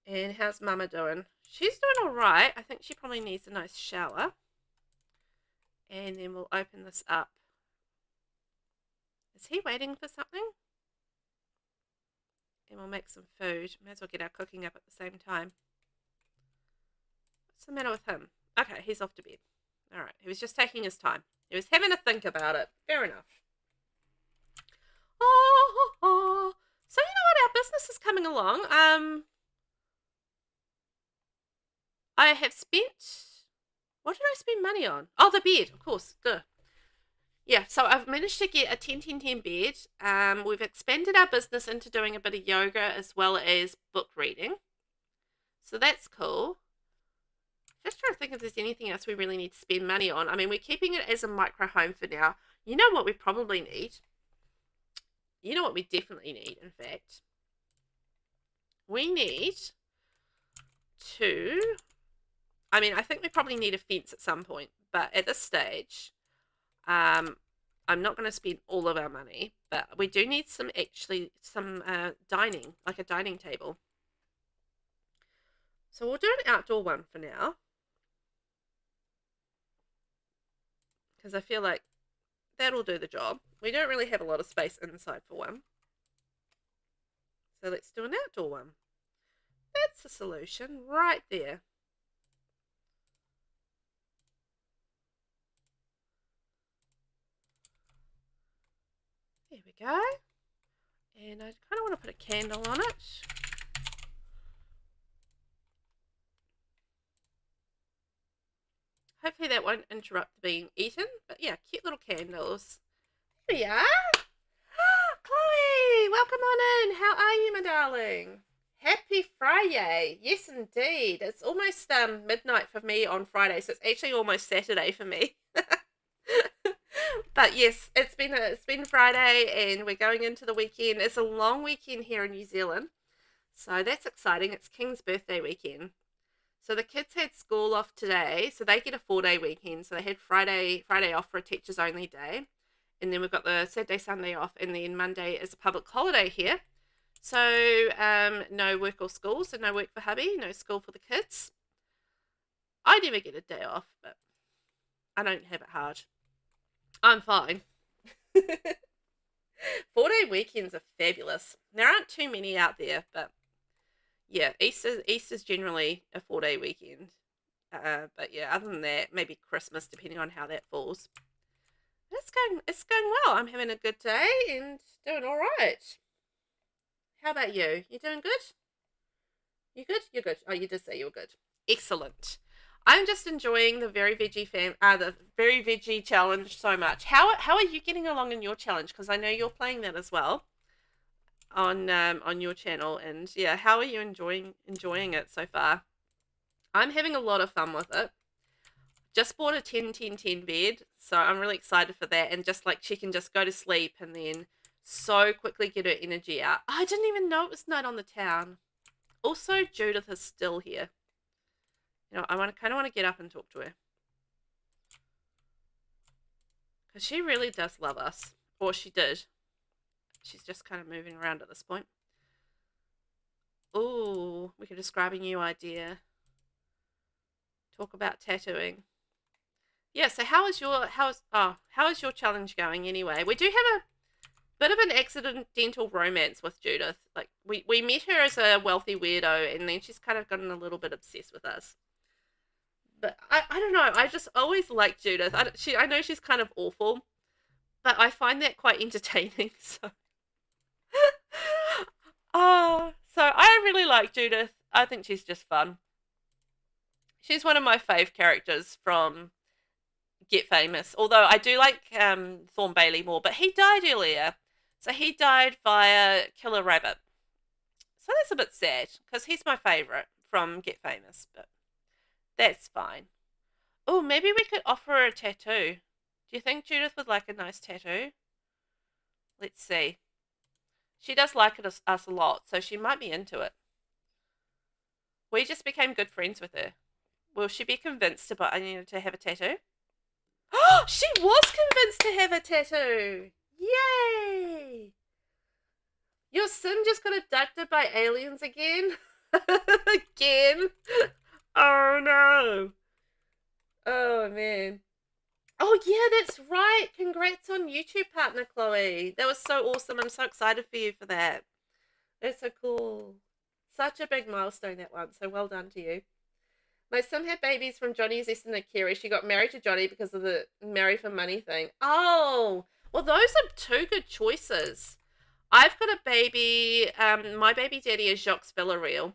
And how's Mama doing? She's doing all right. I think she probably needs a nice shower. And then we'll open this up. Is he waiting for something? And we'll make some food. May as well get our cooking up at the same time. What's the matter with him? Okay, he's off to bed. All right, he was just taking his time. He was having to think about it. Fair enough. Oh. So you know what? Our business is coming along. I have spent... What did I spend money on? Oh, the bed, of course. Duh. Yeah, so I've managed to get a 10-10-10 bed. We've expanded our business into doing a bit of yoga as well as book reading. So that's cool. Just trying to think if there's anything else we really need to spend money on. I mean, we're keeping it as a micro home for now. You know what we probably need? You know what we definitely need, in fact? We need to... I mean, I think we probably need a fence at some point. But at this stage... I'm not going to spend all of our money, but we do need some dining, like a dining table. So we'll do an outdoor one for now. Because I feel like that'll do the job. We don't really have a lot of space inside for one. So let's do an outdoor one. That's the solution right there. go. And I kind of want to put a candle on it. Hopefully that won't interrupt being eaten. But yeah, cute little candles. Here we are. Chloe, welcome on in. How are you, my darling? Happy Friday. Yes, indeed. It's almost midnight for me on Friday, so it's actually almost Saturday for me. But yes, it's been Friday and we're going into the weekend. It's a long weekend here in New Zealand. So that's exciting. It's King's birthday weekend. So the kids had school off today, so they get a 4-day weekend. So they had Friday off for a teachers only day. And then we've got the Saturday, Sunday off, and then Monday is a public holiday here. So no work or school, so no work for hubby, no school for the kids. I never get a day off, but I don't have it hard. I'm fine. 4-day weekends are fabulous. There aren't too many out there, but yeah, Easter's generally a 4-day weekend. But yeah, other than that, maybe Christmas, depending on how that falls. It's going well. I'm having a good day and doing all right. How about you? You doing good? You good? You're good. Oh, you did say you were good. Excellent. I'm just enjoying the Very Veggie challenge so much. How are you getting along in your challenge? Because I know you're playing that as well on your channel, and yeah, how are you enjoying it so far? I'm having a lot of fun with it. Just bought a 10-10-10 bed, so I'm really excited for that. And just like she can just go to sleep and then so quickly get her energy out. Oh, I didn't even know it was night on the town. Also, Judith is still here. You know, I kind of want to get up and talk to her. Because she really does love us. Or she did. She's just kind of moving around at this point. Ooh, we could describe a new idea. Talk about tattooing. Yeah, so how is your challenge going anyway? We do have a bit of an accidental romance with Judith. Like we met her as a wealthy weirdo, and then she's kind of gotten a little bit obsessed with us. But I don't know. I just always liked Judith. I know she's kind of awful, but I find that quite entertaining. So, so I really like Judith. I think she's just fun. She's one of my fave characters from Get Famous. Although I do like Thorn Bailey more, but he died earlier. So he died via Killer Rabbit. So that's a bit sad because he's my favorite from Get Famous, but that's fine. Oh, maybe we could offer her a tattoo. Do you think Judith would like a nice tattoo? Let's see. She does like us a lot, so she might be into it. We just became good friends with her. Will she be convinced I needed to have a tattoo? Oh, she was convinced to have a tattoo. Yay! Your sim just got abducted by aliens again? Again? Oh no. Oh man. Oh yeah, that's right. Congrats on YouTube partner, Chloe. That was so awesome. I'm so excited for you for that. That's so cool. Such a big milestone, that one. So well done to you. My sim had babies from Johnny's Easton and Kerry. She got married to Johnny because of the marry for money thing. Oh, well, those are two good choices. I've got a baby. My baby daddy is Jacques Villarreal.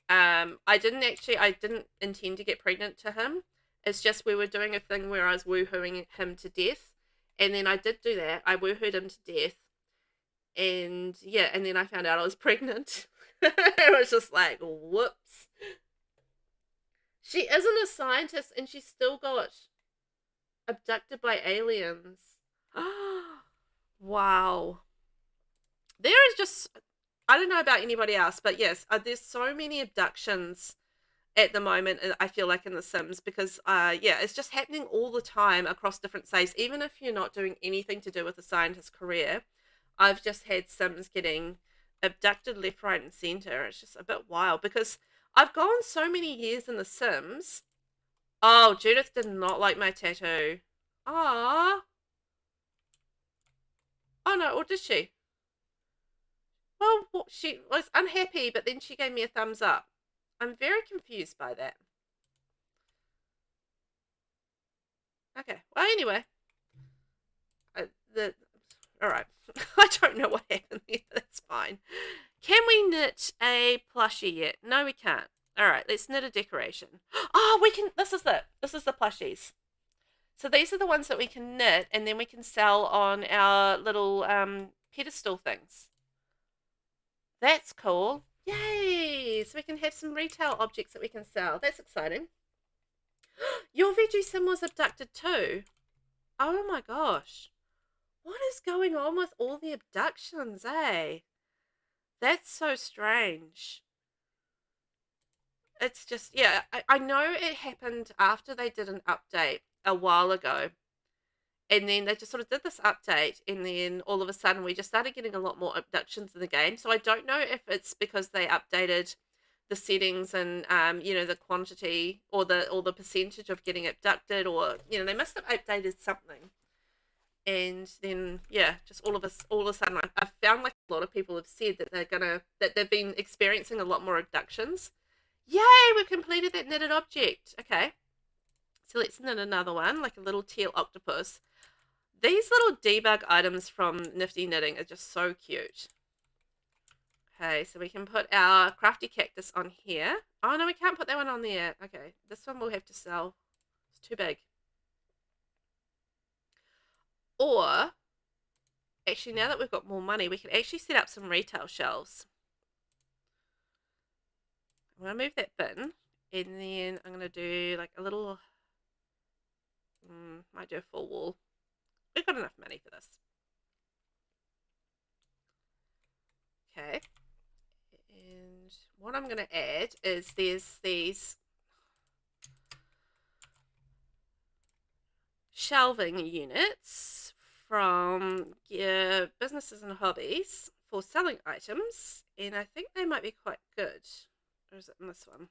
I didn't intend to get pregnant to him. It's just we were doing a thing where I was woohooing him to death. And then I did do that. I woohooed him to death. And yeah, and then I found out I was pregnant. It was just like, whoops. She isn't a scientist and she still got abducted by aliens. Wow. There is just, I don't know about anybody else, but yes, there's so many abductions at the moment, I feel like, in The Sims, because yeah, it's just happening all the time across different saves. Even if you're not doing anything to do with a scientist career, I've just had Sims getting abducted left, right, and center. It's just a bit wild because I've gone so many years in The Sims. Oh, Judith did not like my tattoo. Ah. Oh no, or did she? Well, she was unhappy, but then she gave me a thumbs up. I'm very confused by that. Okay. Well, anyway, All right. I don't know what happened there. That's fine. Can we knit a plushie yet? No, we can't. All right, let's knit a decoration. Oh, we can. This is it. This is the plushies. So these are the ones that we can knit, and then we can sell on our little pedestal things. That's cool. Yay! So we can have some retail objects that we can sell. That's exciting. Your veggie sim was abducted too. Oh my gosh. What is going on with all the abductions, eh? That's so strange. It's just, yeah, I know it happened after they did an update a while ago. And then they just sort of did this update, and then all of a sudden we just started getting a lot more abductions in the game. So I don't know if it's because they updated the settings and the quantity or the percentage of getting abducted, or they must have updated something. And then just all of a sudden I've found like a lot of people have said that they've been experiencing a lot more abductions. Yay, we've completed that knitted object. Okay, so let's knit another one, like a little teal octopus. These little debug items from Nifty Knitting are just so cute. Okay, so we can put our crafty cactus on here. Oh no, we can't put that one on there. Okay, this one we'll have to sell. It's too big. Or, actually, now that we've got more money, we can actually set up some retail shelves. I'm going to move that bin, and then I'm going to do like a little, might do a full wall. We've got enough money for this. Okay. And what I'm going to add is there's these shelving units from businesses and hobbies for selling items, and I think they might be quite good. Or is it in this one?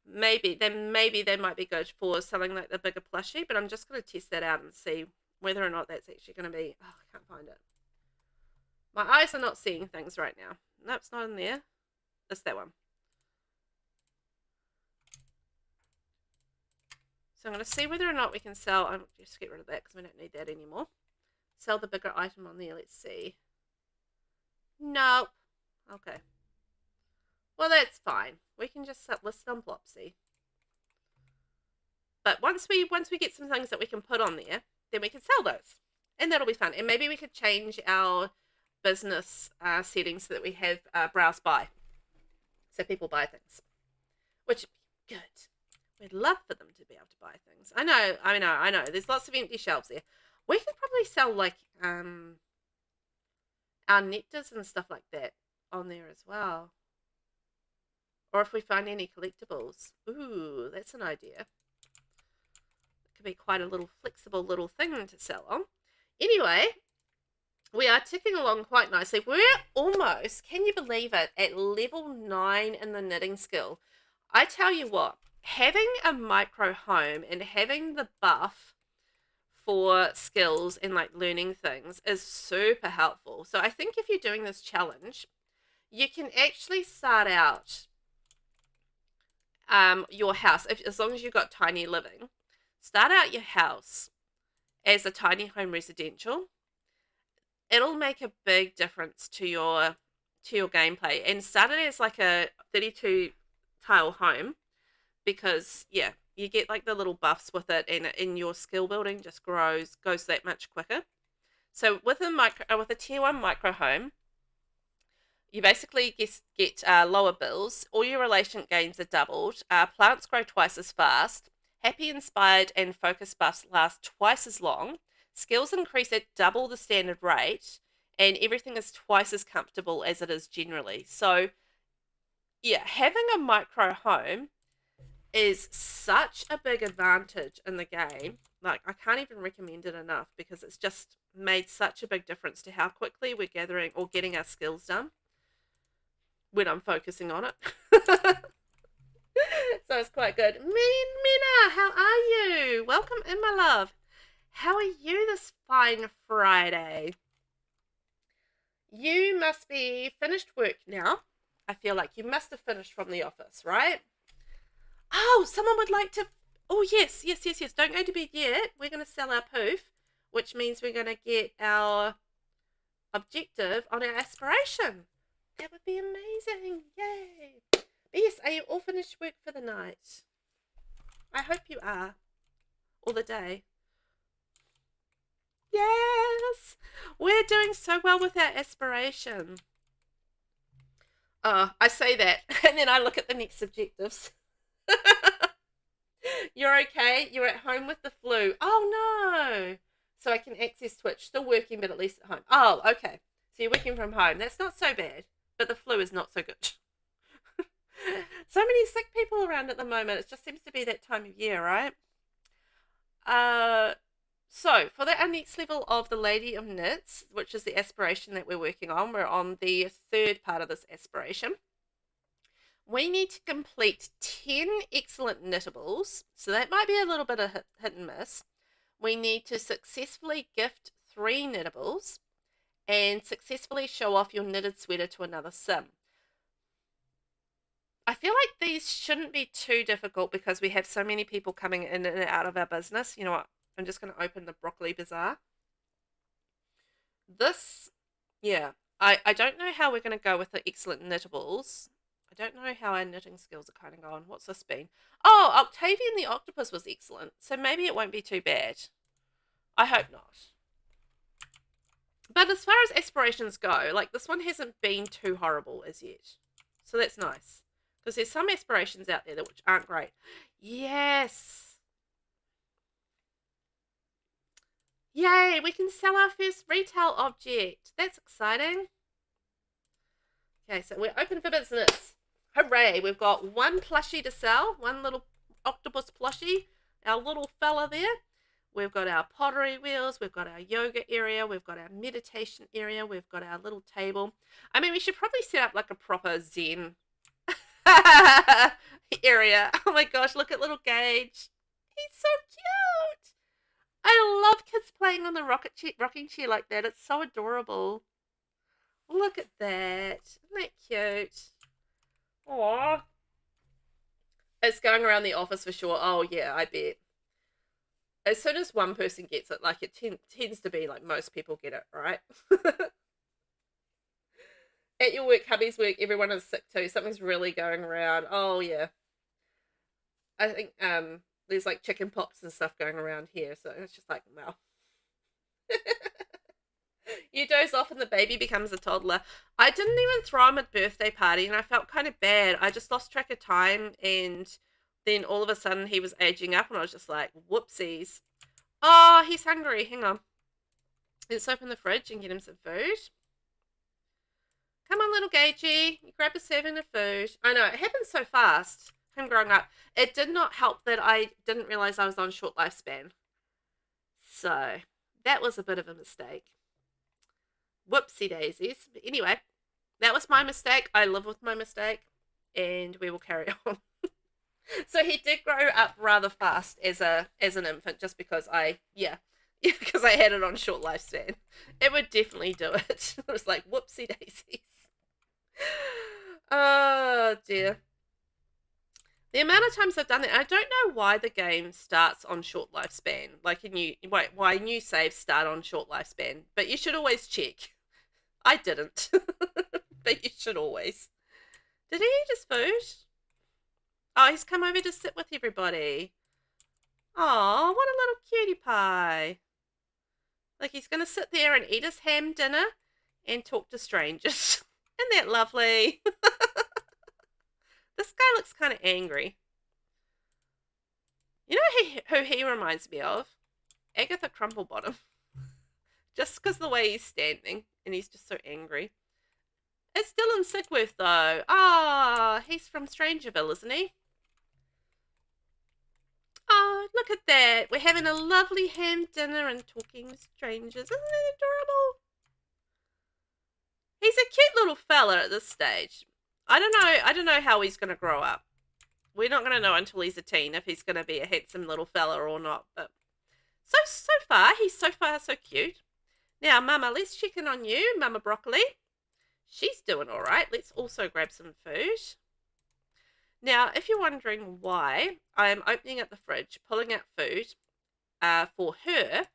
Maybe they might be good for selling like the bigger plushie, but I'm just going to test that out and see whether or not that's actually going to be. Oh, I can't find it. My eyes are not seeing things right now. No, it's not in there. It's that one. So I'm going to see whether or not we can sell. I'm just get rid of that because we don't need that anymore. Sell the bigger item on there. Let's see. Nope. Okay. Well, that's fine. We can just list it on Plopsy. But once we get some things that we can put on there, then we can sell those, and that'll be fun. And maybe we could change our business settings so that we have browse by, so people buy things, which would be good. We'd love for them to be able to buy things. I know. There's lots of empty shelves there. We could probably sell like our nectars and stuff like that on there as well. Or if we find any collectibles. Ooh, that's an idea. It could be quite a little flexible little thing to sell on. Anyway, we are ticking along quite nicely. We're almost, can you believe it, at level 9 in the knitting skill. I tell you what, having a micro home and having the buff for skills and like learning things is super helpful. So I think if you're doing this challenge, you can actually start out your house, as long as you've got tiny living, start out your house as a tiny home residential. It'll make a big difference to your gameplay, and start it as like a 32 tile home, because you get like the little buffs with it, and in your skill building just goes that much quicker. So with a tier 1 micro home, you basically get lower bills. All your relation gains are doubled. Plants grow twice as fast. Happy, inspired, and focus buffs last twice as long. Skills increase at double the standard rate. And everything is twice as comfortable as it is generally. So, yeah, having a micro home is such a big advantage in the game. Like, I can't even recommend it enough, because it's just made such a big difference to how quickly we're gathering or getting our skills done when I'm focusing on it. So it's quite good. Mina, how are you? Welcome in, my love. How are you this fine Friday? You must be finished work now. I feel like you must have finished from the office, right? Oh, someone would like to... Oh, yes. Don't go to bed yet. We're going to sell our poof. which means we're going to get our objective on our aspiration. That would be amazing. Yay. But yes, are you all finished work for the night? I hope you are. Or the day. Yes. We're doing so well with our aspiration. I say that, and then I look at the next objectives. You're okay? You're at home with the flu. Oh, no. So I can access Twitch. Still working, but at least at home. Oh, okay. So you're working from home. That's not so bad, but the flu is not so good. So many sick people around at the moment. It just seems to be that time of year, right? So for our next level of the Lady of Knits, which is the aspiration that we're working on, we're on the third part of this aspiration. We need to complete 10 excellent knittables. So that might be a little bit of hit and miss. We need to successfully gift 3 knittables and successfully show off your knitted sweater to another sim. I feel like these shouldn't be too difficult because we have so many people coming in and out of our business. You know what? I'm just going to open the Broccoli Bazaar. This, yeah, I don't know how we're going to go with the excellent knittables. I don't know how our knitting skills are kind of going. What's this been? Oh, Octavian the Octopus was excellent. So maybe it won't be too bad. I hope not. But as far as aspirations go, like this one hasn't been too horrible as yet. So that's nice. Because there's some aspirations out there that which aren't great. Yes. Yay, we can sell our first retail object. That's exciting. Okay, so we're open for business. Hooray, we've got 1 plushie to sell. 1 little octopus plushie. Our little fella there. We've got our pottery wheels. We've got our yoga area. We've got our meditation area. We've got our little table. I mean, we should probably set up like a proper Zen area. Oh my gosh, look at little Gage. He's so cute. I love kids playing on the rocking chair like that. It's so adorable. Look at that. Isn't that cute? Aww. It's going around the office for sure. Oh yeah, I bet. As soon as one person gets it, like it tends to be like most people get it, right? At your work, hubby's work, everyone is sick too. Something's really going around. Oh yeah. I think there's like chicken pox and stuff going around here, so it's just like, wow. You doze off and the baby becomes a toddler. I didn't even throw him a birthday party and I felt kind of bad. I just lost track of time and then all of a sudden he was aging up and I was just like, whoopsies. Oh, he's hungry. Hang on. Let's open the fridge and get him some food. Come on, little Gagey. You grab a serving of food. I know, it happened so fast, him growing up. It did not help that I didn't realize I was on short lifespan. So, that was a bit of a mistake. Whoopsie daisies. But anyway, that was my mistake. I live with my mistake. And we will carry on. So he did grow up rather fast as an infant just because because I had it on short lifespan. It would definitely do it. It was like, whoopsie daisies. Oh, dear. The amount of times I've done it, I don't know why the game starts on short lifespan. Like, why new saves start on short lifespan. But you should always check. I didn't. But you should always. Did he eat his food? Oh, he's come over to sit with everybody. Oh, what a little cutie pie. Like, he's going to sit there and eat his ham dinner and talk to strangers. Isn't that lovely? This guy looks kind of angry. You know who he reminds me of? Agatha Crumplebottom. Just because the way he's standing and he's just so angry. It's Dylan Sigworth, though. Ah, he's from Strangerville, isn't he? Oh, look at that. We're having a lovely ham dinner and talking with strangers. Isn't that adorable? He's a cute little fella at this stage. I don't know how he's going to grow up. We're not going to know until he's a teen if he's going to be a handsome little fella or not. But so far, he's so cute. Now, Mama, let's check in on you, Mama Broccoli. She's doing all right. Let's also grab some food. Now, if you're wondering why, I'm opening up the fridge, pulling out food for her,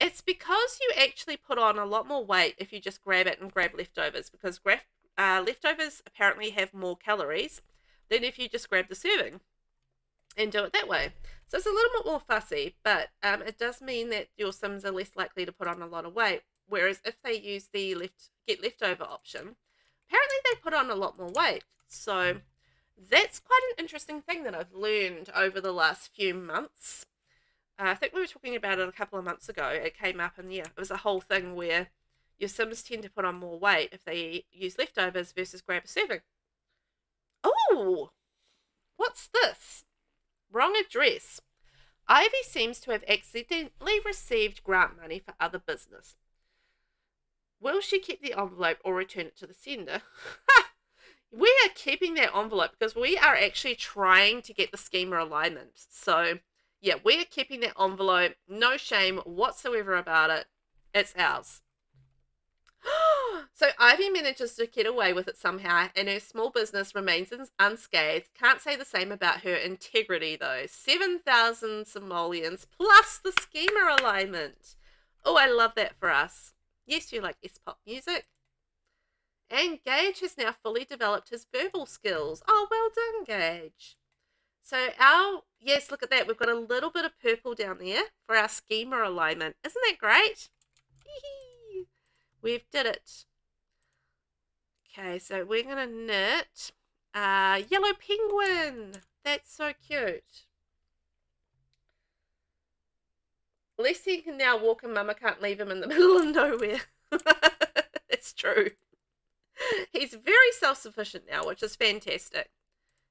It's because you actually put on a lot more weight if you just grab it and grab leftovers, because leftovers apparently have more calories than if you just grab the serving and do it that way. So it's a little bit more fussy, but it does mean that your Sims are less likely to put on a lot of weight. Whereas if they use the get leftover option, apparently they put on a lot more weight. So that's quite an interesting thing that I've learned over the last few months. I think we were talking about it a couple of months ago. It came up, and yeah, it was a whole thing where your Sims tend to put on more weight if they use leftovers versus grab a serving. Oh, what's this? Wrong address. Ivy seems to have accidentally received grant money for other business. Will she keep the envelope or return it to the sender? We are keeping that envelope because we are actually trying to get the schemer alignment. So, yeah, we are keeping that envelope. No shame whatsoever about it. It's ours. So Ivy manages to get away with it somehow, and her small business remains unscathed. Can't say the same about her integrity, though. 7,000 simoleons plus the schemer alignment. Oh, I love that for us. Yes, you like S-pop music. And Gage has now fully developed his verbal skills. Oh, well done, Gage. So yes, look at that. We've got a little bit of purple down there for our schemer alignment. Isn't that great? We've did it. Okay, so we're going to knit yellow penguin. That's so cute. Leslie can now walk and Mama can't leave him in the middle of nowhere. It's true. He's very self-sufficient now, which is fantastic.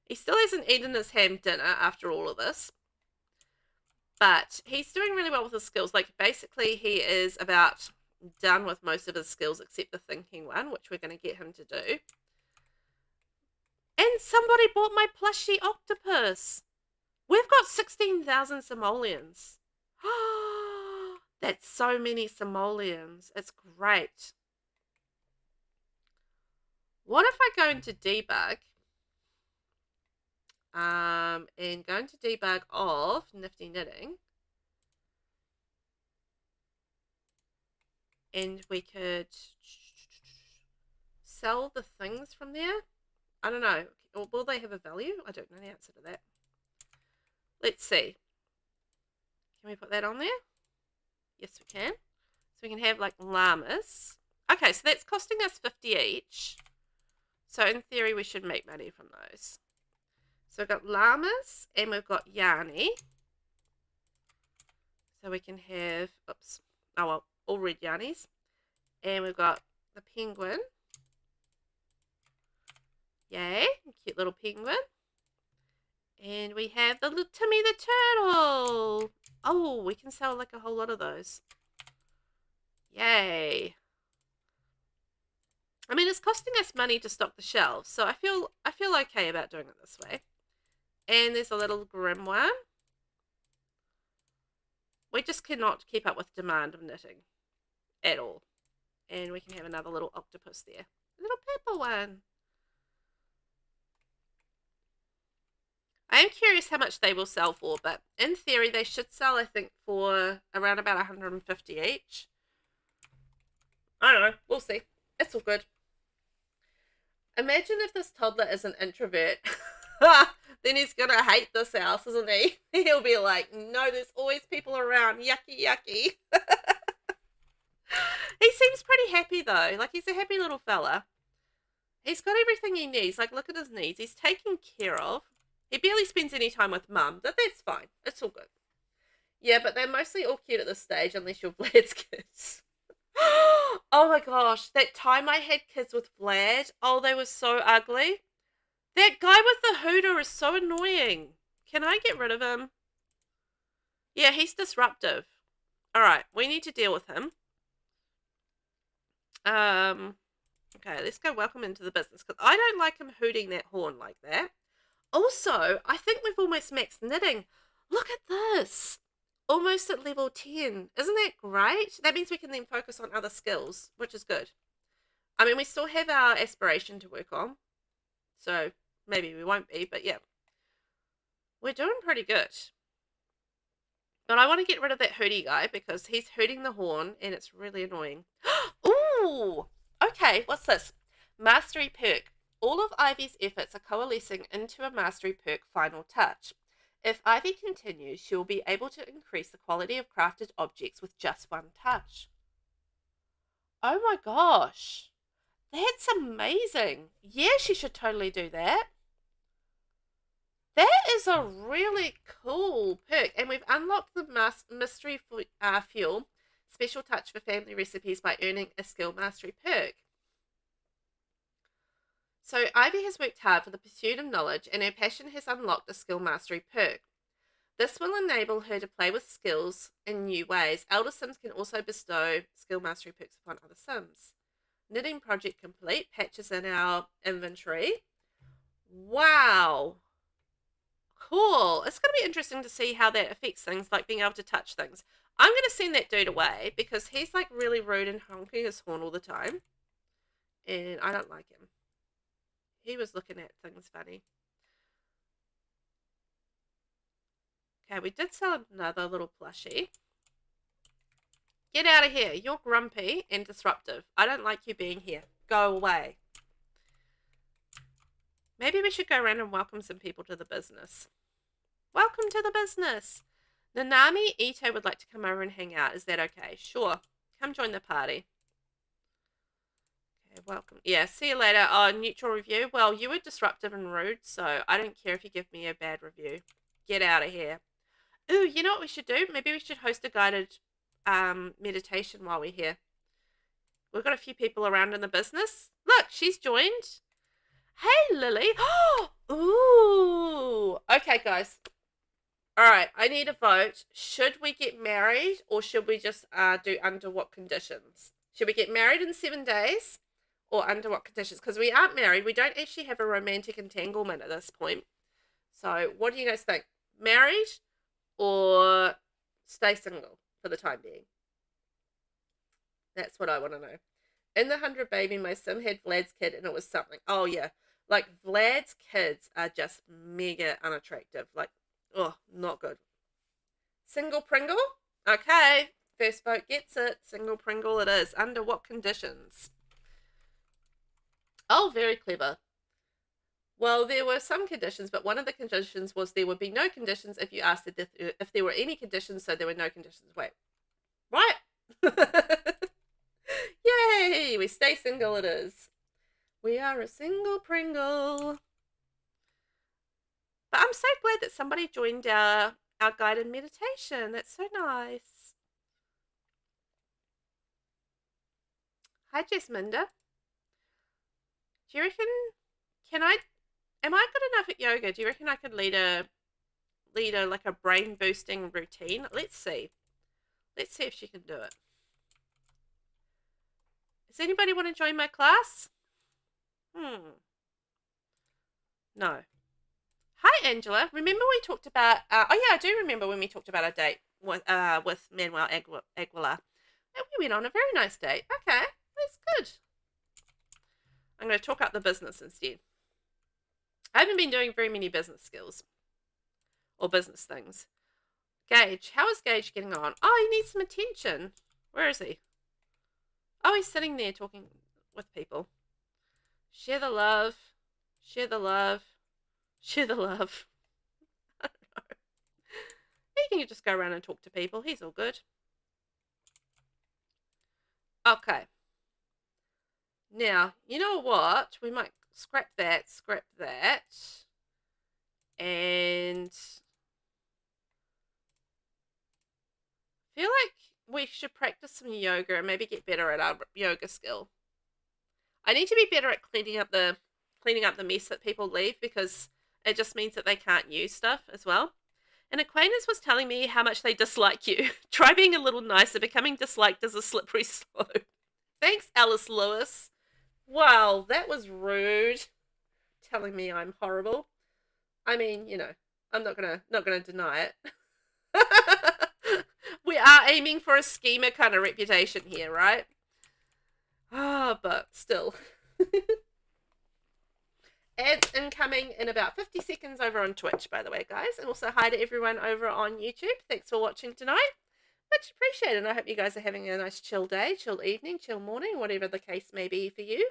He still hasn't eaten his ham dinner after all of this. But he's doing really well with his skills. Like, basically, he is about done with most of his skills except the thinking one, which we're going to get him to do. And somebody bought my plushie octopus. We've got 16,000 simoleons. That's so many simoleons. It's great. What if I go into debug and go into debug of Nifty Knitting, and we could sell the things from there? I don't know. Will they have a value? I don't know the answer to that. Let's see. Can we put that on there? Yes, we can. So we can have like llamas. Okay, so that's costing us 50 each. So in theory, we should make money from those. So we've got llamas and we've got Yanni. So we can have, oops, oh well, all red Yannis. And we've got the penguin. Yay, cute little penguin. And we have the little Timmy the turtle. Oh, we can sell like a whole lot of those. Yay. I mean, it's costing us money to stock the shelves, so I feel okay about doing it this way. And there's a little grimoire. We just cannot keep up with demand of knitting at all. And we can have another little octopus there. A little purple one. I am curious how much they will sell for, but in theory they should sell, I think, for around about 150 each. I don't know. We'll see. It's all good. Imagine if this toddler is an introvert. Then he's going to hate this house, isn't he? He'll be like, no, there's always people around. Yucky, yucky. He seems pretty happy, though. Like, he's a happy little fella. He's got everything he needs. Like, look at his needs. He's taken care of. He barely spends any time with Mum, but that's fine. It's all good. Yeah, but they're mostly all cute at this stage, unless you're Vlad's kids. Oh my gosh, that time I had kids with Vlad, oh, they were so ugly. That guy with the hooter is so annoying. Can I get rid of him? Yeah, he's disruptive. Alright, we need to deal with him. Okay, let's go welcome into the business, because I don't like him hooting that horn like that. Also, I think we've almost maxed knitting. Look at this. Almost at level 10. Isn't that great? That means we can then focus on other skills, which is good. I mean, we still have our aspiration to work on. So, maybe we won't be, but yeah. We're doing pretty good. But I want to get rid of that hootie guy because he's hooting the horn and it's really annoying. Ooh! Okay, what's this? Mastery perk. All of Ivy's efforts are coalescing into a mastery perk final touch. If Ivy continues, she will be able to increase the quality of crafted objects with just one touch. Oh my gosh. That's amazing. Yeah, she should totally do that. That is a really cool perk. And we've unlocked the mystery fuel, special touch for family recipes, by earning a skill mastery perk. So Ivy has worked hard for the pursuit of knowledge, and her passion has unlocked a skill mastery perk. This will enable her to play with skills in new ways. Elder Sims can also bestow skill mastery perks upon other Sims. Knitting project complete. Patches in our inventory. Wow. Cool. It's going to be interesting to see how that affects things, like being able to touch things. I'm going to send that dude away because he's like really rude and honking his horn all the time. And I don't like him. He was looking at things funny. Okay, we did sell another little plushie. Get out of here. You're grumpy and disruptive. I don't like you being here. Go away. Maybe we should go around and welcome some people to the business. Welcome to the business. Nanami Ito would like to come over and hang out. Is that okay? Sure. Come join the party. Okay, welcome. Yeah, see you later. Oh, neutral review. Well, you were disruptive and rude, so I don't care if you give me a bad review. Get out of here. Ooh, you know what we should do? Maybe we should host a guided meditation while we're here. We've got a few people around in the business. Look, she's joined. Hey, Lily. Ooh. Okay, guys. All right, I need a vote. Should we get married or should we just do under what conditions? Should we get married in 7 days or under what conditions? Because we aren't married. We don't actually have a romantic entanglement at this point. So what do you guys think? Married or stay single for the time being? That's what I want to know. In the 100 Baby, my sim had Vlad's kid and it was something. Oh, yeah. Like, Vlad's kids are just mega unattractive. Like, oh, not good. Single Pringle? Okay. First vote gets it. Single Pringle it is. Under what conditions? Oh, very clever. Well, there were some conditions, but one of the conditions was there would be no conditions if you asked if there were any conditions, so there were no conditions. Wait. Right. Yay! We stay single it is. We are a single Pringle. But I'm so glad that somebody joined our guided meditation. That's so nice. Hi, Jasminda. Do you reckon, am I good enough at yoga? Do you reckon I could lead a like a brain boosting routine? Let's see. Let's see if she can do it. Does anybody want to join my class? No. Hi, Angela. Remember we talked about... oh, yeah, I do remember when we talked about our date with Manuel Aguilar. And we went on a very nice date. Okay, that's good. I'm going to talk up the business instead. I haven't been doing very many business skills. Or business things. Gage. How is Gage getting on? Oh, he needs some attention. Where is he? Oh, he's sitting there talking with people. Share the love. Share the love. Share the love. I don't know. He can just go around and talk to people. He's all good. Okay. Now, you know what? We might scrap that. And I feel like we should practice some yoga and maybe get better at our yoga skill. I need to be better at cleaning up the mess that people leave, because it just means that they can't use stuff as well. An acquaintance was telling me how much they dislike you. Try being a little nicer. Becoming disliked is a slippery slope. Thanks, Alice Lewis. Wow, that was rude. Telling me I'm horrible. I mean, you know, I'm not gonna deny it. We are aiming for a schemer kind of reputation here, right? Ah, but still. Ads incoming in about 50 seconds over on Twitch, by the way, guys. And also hi to everyone over on YouTube. Thanks for watching tonight. Much appreciated. I hope you guys are having a nice chill day, chill evening, chill morning, whatever the case may be for you.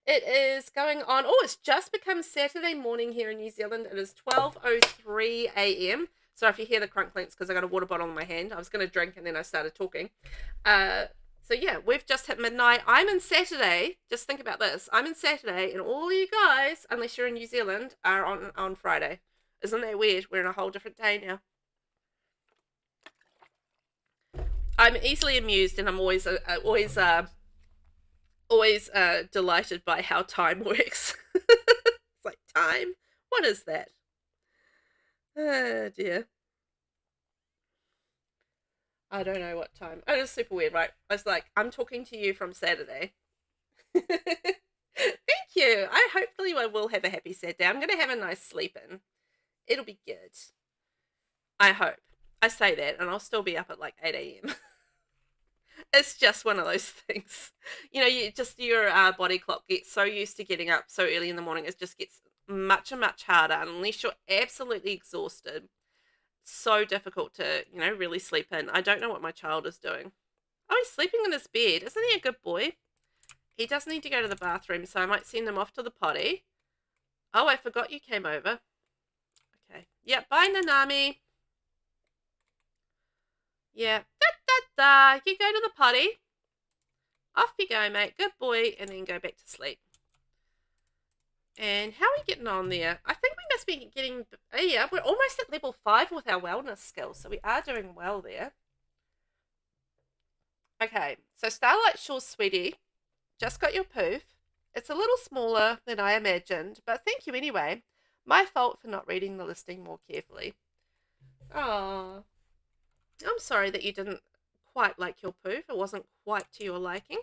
It is going on. Oh, it's just become Saturday morning here in New Zealand. It is 12:03 a.m. So if you hear the crunklinks, because I got a water bottle in my hand. I was going to drink and then I started talking. So yeah, we've just hit midnight. I'm in Saturday. Just think about this. I'm in Saturday, and all you guys, unless you're in New Zealand, are on Friday. Isn't that weird? We're in a whole different day now. I'm easily amused, and I'm always delighted by how time works. It's like, time? What is that? Oh dear. I don't know what time. It is super weird, right? I was like, I'm talking to you from Saturday. Thank you. Hopefully I will have a happy Saturday. I'm going to have a nice sleep in. It'll be good. I hope. I say that, and I'll still be up at like 8 a.m. It's just one of those things. You know, your body clock gets so used to getting up so early in the morning, it just gets much and much harder unless you're absolutely exhausted. So difficult to, really sleep in. I don't know what my child is doing. Oh, he's sleeping in his bed. Isn't he a good boy? He does need to go to the bathroom, so I might send him off to the potty. Oh, I forgot you came over. Okay. Yeah, bye, Nanami. Yeah. You go to the potty. Off you go, mate. Good boy. And then go back to sleep. And how are we getting on there? I think we must be getting... Oh, yeah, we're almost at level 5 with our wellness skills. So we are doing well there. Okay. So Starlight Shore, sweetie. Just got your poof. It's a little smaller than I imagined. But thank you anyway. My fault for not reading the listing more carefully. Oh, I'm sorry that you didn't quite like your poof. It wasn't quite to your liking.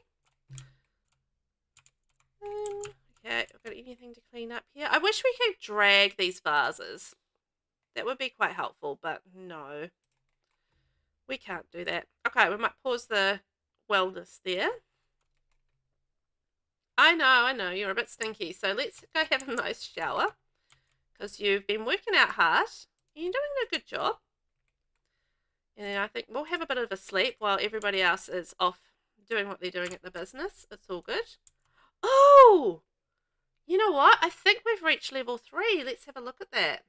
Okay, I've got anything to clean up here? I wish we could drag these vases. That would be quite helpful, but no. We can't do that. Okay, we might pause the wellness there. I know, you're a bit stinky. So let's go have a nice shower. Because you've been working out hard. You're doing a good job. And then I think we'll have a bit of a sleep while everybody else is off doing what they're doing at the business. It's all good. Oh! You know what? I think we've reached level 3. Let's have a look at that.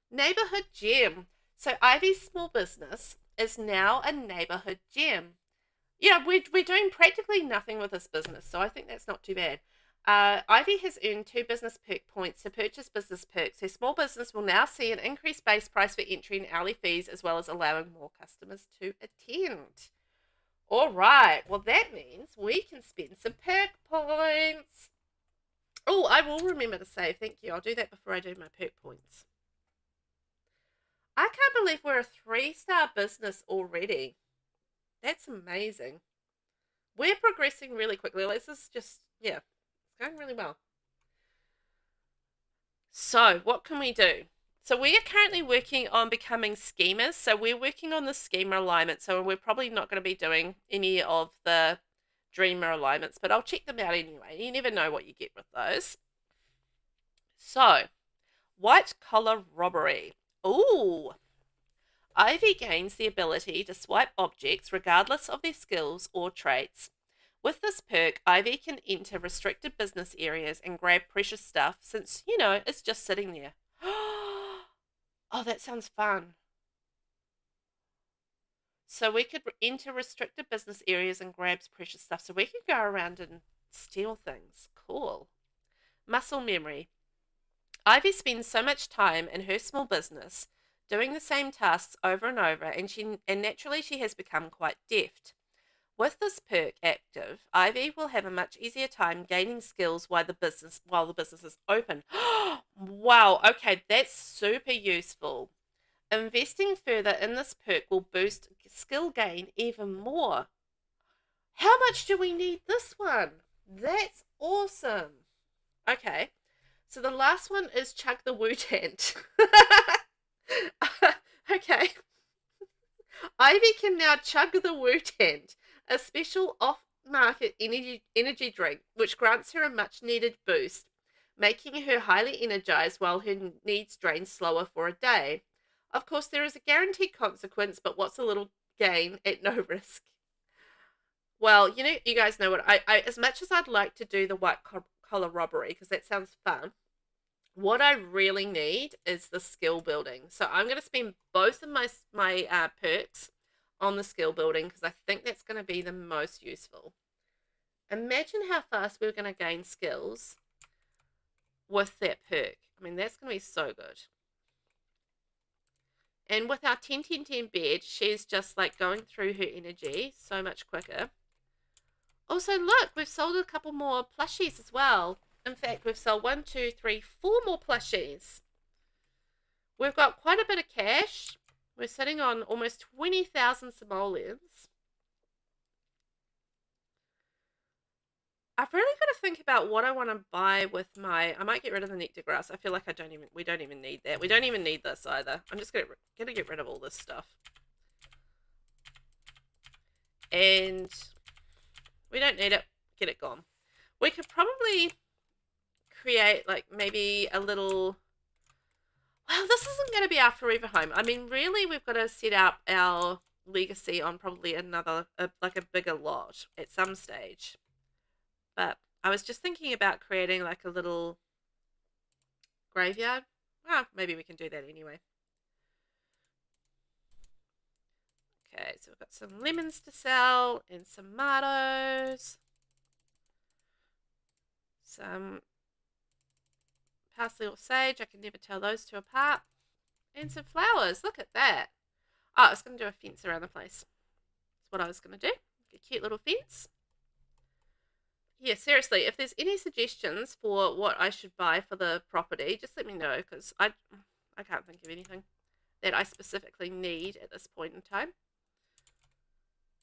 Neighborhood gem. So Ivy's small business is now a neighborhood gem. Yeah, we're doing practically nothing with this business, so I think that's not too bad. Ivy has earned 2 business perk points to purchase business perks. So small business will now see an increased base price for entry and hourly fees, as well as allowing more customers to attend. All right. Well, that means we can spend some perk points. Oh, I will remember to save. Thank you. I'll do that before I do my perk points. I can't believe we're a 3-star business already. That's amazing. We're progressing really quickly. Let's just, yeah, it's going really well. So what can we do? So we are currently working on becoming schemers. So we're working on the schemer alignment. So we're probably not going to be doing any of the dreamer alignments, but I'll check them out anyway. You never know what you get with those. So, white collar robbery. Ooh. Ivy gains the ability to swipe objects regardless of their skills or traits. With this perk, Ivy can enter restricted business areas and grab precious stuff since, it's just sitting there. Oh, that sounds fun. So we could enter restricted business areas and grab precious stuff. So we could go around and steal things. Cool. Muscle memory. Ivy spends so much time in her small business doing the same tasks over and over, and naturally she has become quite deft. With this perk active, Ivy will have a much easier time gaining skills while the business is open. Wow, okay, that's super useful. Investing further in this perk will boost skill gain even more. How much do we need this one? That's awesome. Okay, so the last one is Chug the Wootant. Okay. Ivy can now Chug the Wootant, a special off-market energy drink, which grants her a much-needed boost. making her highly energized while her needs drain slower for a day. Of course, there is a guaranteed consequence, but what's a little gain at no risk? Well, you guys know what I as much as I'd like to do the white collar robbery because that sounds fun. What I really need is the skill building. So I'm going to spend both of my perks on the skill building because I think that's going to be the most useful. Imagine how fast we're going to gain skills with that perk. I mean, that's going to be so good. And with our 10-10-10 bed, she's just like going through her energy so much quicker. Also, look, we've sold a couple more plushies as well. In fact, we've sold 1, 2, 3, 4 more plushies. We've got quite a bit of cash. We're sitting on almost 20,000 simoleons. I've really got to think about what I want to buy with my. I might get rid of the nectar grass. I feel like we don't even need that. We don't even need this either. I'm just gonna get rid of all this stuff. And we don't need it. Get it gone. We could probably create like maybe a little. Well, this isn't going to be our forever home. I mean, really, we've got to set up our legacy on probably another, like a bigger lot at some stage. But I was just thinking about creating like a little graveyard. Well, maybe we can do that anyway. Okay, so we've got some lemons to sell and some tomatoes. Some parsley or sage. I can never tell those two apart. And some flowers. Look at that. Oh, I was going to do a fence around the place. That's what I was going to do. A cute little fence. Yeah, seriously, if there's any suggestions for what I should buy for the property, just let me know because I can't think of anything that I specifically need at this point in time.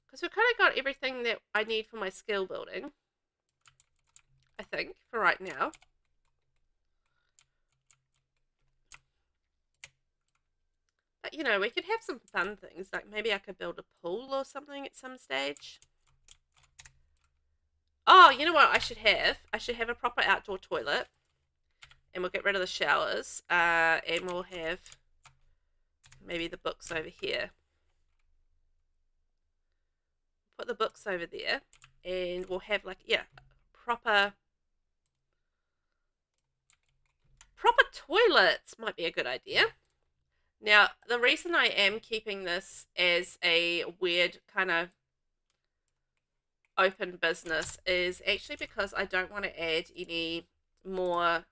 Because we've kind of got everything that I need for my skill building, I think, for right now. But, we could have some fun things. Like maybe I could build a pool or something at some stage. Oh, you know what I should have? I should have a proper outdoor toilet. And we'll get rid of the showers. And we'll have maybe the books over here. Put the books over there. And we'll have like, yeah, proper toilets might be a good idea. Now, the reason I am keeping this as a weird kind of open business is actually because I don't want to add any more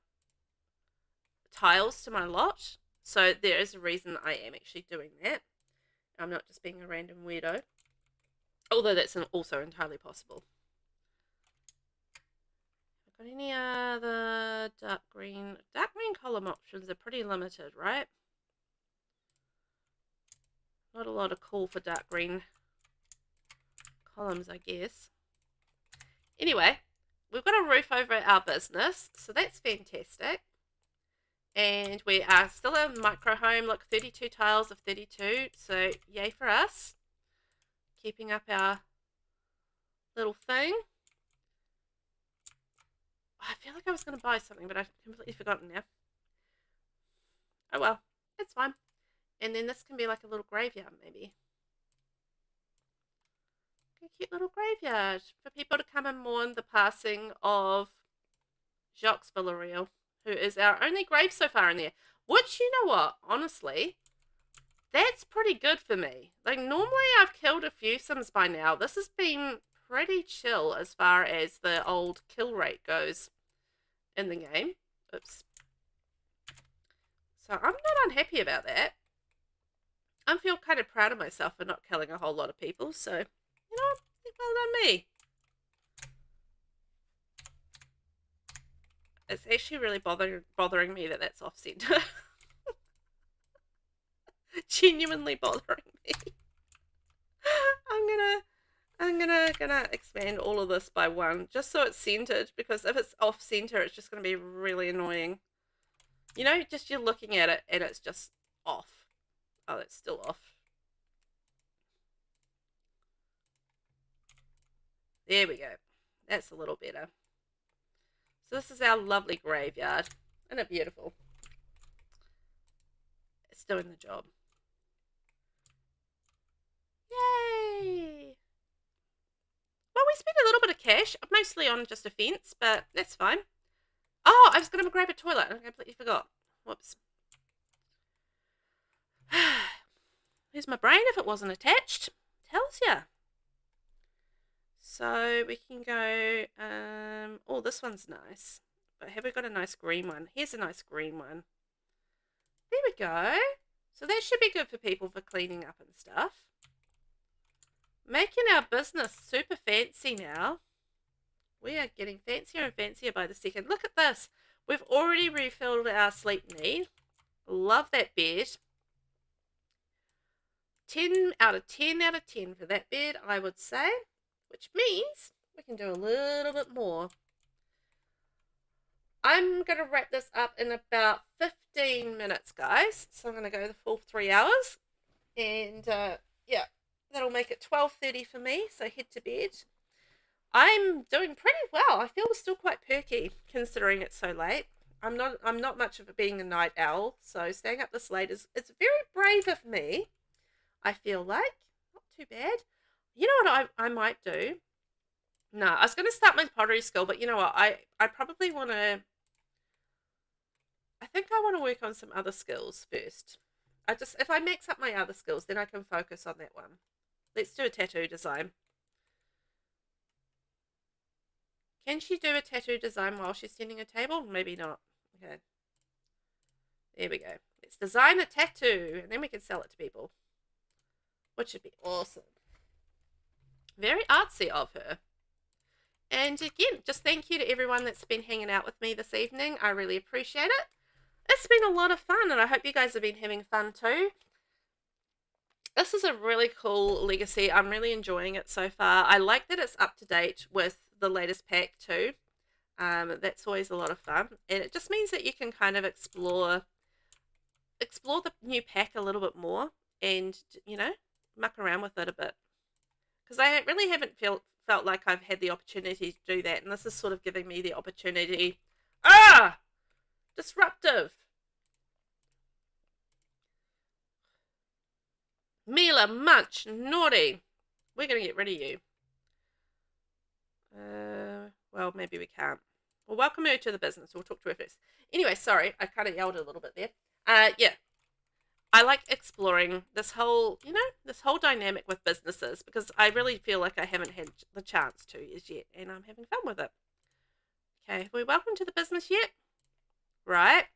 tiles to my lot. So there is a reason I am actually doing that. I'm not just being a random weirdo. Although that's also entirely possible. Got any other dark green column options are pretty limited, right? Not a lot of call for dark green columns, I guess. Anyway, we've got a roof over our business, so that's fantastic. And we are still a micro home. Look, 32 tiles of 32, so yay for us. Keeping up our little thing. I feel like I was going to buy something, but I've completely forgotten now. Oh well, it's fine. And then this can be like a little graveyard, maybe. A cute little graveyard for people to come and mourn the passing of Jacques Villarreal, who is our only grave so far in there. Which, you know what, honestly, that's pretty good for me. Like, normally I've killed a few Sims by now. This has been pretty chill as far as the old kill rate goes in the game. Oops. So I'm not unhappy about that. I feel kind of proud of myself for not killing a whole lot of people. So, well done me. It's actually really bothering me that that's off center. Genuinely bothering me. I'm gonna expand all of this by 1 just so it's centered, because if it's off center it's just gonna be really annoying. Just you're looking at it and it's just off. Oh, that's still off. There we go. That's a little better. So this is our lovely graveyard. Isn't it beautiful? It's doing the job. Yay! Well, we spent a little bit of cash, mostly on just a fence, but that's fine. Oh, I was going to grab a toilet. I completely forgot. Whoops. There's my brain if it wasn't attached. Tells ya. So we can go, oh, this one's nice. But have we got a nice green one? Here's a nice green one. There we go. So that should be good for people for cleaning up and stuff. Making our business super fancy now. We are getting fancier and fancier by the second. Look at this. We've already refilled our sleep need. Love that bed. 10 out of 10 out of 10 for that bed, I would say. Which means we can do a little bit more. I'm going to wrap this up in about 15 minutes, guys. So I'm going to go the full 3 hours. And, yeah, that'll make it 12:30 for me. So head to bed. I'm doing pretty well. I feel still quite perky considering it's so late. I'm not much of a being a night owl. So staying up this late it's very brave of me. I feel like. Not too bad. You know what I might do? No, I was going to start my pottery skill, but you know what? I probably want to... I think I want to work on some other skills first. If I max up my other skills, then I can focus on that one. Let's do a tattoo design. Can she do a tattoo design while she's tending a table? Maybe not. Okay. There we go. Let's design a tattoo, and then we can sell it to people. Which should be awesome. Very artsy of her. And again, just thank you to everyone that's been hanging out with me this evening. I really appreciate it. It's been a lot of fun, and I hope you guys have been having fun too. This is a really cool legacy. I'm really enjoying it so far. I like that it's up to date with the latest pack too. That's always a lot of fun. And it just means that you can kind of explore the new pack a little bit more and, you know, muck around with it a bit. Because I really haven't felt like I've had the opportunity to do that. And this is sort of giving me the opportunity. Ah! Disruptive. Mila, Munch, naughty. We're going to get rid of you. Well, maybe we can't. Well, welcome her to the business. We'll talk to her first. Anyway, sorry. I kind of yelled a little bit there. Yeah. I like exploring this whole, you know, this whole dynamic with businesses because I really feel like I haven't had the chance to as yet, and I'm having fun with it. Okay, have we welcome to the business yet? Right.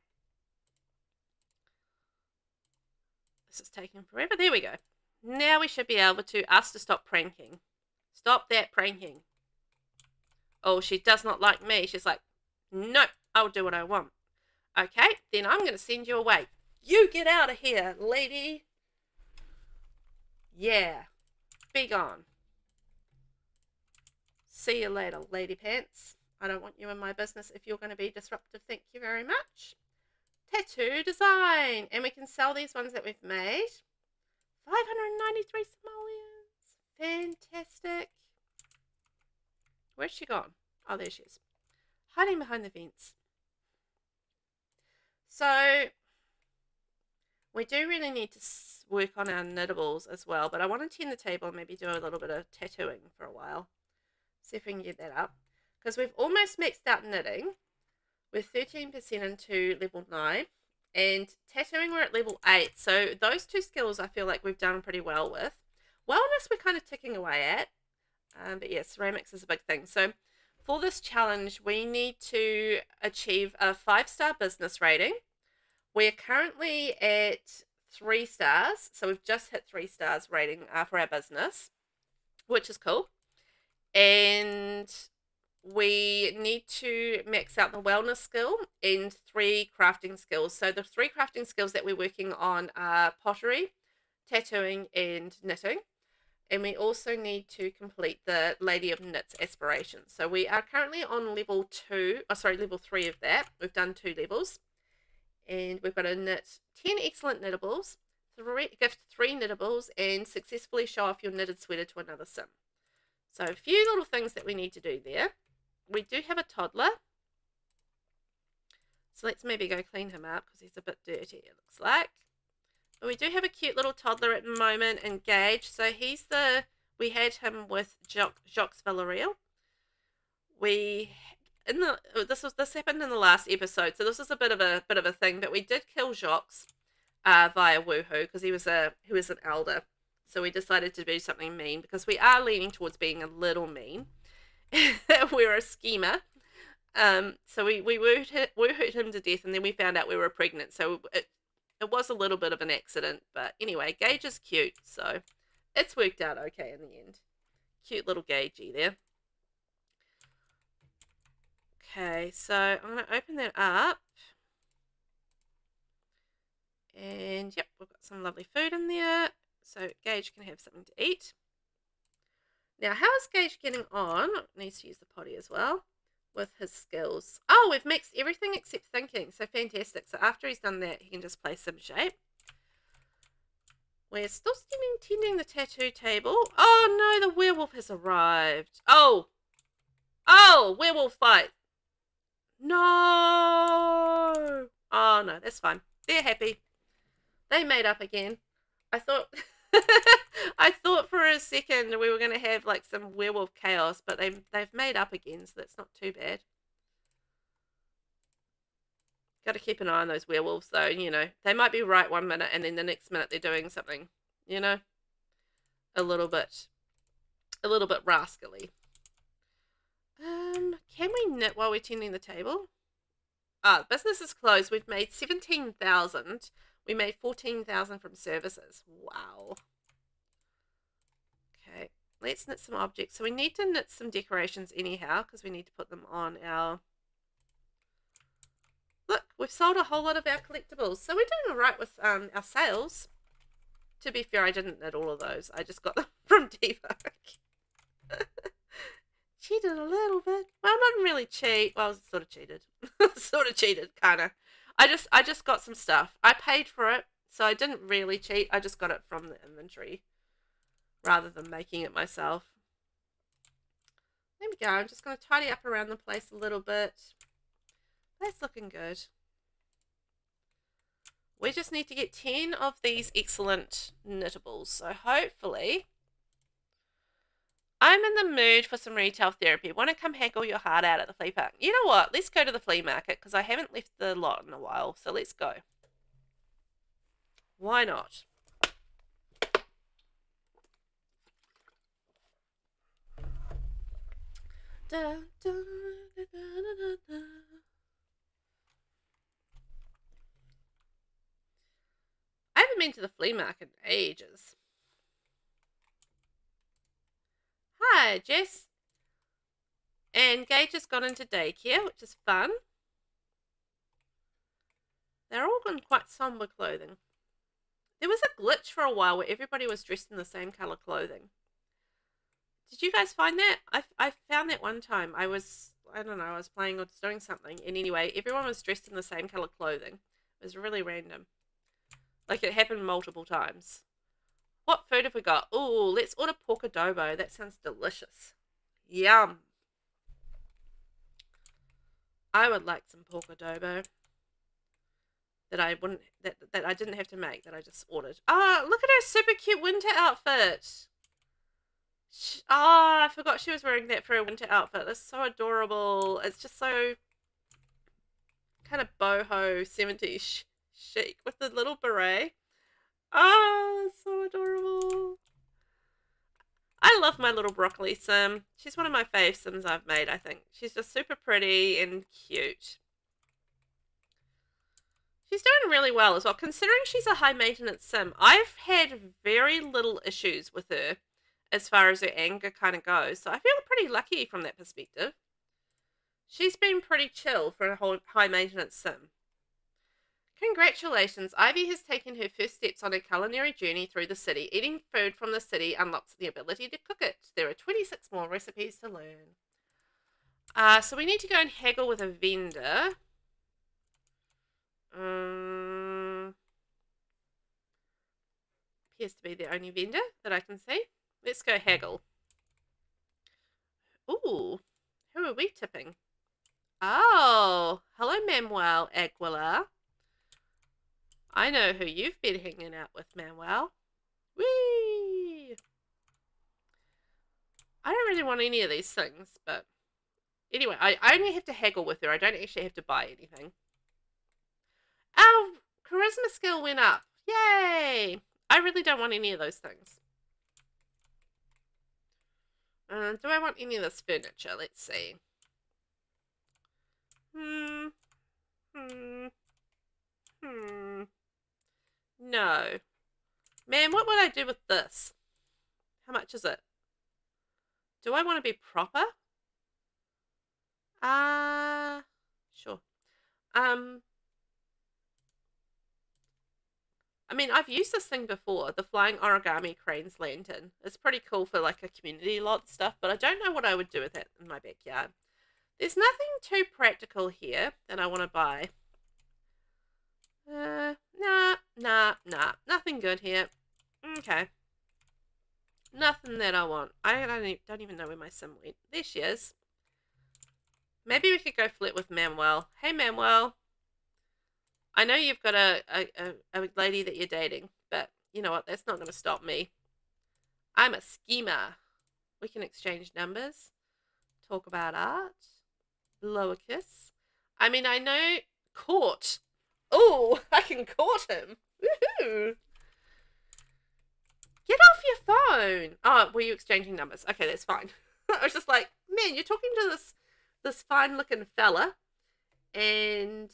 This is taking forever. There we go. Now we should be able to ask to stop pranking. Stop that pranking. Oh, she does not like me. She's like, no, I'll do what I want. Okay, then I'm going to send you away. You get out of here, lady. Yeah. Be gone. See you later, lady pants. I don't want you in my business if you're going to be disruptive. Thank you very much. Tattoo design. And we can sell these ones that we've made. 593 simoleons. Fantastic. Where's she gone? Oh, there she is. Hiding behind the fence. So... we do really need to work on our knittables as well, but I want to tend the table and maybe do a little bit of tattooing for a while. See if we can get that up. Because we've almost maxed out knitting. We're 13% into level 9. And tattooing we're at level 8. So those two skills I feel like we've done pretty well with. Wellness we're kind of ticking away at. But yeah, ceramics is a big thing. So for this challenge, we need to achieve a 5-star business rating. We're currently at 3 stars, so we've just hit 3 stars rating for our business, which is cool. And we need to max out the wellness skill and 3 crafting skills. So the 3 crafting skills that we're working on are pottery, tattooing, and knitting. And we also need to complete the Lady of Knits aspiration. So we are currently on level 3 of that. We've done 2 levels. And we've got to knit 10 excellent knittables, gift 3 knittables, and successfully show off your knitted sweater to another sim. So a few little things that we need to do there. We do have a toddler. So let's maybe go clean him up because he's a bit dirty, it looks like. But we do have a cute little toddler at the moment, Engage. So we had him with Jacques Villarreal. This happened in the last episode, so this is a bit of a thing. But we did kill Jacques via Woohoo because he was an elder. So we decided to do something mean because we are leaning towards being a little mean. We're a schemer. So we woohooed him to death, and then we found out we were pregnant. So it was a little bit of an accident, but anyway, Gage is cute, so it's worked out okay in the end. Cute little Gagey there. Okay, so I'm going to open that up. And yep, we've got some lovely food in there, so Gage can have something to eat. Now, how is Gage getting on? Needs to use the potty as well with his skills. Oh, we've mixed everything except thinking, so fantastic. So after he's done that, he can just play sim shape. We're still tending the tattoo table. Oh no, the werewolf has arrived. Oh, werewolf fight. No. Oh no, that's fine. They're happy. They made up again. I thought I thought for a second we were going to have like some werewolf chaos, but they've made up again, so that's not too bad. Got to keep an eye on those werewolves, though. You know, they might be right one minute, and then the next minute they're doing something. You know, a little bit rascally. Can we knit while we're tending the table? Business is closed. We've made 17,000. We made 14,000 from services. Wow. Okay, let's knit some objects. So we need to knit some decorations anyhow because we need to put them on our... Look, we've sold a whole lot of our collectibles. So we're doing all right with our sales. To be fair, I didn't knit all of those. I just got them from Diva. Cheated a little bit. Well, not really cheat. Well, sort of cheated. Sort of cheated, kind of. I just got some stuff. I paid for it, so I didn't really cheat. I just got it from the inventory rather than making it myself. There we go. I'm just going to tidy up around the place a little bit. That's looking good. We just need to get 10 of these excellent knittables. So hopefully... I'm in the mood for some retail therapy. Want to come haggle your heart out at the flea park? You know what? Let's go to the flea market because I haven't left the lot in a while. So let's go. Why not? I haven't been to the flea market in ages. Hi, Jess. And Gage has gone into daycare, which is fun. They're all in quite somber clothing. There was a glitch for a while where everybody was dressed in the same colour clothing. Did you guys find that? I found that one time. I was playing or doing something. And anyway, everyone was dressed in the same colour clothing. It was really random. Like it happened multiple times. What food have we got? Oh, let's order pork adobo. That sounds delicious. Yum. I would like some pork adobo that I didn't have to make, that I just ordered. Oh, look at her super cute winter outfit. I forgot she was wearing that for a winter outfit. That's so adorable. It's just so kind of boho 70s chic with the little beret. Oh, it's so adorable. I love my little broccoli sim. She's one of my fave sims I've made, I think. She's just super pretty and cute. She's doing really well as well, considering she's a high maintenance sim. I've had very little issues with her as far as her anger kind of goes, so I feel pretty lucky from that perspective. She's been pretty chill for a whole high maintenance sim. Congratulations, Ivy has taken her first steps on a culinary journey through the city. Eating food from the city unlocks the ability to cook it. There are 26 more recipes to learn. So we need to go and haggle with a vendor. Appears to be the only vendor that I can see. Let's go haggle. Ooh, who are we tipping? Oh, hello, Manuel Aguilar. I know who you've been hanging out with, Manuel. Whee! I don't really want any of these things, but anyway, I only have to haggle with her. I don't actually have to buy anything. Our charisma skill went up. Yay! I really don't want any of those things. Do I want any of this furniture? Let's see. Hmm. No. Man, what would I do with this? How much is it? Do I want to be proper? Sure. I mean, I've used this thing before, the flying origami cranes lantern. It's pretty cool for like a community lot stuff, but I don't know what I would do with it in my backyard. There's nothing too practical here that I want to buy. Nah. Nothing good here. Okay. Nothing that I want. I don't even know where my sim went. There she is. Maybe we could go flirt with Manuel. Hey, Manuel. I know you've got a lady that you're dating, but you know what? That's not going to stop me. I'm a schemer. We can exchange numbers, talk about art, blow a kiss. I mean, I know court. Oh, I can court him. Woohoo! Get off your phone. Oh, were you exchanging numbers? Okay, that's fine. I was just like, man, you're talking to this fine looking fella, and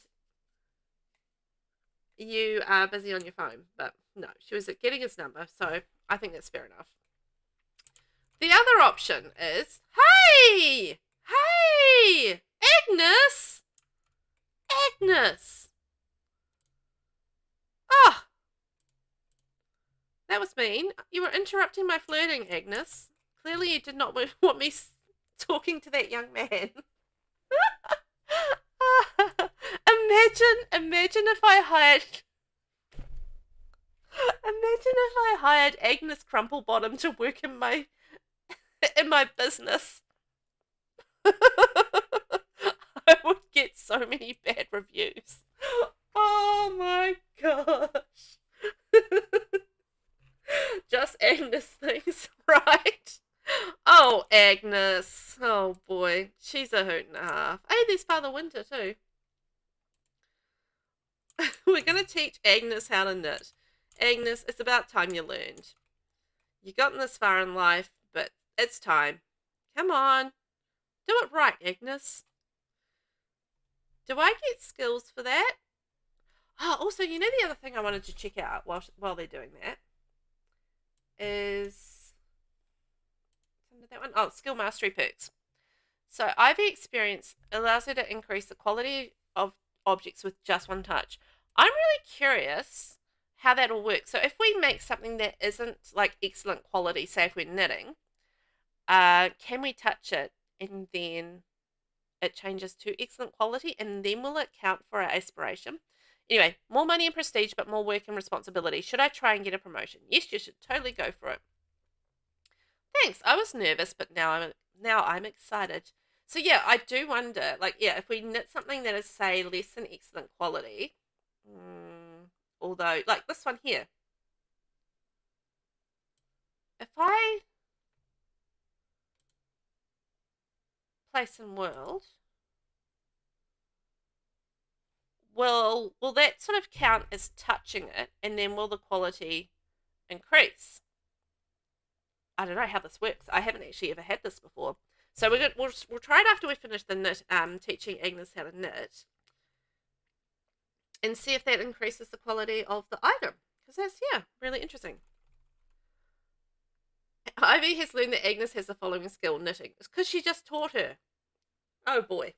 you are busy on your phone. But no, she was getting his number, so I think that's fair enough. The other option is, hey, Agnes, Agnes. Ah, that was mean. You were interrupting my flirting, Agnes. Clearly, you did not want me talking to that young man. Imagine if I hired Agnes Crumplebottom to work in my business. I would get so many bad reviews. Oh my gosh. Just Agnes things, right? Oh, Agnes. Oh boy. She's a hoot and a half. Hey, there's Father Winter too. We're going to teach Agnes how to knit. Agnes, it's about time you learned. You've gotten this far in life, but it's time. Come on. Do it right, Agnes. Do I get skills for that? Oh, also, you know the other thing I wanted to check out while they're doing that is that one. Oh, skill mastery perks. So Ivy experience allows her to increase the quality of objects with just one touch. I'm really curious how that'll work. So if we make something that isn't like excellent quality, say if we're knitting, can we touch it and then it changes to excellent quality, and then will it count for our aspiration? Anyway, more money and prestige, but more work and responsibility. Should I try and get a promotion? Yes, you should totally go for it. Thanks. I was nervous, but now I'm excited. So yeah, I do wonder, like, yeah, if we knit something that is, say, less than excellent quality, although, like this one here, if I place in world, will that sort of count as touching it, and then will the quality increase? I don't know how this works. I haven't actually ever had this before. So we'll try it after we finish the knit, teaching Agnes how to knit, and see if that increases the quality of the item. Because that's, yeah, really interesting. Ivy has learned that Agnes has the following skill, knitting. It's because she just taught her. Oh boy.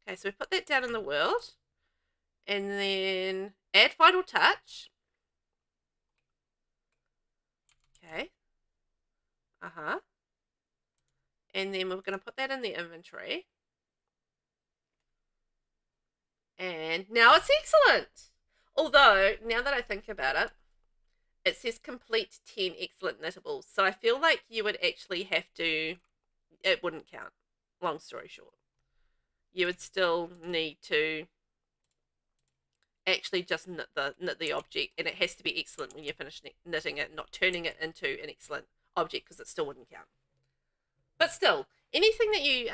Okay, so we put that down in the world. And then add final touch. Okay. And then we're going to put that in the inventory. And now it's excellent. Although, now that I think about it, it says complete 10 excellent knittables. So I feel like you would actually have to, it wouldn't count. Long story short. you would still need to actually just knit the object, and it has to be excellent when you're finished knitting it, not turning it into an excellent object, because it still wouldn't count. But still, anything that you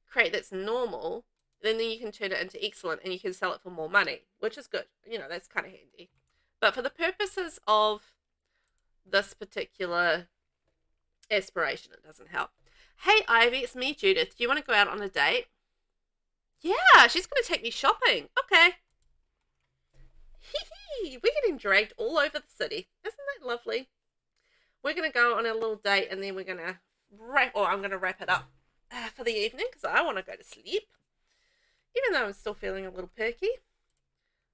create that's normal, then you can turn it into excellent and you can sell it for more money, which is good. You know, that's kind of handy. But for the purposes of this particular aspiration, it doesn't help. Hey, Ivy, it's me, Judith. Do you want to go out on a date? Yeah, she's going to take me shopping. Okay. We're getting dragged all over the city. Isn't that lovely? We're going to go on a little date, and then we're going to I'm going to wrap it up for the evening, because I want to go to sleep. Even though I'm still feeling a little perky,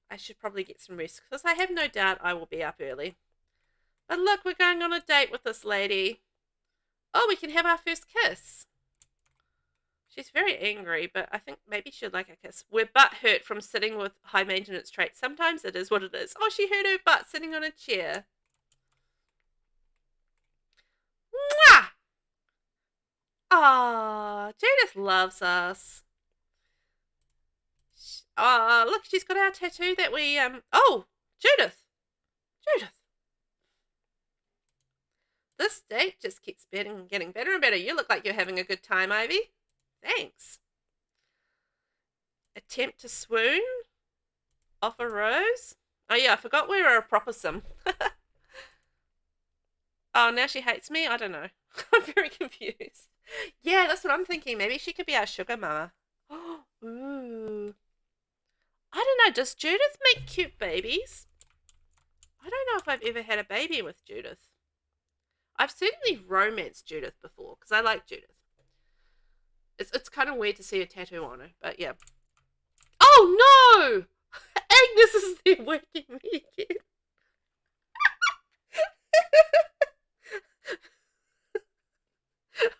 I should probably get some rest, because I have no doubt I will be up early. But look, we're going on a date with this lady. Oh, we can have our first kiss. She's very angry, but I think maybe she'd like a kiss. We're butt hurt from sitting with high maintenance traits. Sometimes it is what it is. Oh, she hurt her butt sitting on a chair. Mwah! Ah, Judith loves us. Look, she's got our tattoo that we, oh, Judith. This date just keeps getting better and better. You look like you're having a good time, Ivy. Thanks. Attempt to swoon? Offer rose? Oh yeah, I forgot we were a proper sim. Oh, now she hates me? I don't know. I'm very confused. Yeah, that's what I'm thinking. Maybe she could be our sugar mama. Ooh. I don't know. Does Judith make cute babies? I don't know if I've ever had a baby with Judith. I've certainly romanced Judith before, because I like Judith. It's kind of weird to see a tattoo on her, but yeah. Oh no! Agnes is there working me again.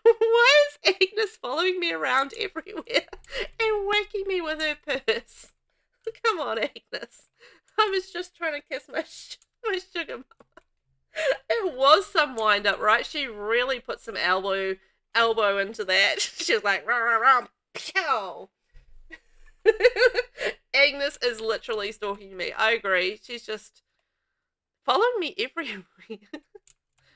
Why is Agnes following me around everywhere and whacking me with her purse? Come on, Agnes. I was just trying to kiss my sugar mama. It was some wind up, right? She really put some elbow into that. She was like, rah, rah, rah, pow. Agnes is literally stalking me. I agree. She's just following me everywhere.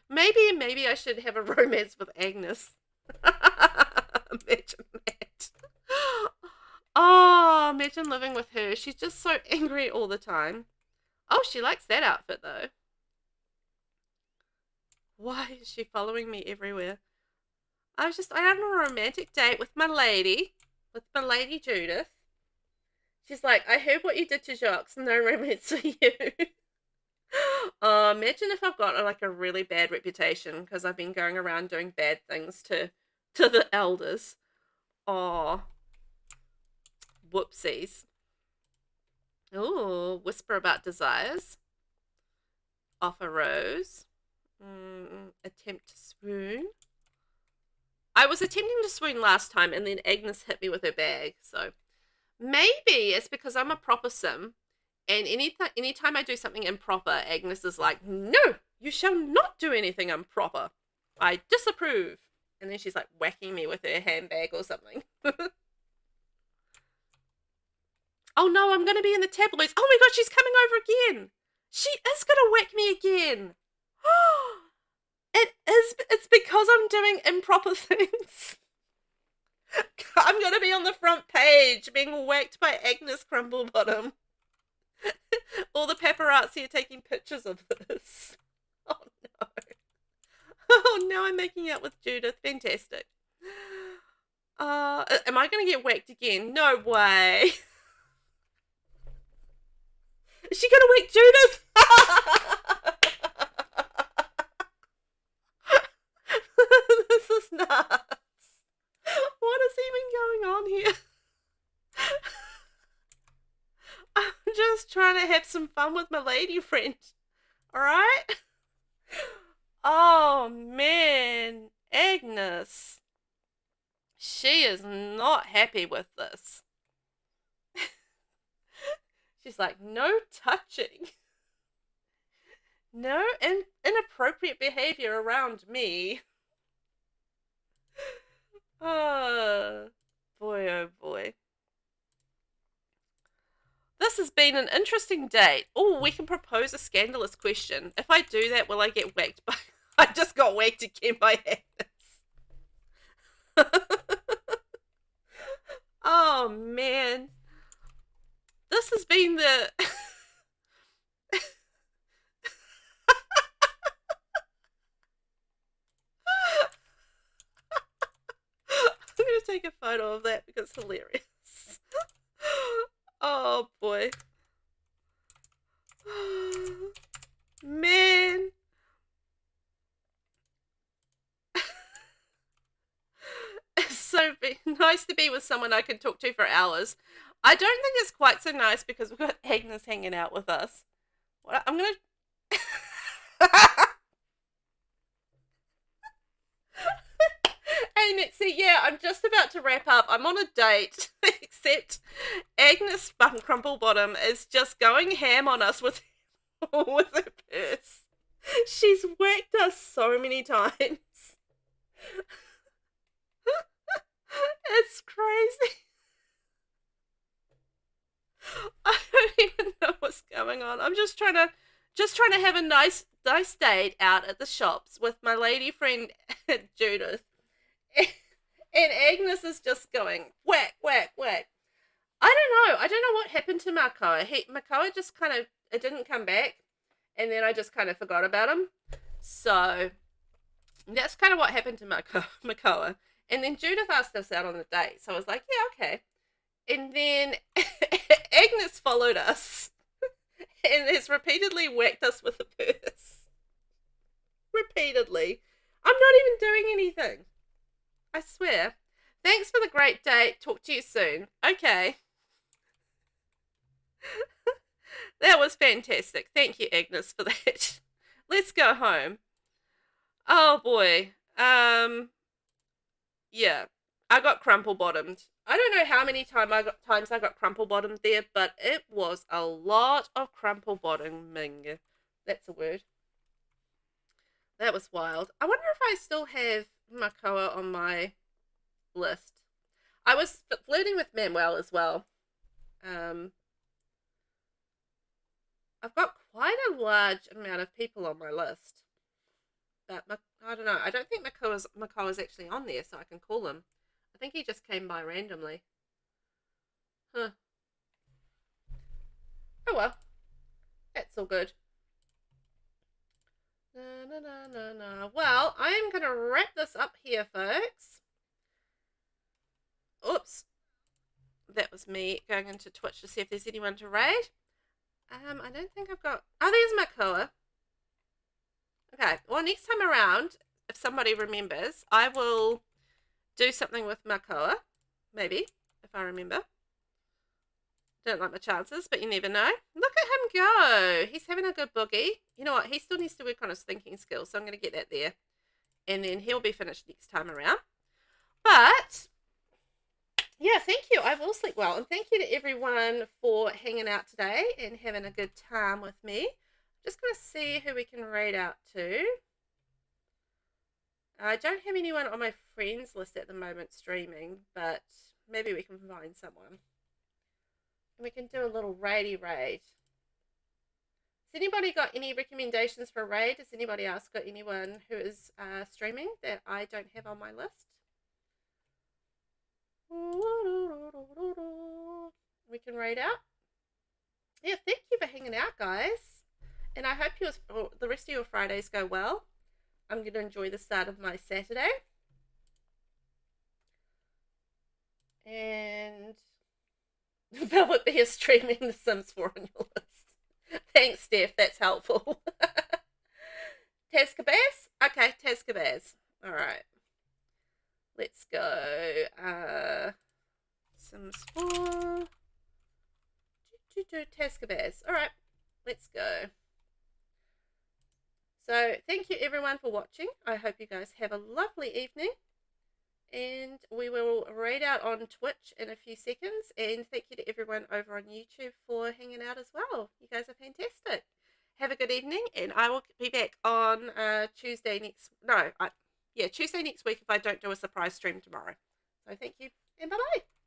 Maybe I should have a romance with Agnes. Imagine that. Oh, imagine living with her. She's just so angry all the time. Oh, she likes that outfit though. Why is she following me everywhere? I had a romantic date with my lady Judith. She's like, I heard what you did to Jacques. No romance for you. Imagine if I've got like a really bad reputation because I've been going around doing bad things to the elders. Oh, whoopsies. Oh, whisper about desires. Offer rose. Attempt to swoon. I was attempting to swoon last time, and then Agnes hit me with her bag. So maybe it's because I'm a proper sim, and anytime I do something improper, Agnes is like, no, you shall not do anything improper. I disapprove. And then she's like whacking me with her handbag or something. Oh no, I'm going to be in the tabloids. Oh my god, she's coming over again. She is going to whack me again. It's because I'm doing improper things. I'm going to be on the front page being whacked by Agnes Crumblebottom. All the paparazzi are taking pictures of this. Oh no. Oh, now I'm making out with Judith. Fantastic. Am I going to get whacked again? No way. Is she going to whack Judith? This is nuts. What is even going on here? I'm just trying to have some fun with my lady friend. Alright? Oh man, Agnes. She is not happy with this. She's like, no touching. No inappropriate behavior around me. boy, oh boy. This has been an interesting date. Oh, we can propose a scandalous question. If I do that, will I get whacked by... I just got whacked again by Agnes. Oh, man. This has been the... I'm going to take a photo of that because it's hilarious. Oh, boy. Man. It's so nice to be with someone I can talk to for hours. I don't think it's quite so nice because we've got Agnes hanging out with us. I'm going to... Hey, Nixie, yeah, I'm just about to wrap up. I'm on a date, except Agnes Crumplebottom is just going ham on us with with her purse. She's whacked us so many times. It's crazy. I don't even know what's going on. I'm just trying to have a nice date out at the shops with my lady friend Judith. And Agnes is just going whack, whack, whack. I don't know what happened to Makoa. Makoa just kind of, it didn't come back, and then I just kind of forgot about him. So that's kind of what happened to Makoa. And then Judith asked us out on a date, so I was like, yeah, okay. And then Agnes followed us and has repeatedly whacked us with a purse. Repeatedly. I'm not even doing anything. I swear. Thanks for the great date. Talk to you soon. Okay. That was fantastic. Thank you, Agnes, for that. Let's go home. Oh, boy. Yeah. I got crumple-bottomed. I don't know how many times I got crumple-bottomed there, but it was a lot of crumple-bottoming. That's a word. That was wild. I wonder if I still have Makoa on my list. I was flirting with Manuel as well. I've got quite a large amount of people on my list. But I don't know. I don't think Makoa's actually on there, so I can call him. I think he just came by randomly. Huh. Oh well. That's all good. No. Well, I'm going to wrap this up here, folks. Oops. That was me going into Twitch to see if there's anyone to raid. I don't think I've got... Oh, there's Makoa. Okay. Well, next time around, if somebody remembers, I will do something with Makoa. Maybe, if I remember. Don't like my chances, but you never know. Look at him go. He's having a good boogie. You know what? He still needs to work on his thinking skills, so I'm going to get that there. And then he'll be finished next time around. But, yeah, thank you. I will sleep well. And thank you to everyone for hanging out today and having a good time with me. Just going to see who we can raid out to. I don't have anyone on my friends list at the moment streaming, but maybe we can find someone. And we can do a little raid. Has anybody got any recommendations for a raid? Has anybody else got anyone who is streaming that I don't have on my list? We can raid out. Yeah, thank you for hanging out, guys. And I hope the rest of your Fridays go well. I'm going to enjoy the start of my Saturday. And VelvettB is streaming The Sims 4 on your list. Thanks, Steph. That's helpful. Tazkabaz? Okay, Tazkabaz. All right. Let's go. Sims 4. Tazkabaz. All right. Let's go. So, thank you everyone for watching. I hope you guys have a lovely evening. And we will raid out on Twitch in a few seconds. And thank you to everyone over on YouTube for hanging out as well. You guys are fantastic. Have a good evening, and I will be back on Tuesday next... Tuesday next week if I don't do a surprise stream tomorrow. So thank you. and bye-bye.